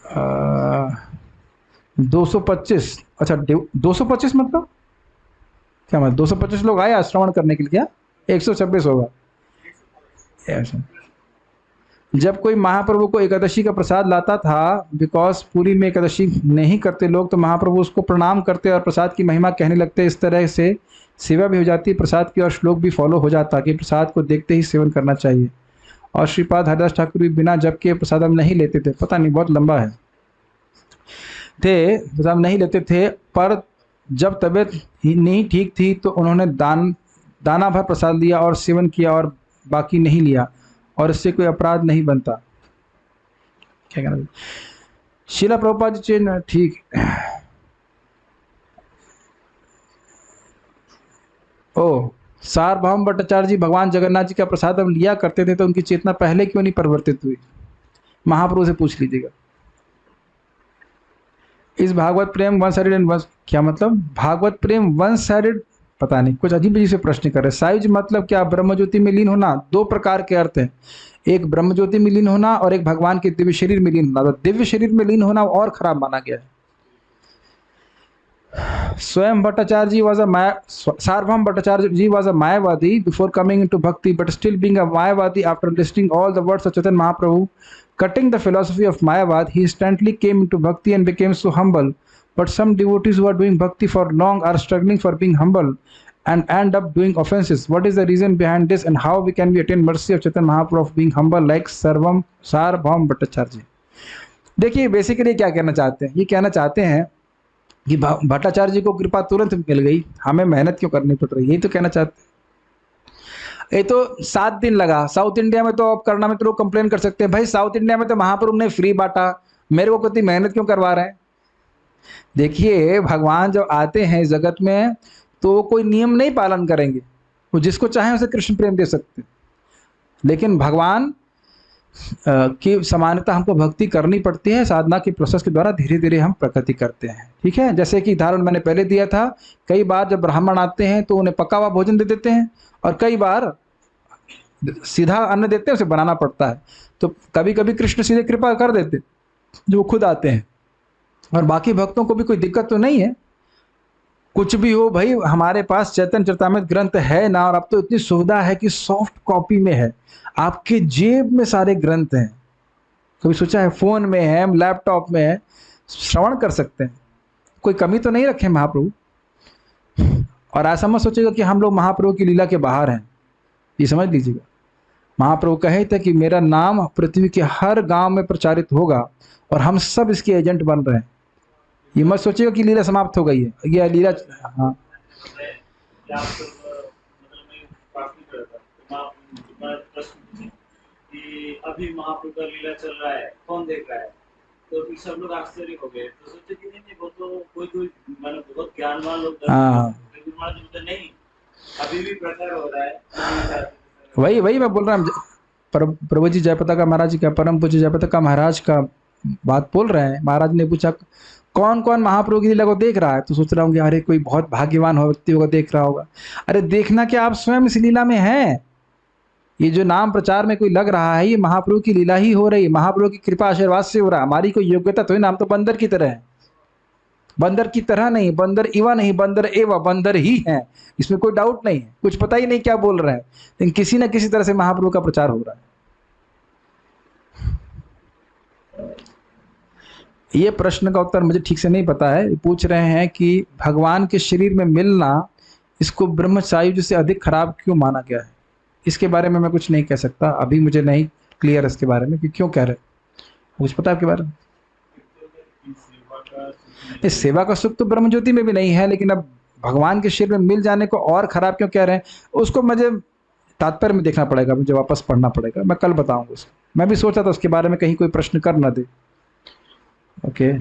Speaker 1: आ, 225, अच्छा 225 मतलब क्या? मतलब 225 लोग आए श्रवण करने के लिए क्या? 126 होगा। जब कोई महाप्रभु को एकादशी का प्रसाद लाता था, बिकॉज पूरी में एकादशी नहीं करते लोग, तो महाप्रभु उसको प्रणाम करते और प्रसाद की महिमा कहने लगते। इस तरह से सेवा भी हो जाती प्रसाद की और श्लोक भी फॉलो हो जाता कि प्रसाद को देखते ही सेवन करना चाहिए। और श्रीपाद हरिदास ठाकुर भी बिना जब के प्रसाद हम नहीं लेते थे। पता नहीं, बहुत लंबा है, थे प्रसाद नहीं लेते थे, पर जब तबीयत नहीं ठीक थी तो उन्होंने दाना भर प्रसाद लिया और सेवन किया और बाकी नहीं लिया, और इससे कोई अपराध नहीं बनता। क्या कहना? शीला प्रभुपाद जी, ठीक। ओ, सार्वभौम भट्टाचार्य जी भगवान जगन्नाथ जी का प्रसाद हम लिया करते थे, तो उनकी चेतना पहले क्यों नहीं परिवर्तित हुई? महाप्रभु से पूछ लीजिएगा। इस भागवत प्रेम वन साइडेड एंड क्या मतलब? भागवत प्रेम वन साइडेड, पता नहीं, कुछ अजीब अजीब से प्रश्न कर रहे। साइज मतलब क्या? ब्रह्मज्योति में लीन होना। 2 प्रकार के अर्थ हैं, एक ब्रह्मज्योति में लीन होना और एक भगवान के दिव्य शरीर में लीन होना। तो दिव्य शरीर में लीन होना और खराब माना गया है। स्वयं भट्टाचार्य जी was a Sarvabhaum Bhattacharya ji was a Mayavadi before coming into bhakti, but still being a Mayavadi after listening all the words of Chaitanya Mahaprabhu, cutting the philosophy of Mayavad, he instantly came into bhakti and became so humble. But some devotees who are doing bhakti for long are struggling for being humble and end up doing offenses. What is the reason behind this, and how we can we attain mercy of Chaitanya Mahaprabhu of being humble like Sarvabhaum Bhattacharya ji? देखिए, basically क्या कहना चाहते हैं? ये कहना चाहते हैं कि भट्टाचार्य जी को कृपा तुरंत मिल गई, हमें मेहनत क्यों करनी पड़ रही है? यही तो कहना चाहते हैं। ये तो 7 दिन लगा। साउथ इंडिया में तो अब करना में तो लोग कंप्लेन कर सकते हैं, भाई साउथ इंडिया में तो महाप्रभु ने फ्री बांटा, मेरे को कितनी मेहनत क्यों करवा रहे हैं? देखिए, भगवान जब आते हैं इस जगत में तो कोई नियम नहीं पालन करेंगे, वो जिसको चाहे उसे कृष्ण प्रेम दे सकते, लेकिन भगवान की समानता हमको भक्ति करनी पड़ती है। साधना की प्रोसेस के द्वारा धीरे धीरे हम प्रगति करते हैं, ठीक है। जैसे कि उदाहरण मैंने पहले दिया था, कई बार जब ब्राह्मण आते हैं तो उन्हें पका हुआ भोजन दे देते हैं, और कई बार सीधा अन्न देते हैं, उसे बनाना पड़ता है। तो कभी कभी कृष्ण सीधे कृपा कर देते जो खुद आते हैं, और बाकी भक्तों को भी कोई दिक्कत तो नहीं है। कुछ भी हो भाई, हमारे पास चैतन्य चरितामृत ग्रंथ है ना, और अब तो इतनी सुविधा है कि सॉफ्ट कॉपी में है, आपके जेब में सारे ग्रंथ हैं। कभी सोचा है? फोन में है, लैपटॉप में है, श्रवण कर सकते हैं, कोई कमी तो नहीं रखे महाप्रभु। और ऐसा मत सोचिएगा कि हम लोग महाप्रभु की लीला के बाहर हैं, ये समझ लीजिएगा। महाप्रभु कहे थे कि मेरा नाम पृथ्वी के हर गांव में प्रचारित होगा और हम सब इसके एजेंट बन रहे हैं। ये मत सोचिएगा कि लीला समाप्त हो गई है, ये लीला। हाँ
Speaker 2: अभी महाप्रभु का लीला चल रहा है, कौन देख रहा है? तो फिर सब लोग आश्चर्य हो गए, तो सोचे कि नहीं वो तो कोई मतलब बहुत ज्ञानवान लोग नहीं, अभी भी प्रचार हो रहा है।
Speaker 1: वही मैं बोल रहा हूँ, प्रभु जी जयप्रताप महाराज जी का, परम पूज्य जयप्रताप महाराज का बात बोल रहे हैं। महाराज ने पूछा कौन कौन महाप्रभु की लीला को देख रहा है, तो सोच रहा हूँ कि अरे कोई बहुत भाग्यवान हो व्यक्ति होगा देख रहा होगा। अरे देखना क्या, आप स्वयं इस लीला में हैं। ये जो नाम प्रचार में कोई लग रहा है, ये महाप्रभु की लीला ही हो रही है, महाप्रभु की कृपा आशीर्वाद से हो रहा है। हमारी कोई योग्यता तो है ना, हम तो बंदर की तरह है। बंदर की तरह नहीं, बंदर इवा नहीं, बंदर एवा, बंदर ही है, इसमें कोई डाउट नहीं है। कुछ पता ही नहीं क्या बोल रहे हैं, लेकिन किसी न किसी तरह से महाप्रभु का प्रचार हो रहा है। ये प्रश्न का उत्तर मुझे ठीक से नहीं पता है। पूछ रहे हैं कि भगवान के शरीर में मिलना, इसको ब्रह्मचार्य से अधिक खराब क्यों माना गया है? इसके बारे में मैं कुछ नहीं कह सकता, अभी मुझे नहीं क्लियर इसके बारे में कि क्यों कह रहे। कुछ पता आपके बारे में? इस सेवा का सुख तो ब्रह्म ज्योति में भी नहीं है, लेकिन अब भगवान के शरीर में मिल जाने को और खराब क्यों कह रहे हैं, उसको मुझे तात्पर्य में देखना पड़ेगा, मुझे वापस पढ़ना पड़ेगा। मैं कल बताऊंगा उसको। मैं भी सोचा था उसके बारे में कहीं कोई प्रश्न कर ना दे। ओके।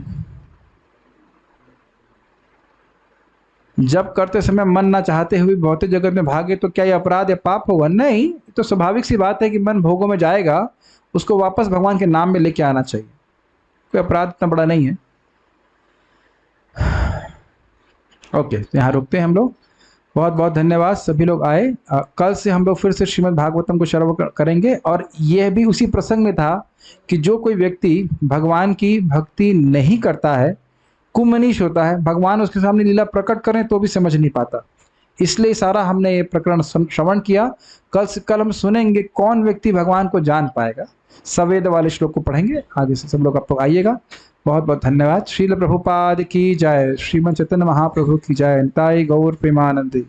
Speaker 1: जब करते समय मन ना चाहते हुए भौतिक जगत में भागे तो क्या ये अपराध या पाप होगा? नहीं, तो स्वाभाविक सी बात है कि मन भोगों में जाएगा, उसको वापस भगवान के नाम में लेके आना चाहिए। कोई अपराध इतना बड़ा नहीं है। ओके, तो यहाँ रुकते हैं हम लोग। बहुत बहुत धन्यवाद, सभी लोग आए। कल से हम लोग फिर से श्रीमद् भागवतम को श्रवण करेंगे। और यह भी उसी प्रसंग में था कि जो कोई व्यक्ति भगवान की भक्ति नहीं करता है, कुमनीष होता है, भगवान उसके सामने लीला प्रकट करें तो भी समझ नहीं पाता। इसलिए सारा हमने ये प्रकरण श्रवण किया। कल हम सुनेंगे कौन व्यक्ति भगवान को जान पाएगा। सवेद वाले श्लोक को पढ़ेंगे आगे से। सब लोग आप लोग आइएगा। बहुत बहुत धन्यवाद। श्रील प्रभुपाद की जय, श्रीमद् चैतन्य महाप्रभु की जय, निताई गौर प्रेमानंदी।